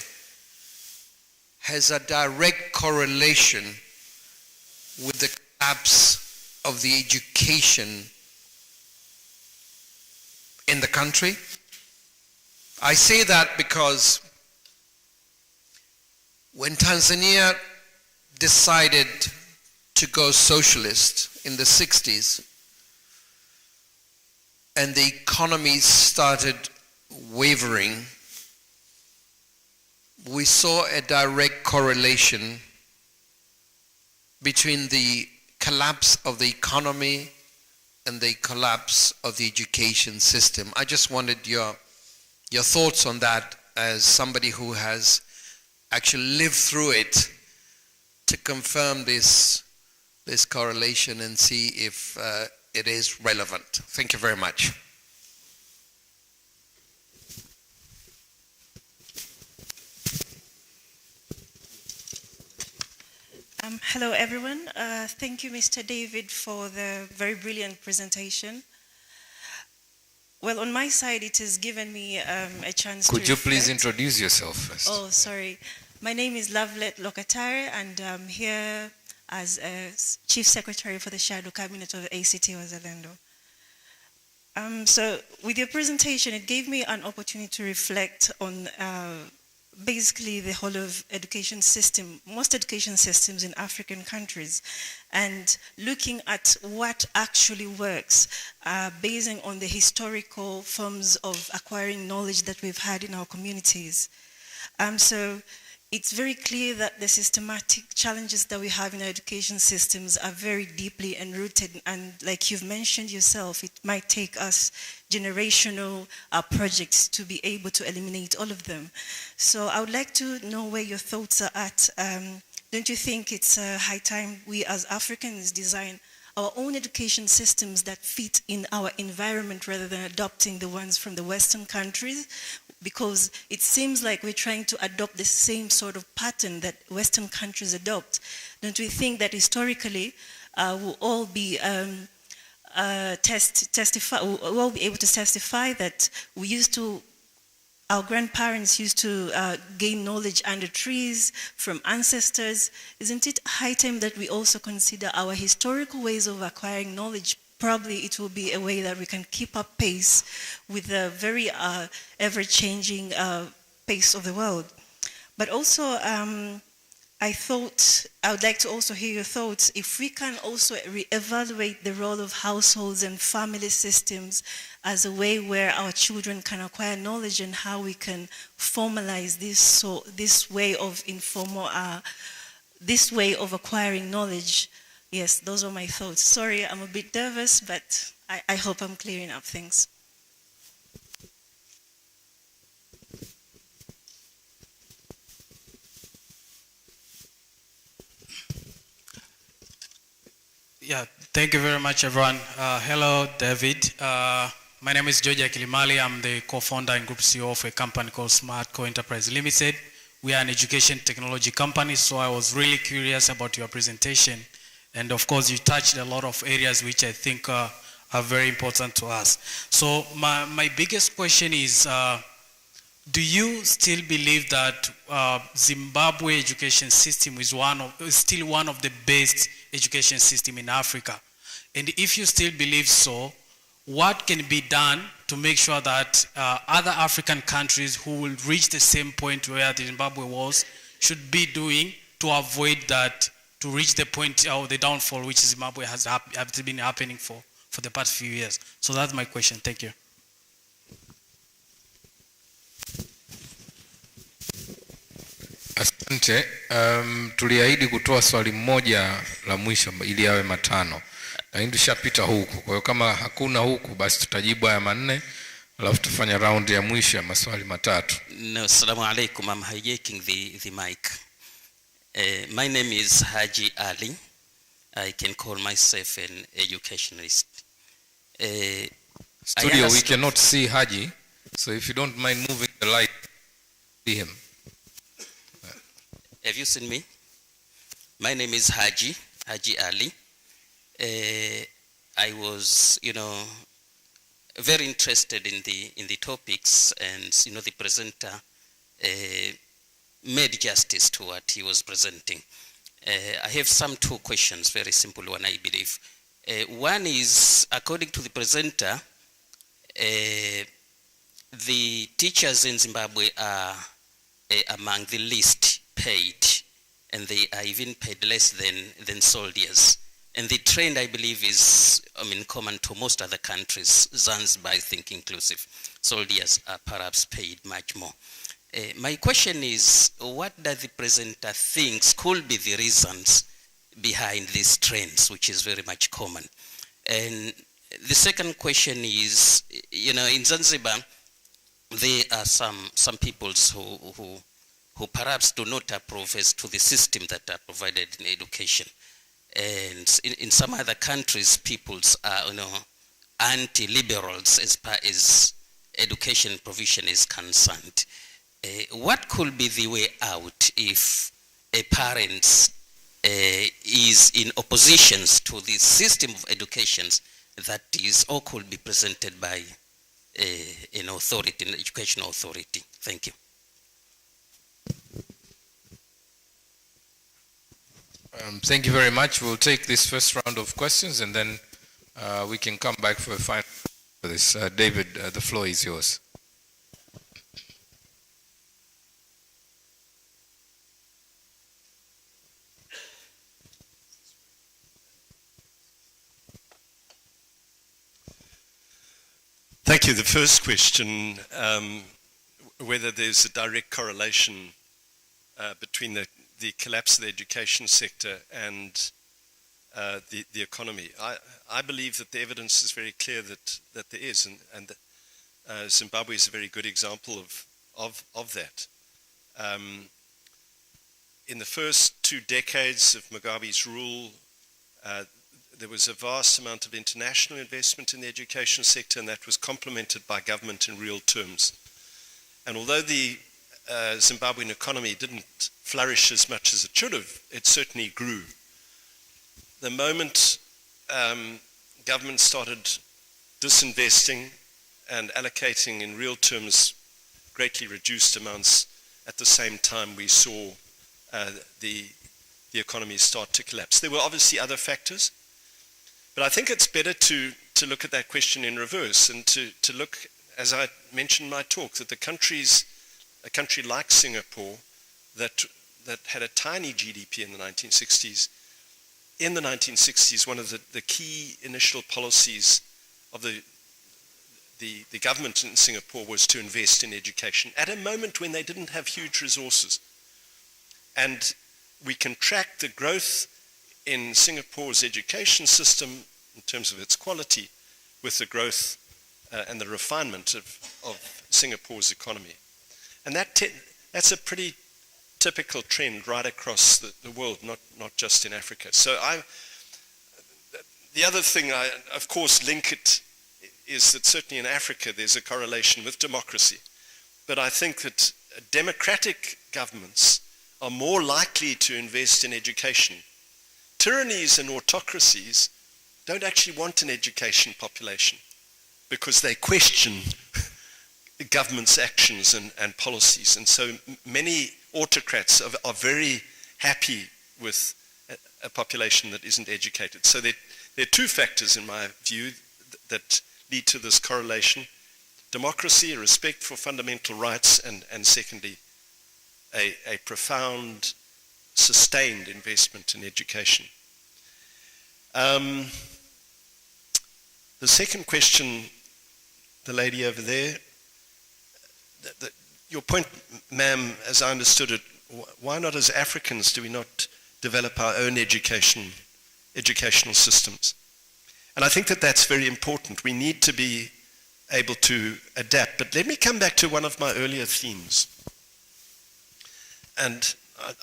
Speaker 2: has a direct correlation with the collapse of the education in the country? I say that because when Tanzania decided to go socialist in the 60s and the economy started wavering, we saw a direct correlation between the collapse of the economy and the collapse of the education system. I just wanted your thoughts on that as somebody who has actually lived through it, to confirm this correlation and see if it is relevant. Thank you very much.
Speaker 9: Hello everyone. Thank you, Mr. David, for the very brilliant presentation. Well, on my side, it has given me a chance to
Speaker 7: Could you please
Speaker 9: reflect.
Speaker 7: introduce yourself first?
Speaker 9: Oh, sorry. My name is Lovelet Lokatare, and I'm here as a Chief Secretary for the Shadow Cabinet of ACT Wazalendo. So with your presentation, it gave me an opportunity to reflect on basically the whole of education system, most education systems in African countries, and looking at what actually works, basing on the historical forms of acquiring knowledge that we've had in our communities. So it's very clear that the systematic challenges that we have in our education systems are very deeply enrooted, and like you've mentioned yourself, it might take us generational projects to be able to eliminate all of them. So I would like to know where your thoughts are at. Don't you think it's high time we as Africans design our own education systems that fit in our environment rather than adopting the ones from the Western countries? Because it seems like we're trying to adopt the same sort of pattern that Western countries adopt. Don't we think that historically we'll all be we'll all be able to testify that our grandparents used to gain knowledge under trees from ancestors? Isn't it high time that we also consider our historical ways of acquiring knowledge? Probably it will be a way that we can keep up pace with the very ever-changing pace of the world. But also, I thought I would like to also hear your thoughts if we can also reevaluate the role of households and family systems as a way where our children can acquire knowledge and how we can formalize this way of this way of acquiring knowledge. Yes, those are my thoughts. Sorry, I'm a bit nervous, but I hope I'm clearing up things.
Speaker 10: Yeah, thank you very much, everyone. Hello, David. My name is George Akilimali. I'm the co-founder and group CEO of a company called Smart Co Enterprise Limited. We are an education technology company, so I was really curious about your presentation. And of course, you touched a lot of areas which I think are very important to us. So my biggest question is, do you still believe that Zimbabwe education system is still one of the best education system in Africa? And if you still believe so, what can be done to make sure that other African countries who will reach the same point where Zimbabwe was should be doing to avoid that, to reach the point or the downfall which Zimbabwe has been happening for the past few years? So that's my question. Thank you.
Speaker 7: Asante. Tuliahidi kutoa swali moja la mwisho ili yawe matano. Lakini tushapita huku. Kwa hiyo kama hakuna huku basi tutajibu haya manne alafu tufanye round ya mwisho ya maswali matatu.
Speaker 11: No, assalamu alaikum. I'm hijacking the mic. My name is Haji Ali. I can call myself an educationalist.
Speaker 7: Studio, we cannot see Haji, so if you don't mind moving the light, see him.
Speaker 11: Have you seen me? My name is Haji Ali. I was, very interested in the topics, and the presenter made justice to what he was presenting. I have two questions, very simple one, I believe. One is, according to the presenter, the teachers in Zimbabwe are among the least paid, and they are even paid less than soldiers. And the trend, I believe, is common to most other countries, Zanzibar, I think, inclusive. Soldiers are perhaps paid much more. My question is, what does the presenter think could be the reasons behind these trends, which is very much common? And the second question is, in Zanzibar, there are some peoples who perhaps do not approve as to the system that are provided in education. And in some other countries, peoples are, anti-liberals as far as education provision is concerned. What could be the way out if a parent is in opposition to the system of education that is or could be presented by an authority, an educational authority? Thank you.
Speaker 7: Thank you very much. We'll take this first round of questions and then we can come back for a final for this. David, the floor is yours.
Speaker 8: Thank you. The first question, whether there's a direct correlation between the collapse of the education sector and the economy. I believe that the evidence is very clear that there is, and that Zimbabwe is a very good example of that. In the first 2 decades of Mugabe's rule, there was a vast amount of international investment in the education sector, and that was complemented by government in real terms. And although the Zimbabwean economy didn't flourish as much as it should have, it certainly grew. The moment government started disinvesting and allocating in real terms greatly reduced amounts, at the same time we saw the economy start to collapse. There were obviously other factors, but I think it's better to look at that question in reverse and to look, as I mentioned in my talk, that a country like Singapore that that had a tiny GDP in the 1960s. In the 1960s, one of the key initial policies of the government in Singapore was to invest in education at a moment when they didn't have huge resources. And we can track the growth in Singapore's education system in terms of its quality with the growth and the refinement of Singapore's economy. And that's a pretty typical trend right across the world, not just in Africa. So the other thing I, of course, link it is that certainly in Africa there's a correlation with democracy. But I think that democratic governments are more likely to invest in education. Tyrannies and autocracies don't actually want an education population because they question government's actions and policies. And so many autocrats are very happy with a population that isn't educated. So there are two factors, in my view, that lead to this correlation. Democracy, a respect for fundamental rights, and secondly, a profound, sustained investment in education. The second question, the lady over there, your point, ma'am, as I understood it, why not as Africans do we not develop our own educational systems? And I think that that's very important. We need to be able to adapt. But let me come back to one of my earlier themes. And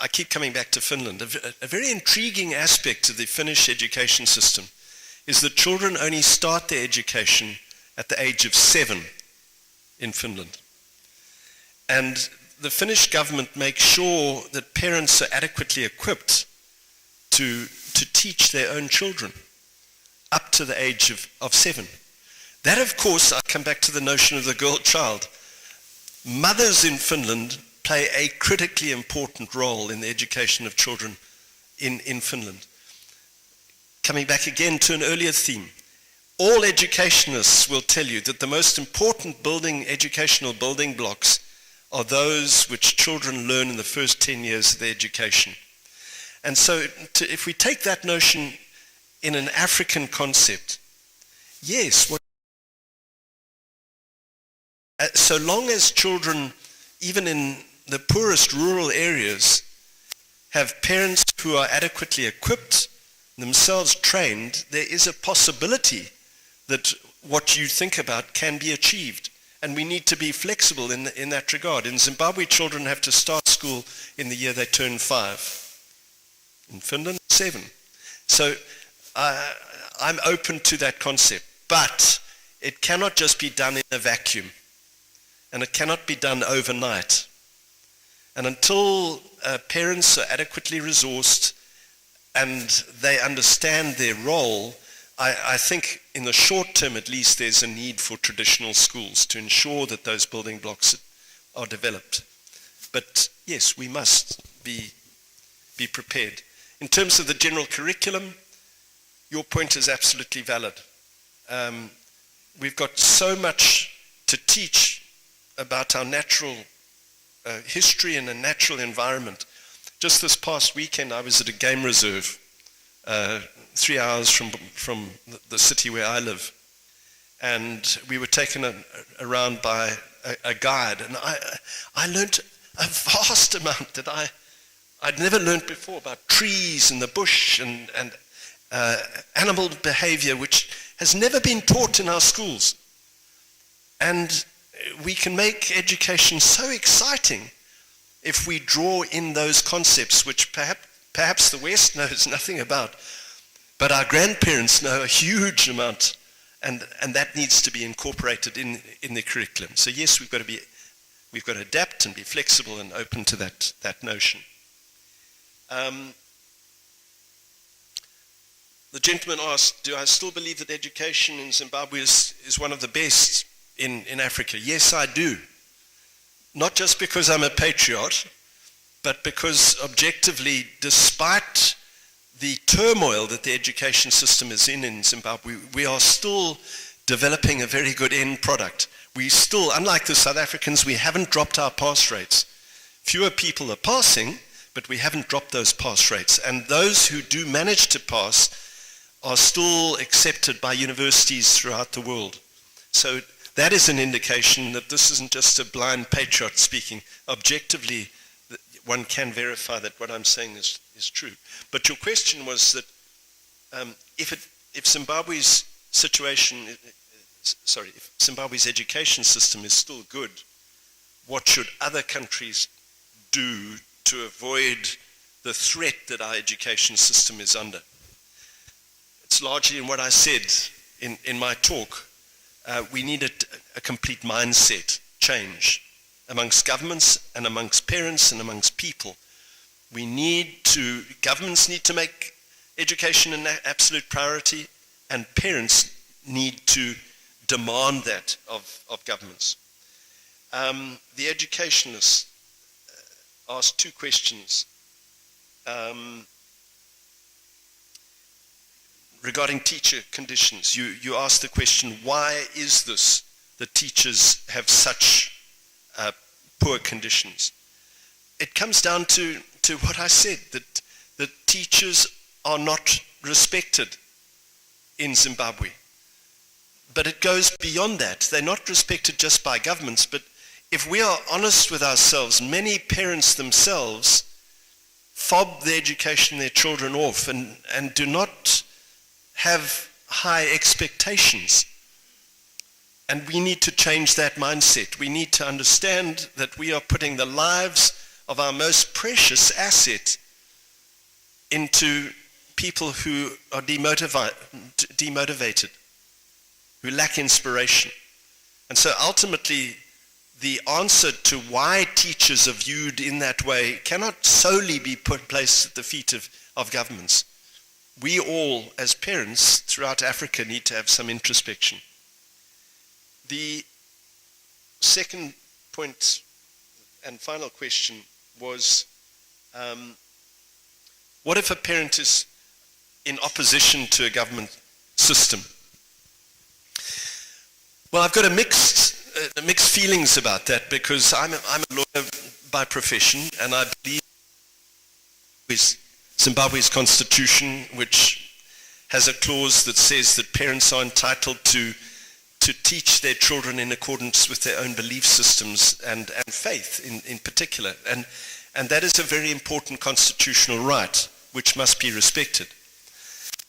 Speaker 8: I keep coming back to Finland. A very intriguing aspect of the Finnish education system is that children only start their education at the age of 7 in Finland. And the Finnish government makes sure that parents are adequately equipped to teach their own children up to the age of 7. That, of course, I come back to the notion of the girl child. Mothers in Finland play a critically important role in the education of children in Finland. Coming back again to an earlier theme, all educationists will tell you that the most important educational building blocks are those which children learn in the first 10 years of their education. And so if we take that notion in an African concept, yes, so long as children, even in the poorest rural areas, have parents who are adequately equipped, themselves trained, there is a possibility that what you think about can be achieved. And we need to be flexible in that regard. In Zimbabwe, children have to start school in the year they turn 5. In Finland, 7. So I'm open to that concept. But it cannot just be done in a vacuum. And it cannot be done overnight. And until parents are adequately resourced and they understand their role, I think in the short term at least there's a need for traditional schools to ensure that those building blocks are developed. But yes, we must be prepared. In terms of the general curriculum, your point is absolutely valid. We've got so much to teach about our natural history and a natural environment. Just this past weekend I was at a game reserve 3 hours from the city where I live, and we were taken around by a guide, and I learned a vast amount that I'd never learned before about trees and the bush and animal behavior, which has never been taught in our schools. And we can make education so exciting if we draw in those concepts which perhaps the West knows nothing about, but our grandparents know a huge amount, and that needs to be incorporated in the curriculum. So yes, we've got to adapt and be flexible and open to that notion. The gentleman asked, do I still believe that education in Zimbabwe is one of the best in Africa? Yes, I do. Not just because I'm a patriot, but because objectively, despite the turmoil that the education system is in Zimbabwe, we are still developing a very good end product. We still, unlike the South Africans, we haven't dropped our pass rates. Fewer people are passing, but we haven't dropped those pass rates. And those who do manage to pass are still accepted by universities throughout the world. So that is an indication that this isn't just a blind patriot speaking. Objectively, one can verify that what I'm saying is true. But your question was that if Zimbabwe's situation, if Zimbabwe's education system is still good, what should other countries do to avoid the threat that our education system is under? It's largely in what I said in my talk. We need a complete mindset change amongst governments and amongst parents and amongst people. Governments need to make education an absolute priority, and parents need to demand that of governments. The educationalists asked two questions regarding teacher conditions. You asked the question, why is this that teachers have such poor conditions? It comes down to what I said, that teachers are not respected in Zimbabwe. But it goes beyond that. They're not respected just by governments, but if we are honest with ourselves, many parents themselves fob the education of their children off and do not have high expectations. And we need to change that mindset. We need to understand that we are putting the lives of our most precious asset into people who are demotivated, who lack inspiration. And so ultimately, the answer to why teachers are viewed in that way cannot solely be placed at the feet of governments. We all, as parents throughout Africa, need to have some introspection. The second point and final question was, what if a parent is in opposition to a government system? Well, I've got mixed feelings about that, because I'm a lawyer by profession, and I believe Zimbabwe's constitution, which has a clause that says that parents are entitled to teach their children in accordance with their own belief systems and faith in particular. And that is a very important constitutional right, which must be respected.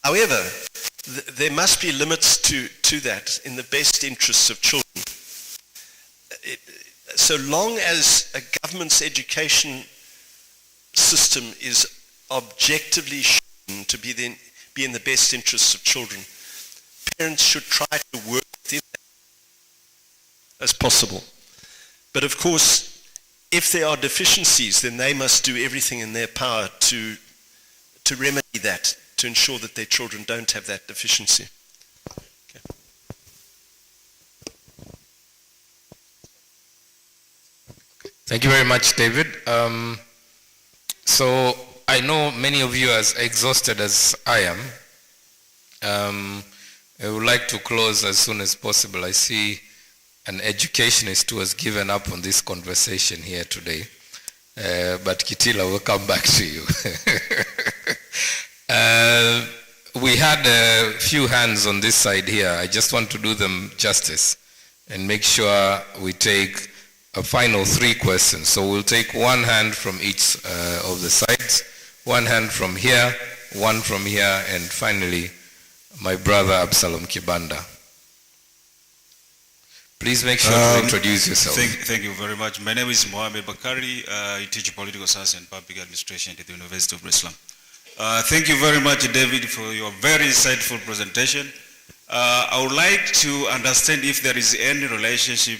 Speaker 8: However, there must be limits to that in the best interests of children. So long as a government's education system is objectively shown to be in the best interests of children, parents should try to work within that as possible. But of course, if there are deficiencies, then they must do everything in their power to remedy that, to ensure that their children don't have that deficiency. Okay.
Speaker 7: Thank you very much, David. So I know many of you are as exhausted as I am. I would like to close as soon as possible. I see an educationist who has given up on this conversation here today. But Kitila will come back to you. We had a few hands on this side here. I just want to do them justice and make sure we take a final 3 questions. So we'll take one hand from each of the sides, one hand from here, one from here, and finally, my brother Absalom Kibanda. Please make sure to introduce yourself.
Speaker 12: Thank you very much. My name is Mohamed Bakari. I teach political science and public administration at the University of Islam. Thank you very much, David, for your very insightful presentation. I would like to understand if there is any relationship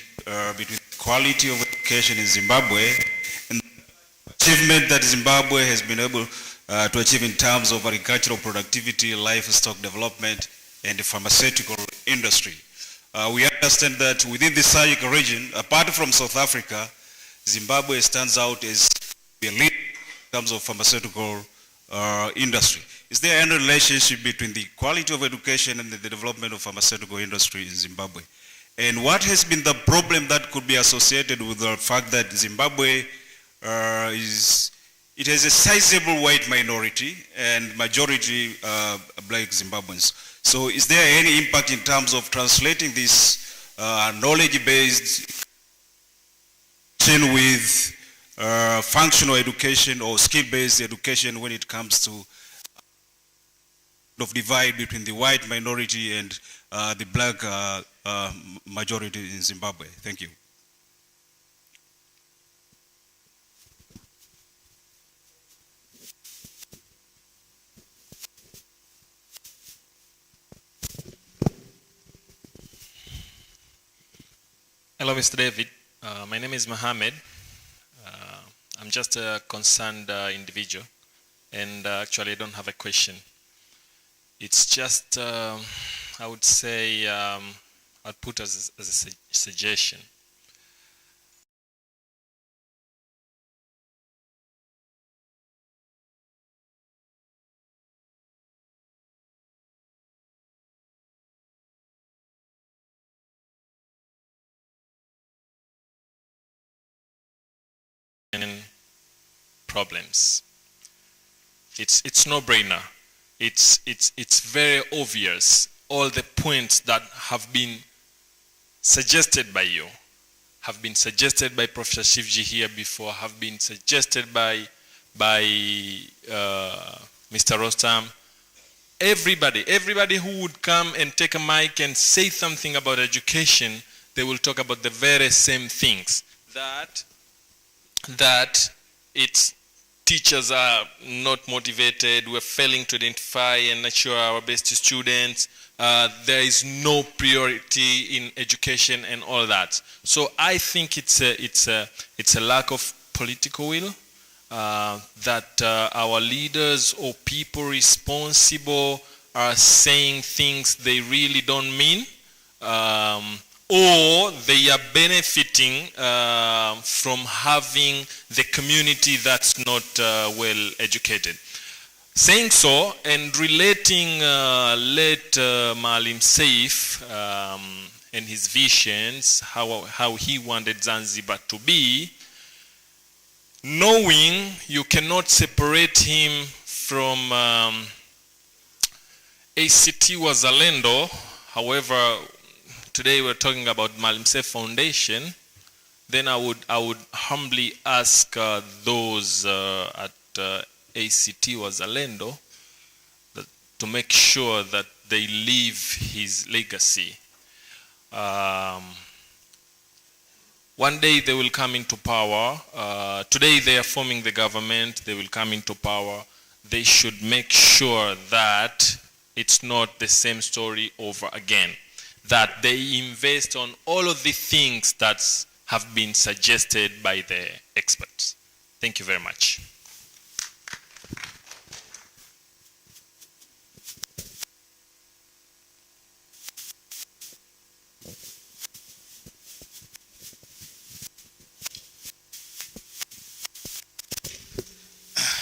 Speaker 12: between quality of education in Zimbabwe and the achievement that Zimbabwe has been able to achieve in terms of agricultural productivity, livestock development, and the pharmaceutical industry. We understand that within the SADC region, apart from South Africa, Zimbabwe stands out as the leader in terms of pharmaceutical industry. Is there any relationship between the quality of education and the development of pharmaceutical industry in Zimbabwe? And what has been the problem that could be associated with the fact that Zimbabwe is it has a sizable white minority and majority black Zimbabweans. So is there any impact in terms of translating this knowledge-based with functional education or skill-based education when it comes to of divide between the white minority and the black majority in Zimbabwe? Thank you.
Speaker 13: Hello, Mr. David. My name is Mohammed. I'm just a concerned individual, and actually I don't have a question. It's just, I would say, I'd put as a suggestion. Problems. It's no-brainer. It's very obvious. All the points that have been suggested by you, have been suggested by Professor Shivji here before, have been suggested by Mr. Rostam. Everybody who would come and take a mic and say something about education, they will talk about the very same things. That it's teachers are not motivated, we're failing to identify and nurture our best students, there is no priority in education and all that. So I think it's a lack of political will, that our leaders or people responsible are saying things they really don't mean, or they are benefiting from having the community that's not well educated. Saying so, and relating late Maalim Seif and his visions, how he wanted Zanzibar to be, knowing you cannot separate him from ACT Wazalendo. However, today we're talking about Maalim Seif Foundation. Then I would humbly ask those at ACT Wazalendo to make sure that they leave his legacy. One day they will come into power. Today they are forming the government. They will come into power. They should make sure that it's not the same story over again. That they invest on all of the things that have been suggested by the experts. Thank you very much.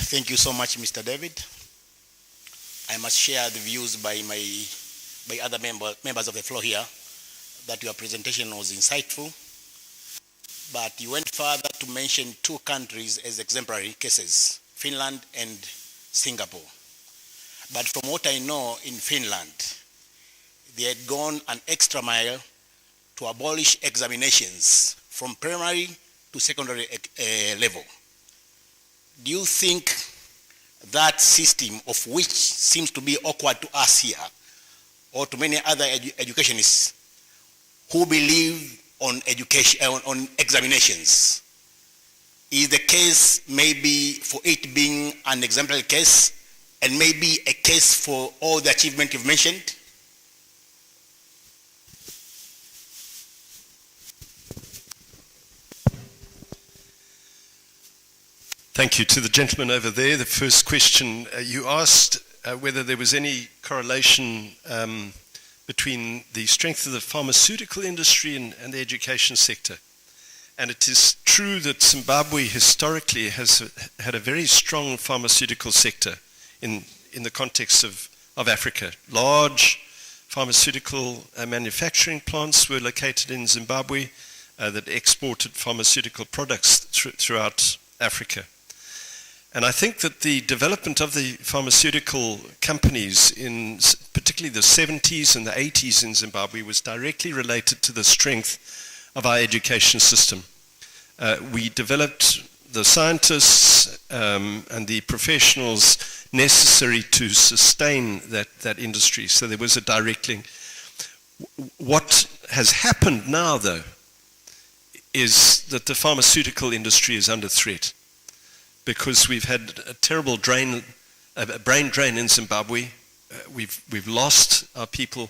Speaker 1: Thank you so much, Mr. David. I must share the views by other members of the floor here that your presentation was insightful, but you went further to mention two countries as exemplary cases, Finland and Singapore. But from what I know, in Finland, they had gone an extra mile to abolish examinations from primary to secondary level. Do you think that system, of which seems to be awkward to us here, or to many other educationists who believe on education, on examinations, is the case maybe for it being an exemplary case and maybe a case for all the achievement you've mentioned?
Speaker 8: Thank you. To the gentleman over there, the first question, you asked whether there was any correlation between the strength of the pharmaceutical industry and the education sector. And it is true that Zimbabwe historically has had a very strong pharmaceutical sector in the context of Africa. Large pharmaceutical manufacturing plants were located in Zimbabwe that exported pharmaceutical products throughout Africa. And I think that the development of the pharmaceutical companies in particularly the 70s and the 80s in Zimbabwe was directly related to the strength of our education system. We developed the scientists and the professionals necessary to sustain that industry. So there was a direct link. What has happened now, though, is that the pharmaceutical industry is under threat because we've had a terrible brain drain in Zimbabwe. We've lost our people.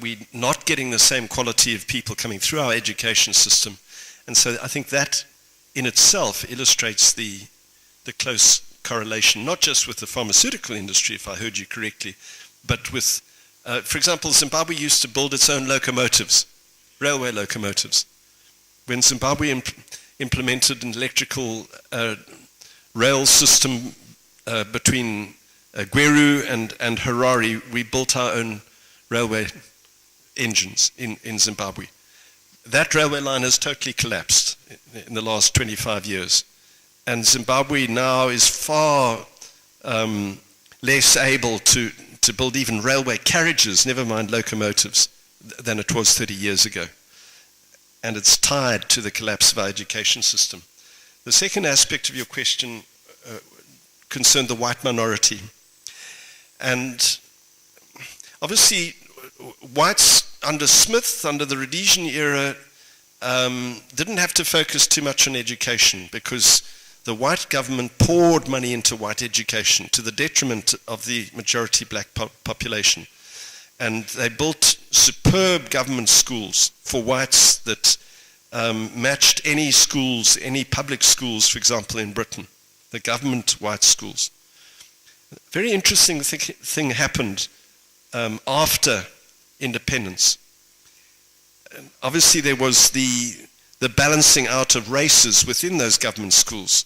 Speaker 8: We're not getting the same quality of people coming through our education system. And so I think that in itself illustrates the close correlation, not just with the pharmaceutical industry, if I heard you correctly, but with, for example, Zimbabwe used to build its own locomotives, railway locomotives. When Zimbabwe implemented an electrical rail system between Gweru and Harare, we built our own railway engines in Zimbabwe. That railway line has totally collapsed in the last 25 years. And Zimbabwe now is far less able to build even railway carriages, never mind locomotives, than it was 30 years ago. And it's tied to the collapse of our education system. The second aspect of your question concerned the white minority. And obviously, whites under Smith, under the Rhodesian era, didn't have to focus too much on education because the white government poured money into white education to the detriment of the majority black population. And they built superb government schools for whites that matched any schools, any public schools, for example, in Britain, the government white schools. Very interesting thing happened after independence. And obviously there was the balancing out of races within those government schools.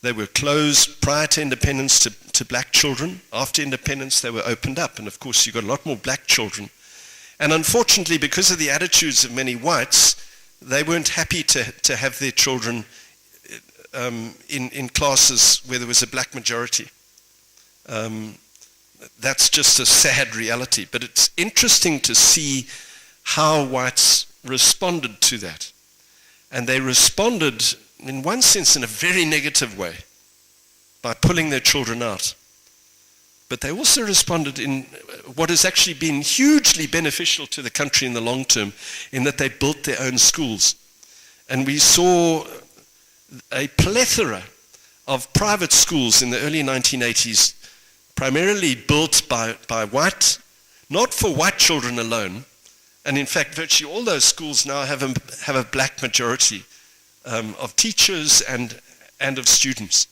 Speaker 8: They were closed prior to independence to black children. After independence they were opened up, and of course you got a lot more black children. And unfortunately, because of the attitudes of many whites, they weren't happy to have their children in classes where there was a black majority. That's just a sad reality. But it's interesting to see how whites responded to that. And they responded, in one sense, in a very negative way, by pulling their children out. But they also responded in what has actually been hugely beneficial to the country in the long term, in that they built their own schools. And we saw a plethora of private schools in the early 1980s, primarily built by white, not for white children alone. And in fact, virtually all those schools now have a black majority of teachers and of students.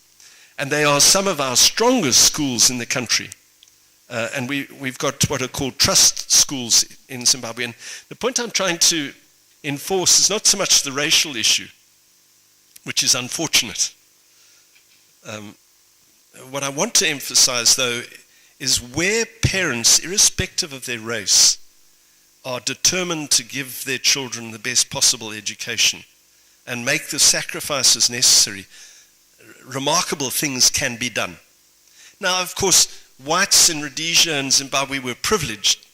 Speaker 8: And they are some of our strongest schools in the country. And we've got what are called trust schools in Zimbabwe. And the point I'm trying to enforce is not so much the racial issue, which is unfortunate. What I want to emphasize, though, is where parents, irrespective of their race, are determined to give their children the best possible education and make the sacrifices necessary, remarkable things can be done. Now, of course, whites in Rhodesia and Zimbabwe were privileged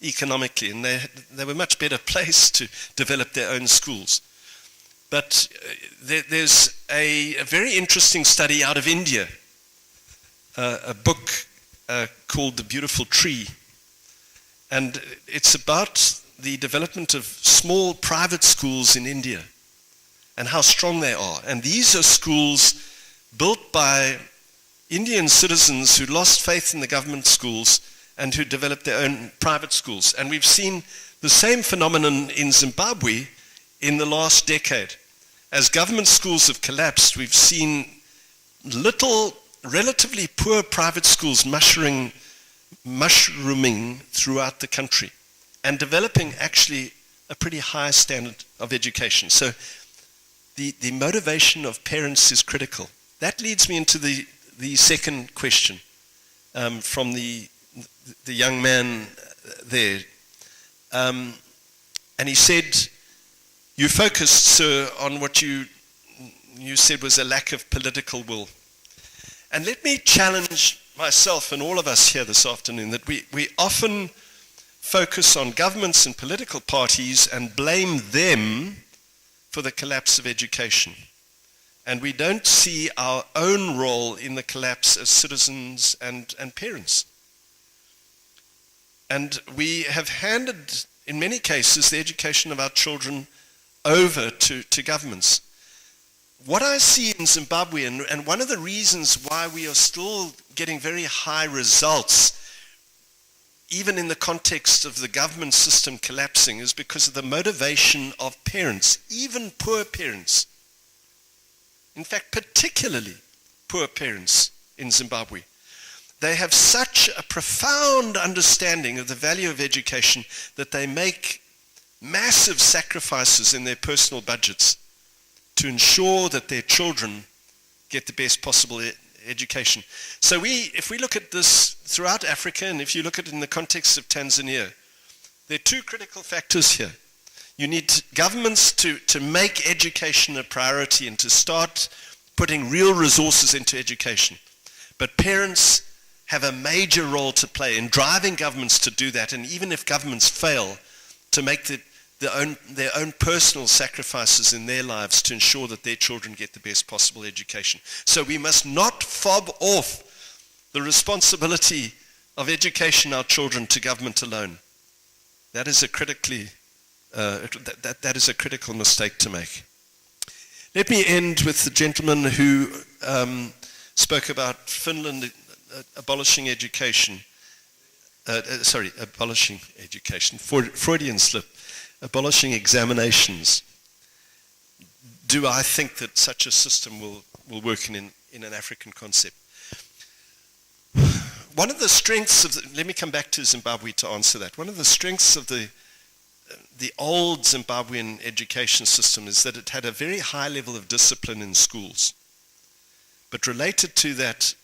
Speaker 8: economically, and they were much better placed to develop their own schools. But there's a very interesting study out of India, a book called The Beautiful Tree. And it's about the development of small private schools in India and how strong they are. And these are schools built by Indian citizens who lost faith in the government schools and who developed their own private schools. And we've seen the same phenomenon in Zimbabwe in the last decade. As government schools have collapsed, we've seen little, relatively poor private schools mushrooming throughout the country and developing actually a pretty high standard of education. So the motivation of parents is critical. That leads me into the second question from the young man there. And he said, you focused, sir, on what you said was a lack of political will. And let me challenge myself and all of us here this afternoon that we often focus on governments and political parties and blame them for the collapse of education. And we don't see our own role in the collapse as citizens and parents. And we have handed, in many cases, the education of our children over to governments. What I see in Zimbabwe, and one of the reasons why we are still getting very high results, even in the context of the government system collapsing, is because of the motivation of parents, even poor parents. In fact, particularly poor parents in Zimbabwe. They have such a profound understanding of the value of education that they make massive sacrifices in their personal budgets to ensure that their children get the best possible education. So if we look at this throughout Africa, and if you look at it in the context of Tanzania, there are two critical factors here. You need governments to make education a priority and to start putting real resources into education. But parents have a major role to play in driving governments to do that, and even if governments fail, to make their own personal sacrifices in their lives to ensure that their children get the best possible education. So we must not fob off the responsibility of education our children to government alone. That is a that is a critical mistake to make. Let me end with the gentleman who spoke about Finland abolishing education. Abolishing education. Freudian slip. Abolishing examinations. Do I think that such a system will work in an African concept? One of the strengths of let me come back to Zimbabwe to answer that. One of the strengths of the old Zimbabwean education system is that it had a very high level of discipline in schools. But related to that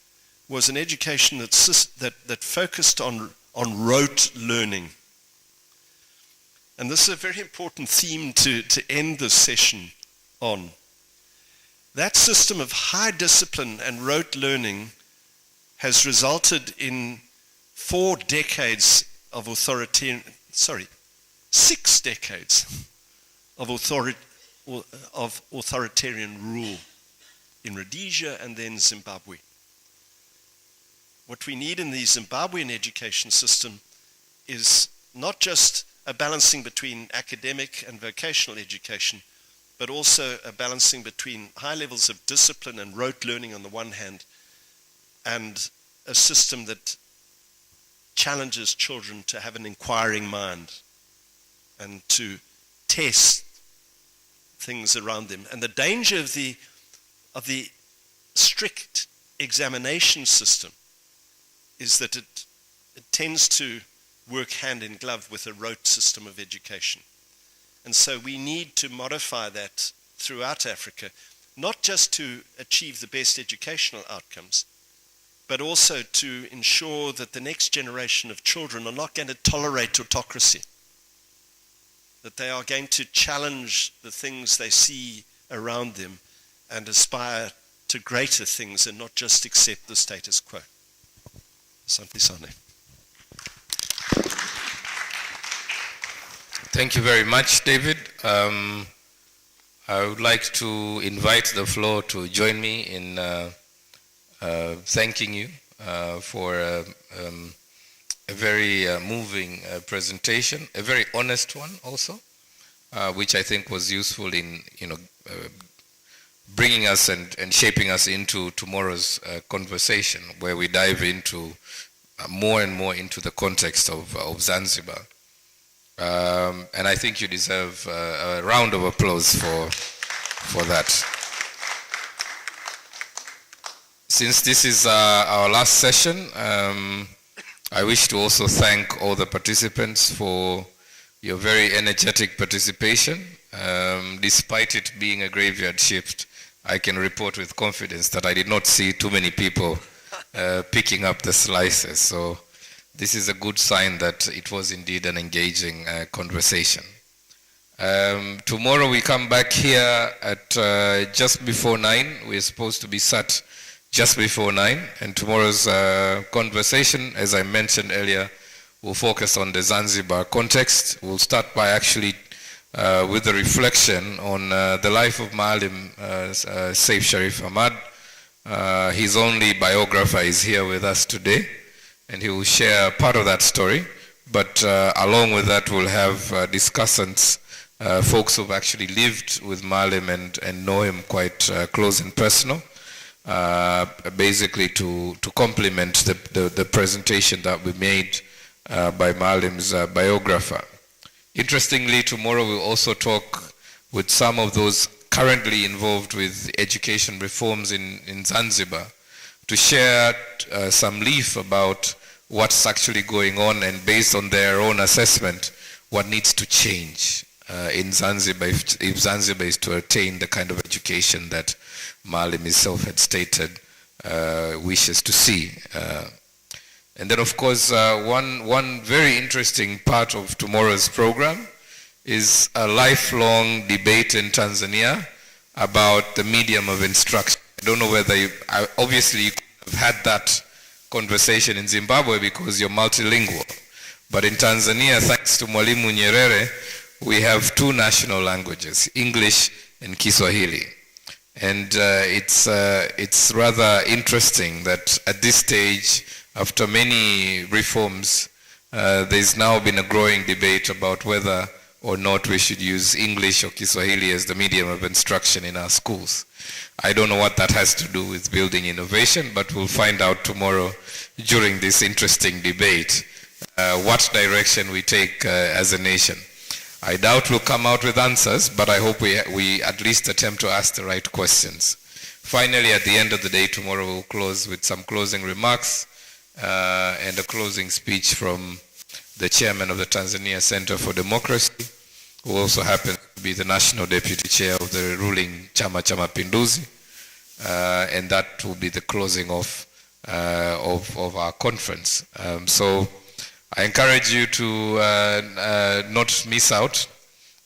Speaker 8: was an education that focused on rote learning. And this is a very important theme to end this session on. That system of high discipline and rote learning has resulted in 6 decades of authoritarian rule in Rhodesia and then Zimbabwe. What we need in the Zimbabwean education system is not just a balancing between academic and vocational education, but also a balancing between high levels of discipline and rote learning on the one hand, and a system that challenges children to have an inquiring mind and to test things around them. And the danger of the strict examination system is that it tends to work hand in glove with a rote system of education. And so we need to modify that throughout Africa, not just to achieve the best educational outcomes, but also to ensure that the next generation of children are not going to tolerate autocracy, that they are going to challenge the things they see around them and aspire to greater things and not just accept the status quo. Asante sana.
Speaker 7: Thank you very much, David. I would like to invite the floor to join me in thanking you for a very moving presentation, a very honest one also, which I think was useful in bringing us and shaping us into tomorrow's conversation, where we dive into more and more into the context of Zanzibar. And I think you deserve a round of applause for that. Since this is our last session, I wish to also thank all the participants for your very energetic participation. Despite it being a graveyard shift, I can report with confidence that I did not see too many people picking up the slices. So this is a good sign that it was indeed an engaging conversation. Tomorrow we come back here at just before 9. We're supposed to be sat just before 9, and tomorrow's conversation, as I mentioned earlier, will focus on the Zanzibar context. We'll start by actually with a reflection on the life of Maalim Saif Sharif Hamad. His only biographer is here with us today, and he will share part of that story. But along with that, we'll have discussants, folks who've actually lived with Maalim and know him quite close and personal, basically to complement the presentation that we made by Maalim's biographer. Interestingly, tomorrow we'll also talk with some of those currently involved with education reforms in Zanzibar to share some leaf about what's actually going on, and based on their own assessment, what needs to change in Zanzibar if Zanzibar is to attain the kind of education that Maalim himself had stated wishes to see. And then, of course, one very interesting part of tomorrow's program is a lifelong debate in Tanzania about the medium of instruction. I don't know whether obviously you could have had that conversation in Zimbabwe because you're multilingual. But in Tanzania, thanks to Mwalimu Nyerere, we have 2 national languages, English and Kiswahili. And it's rather interesting that at this stage, after many reforms, there's now been a growing debate about whether or not we should use English or Kiswahili as the medium of instruction in our schools. I don't know what that has to do with building innovation, but we'll find out tomorrow during this interesting debate what direction we take as a nation. I doubt we'll come out with answers, but I hope we at least attempt to ask the right questions. Finally, at the end of the day tomorrow, we'll close with some closing remarks and a closing speech from the chairman of the Tanzania Center for Democracy, who also happens to be the national deputy chair of the ruling Chama cha Mapinduzi, and that will be the closing of our conference. So I encourage you to not miss out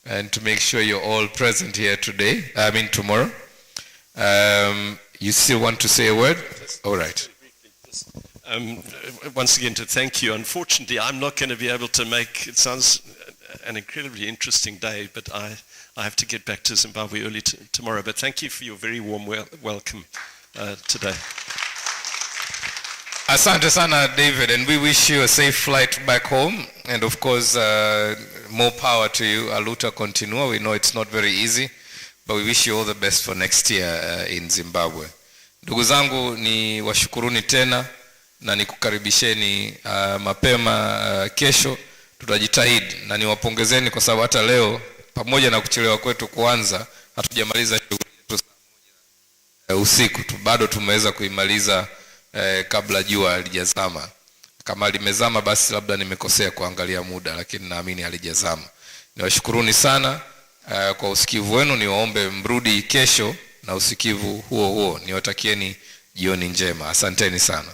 Speaker 7: and to make sure you're all present here tomorrow. You still want to say a word? All right.
Speaker 8: Once again, to thank you. Unfortunately, I'm not going to be able to make, it sounds an incredibly interesting day, but I have to get back to Zimbabwe early tomorrow. But thank you for your very warm welcome today.
Speaker 7: Asante sana, David, and we wish you a safe flight back home. And of course, more power to you. Aluta continua. We know it's not very easy, but we wish you all the best for next year in Zimbabwe. Ndugu zangu, ni washukuruni tena na nikukaribisheni mapema kesho. Tutajitahidi na niwapongezeni kwa sababu hata leo pamoja na kuchelewa kwetu kuanza hatujamaliza shughuli yetu saa 1 usiku tu, bado tumeweza kuimaliza kabla jua halijazama. Kama limezama basi labda nimekosea kuangalia muda, lakini naamini halijazama. Niwashukuruni sana kwa usikivu wenu. Niwaombe mrudi kesho na usikivu huo. Niwatakieni jioni njema. Asanteni sana.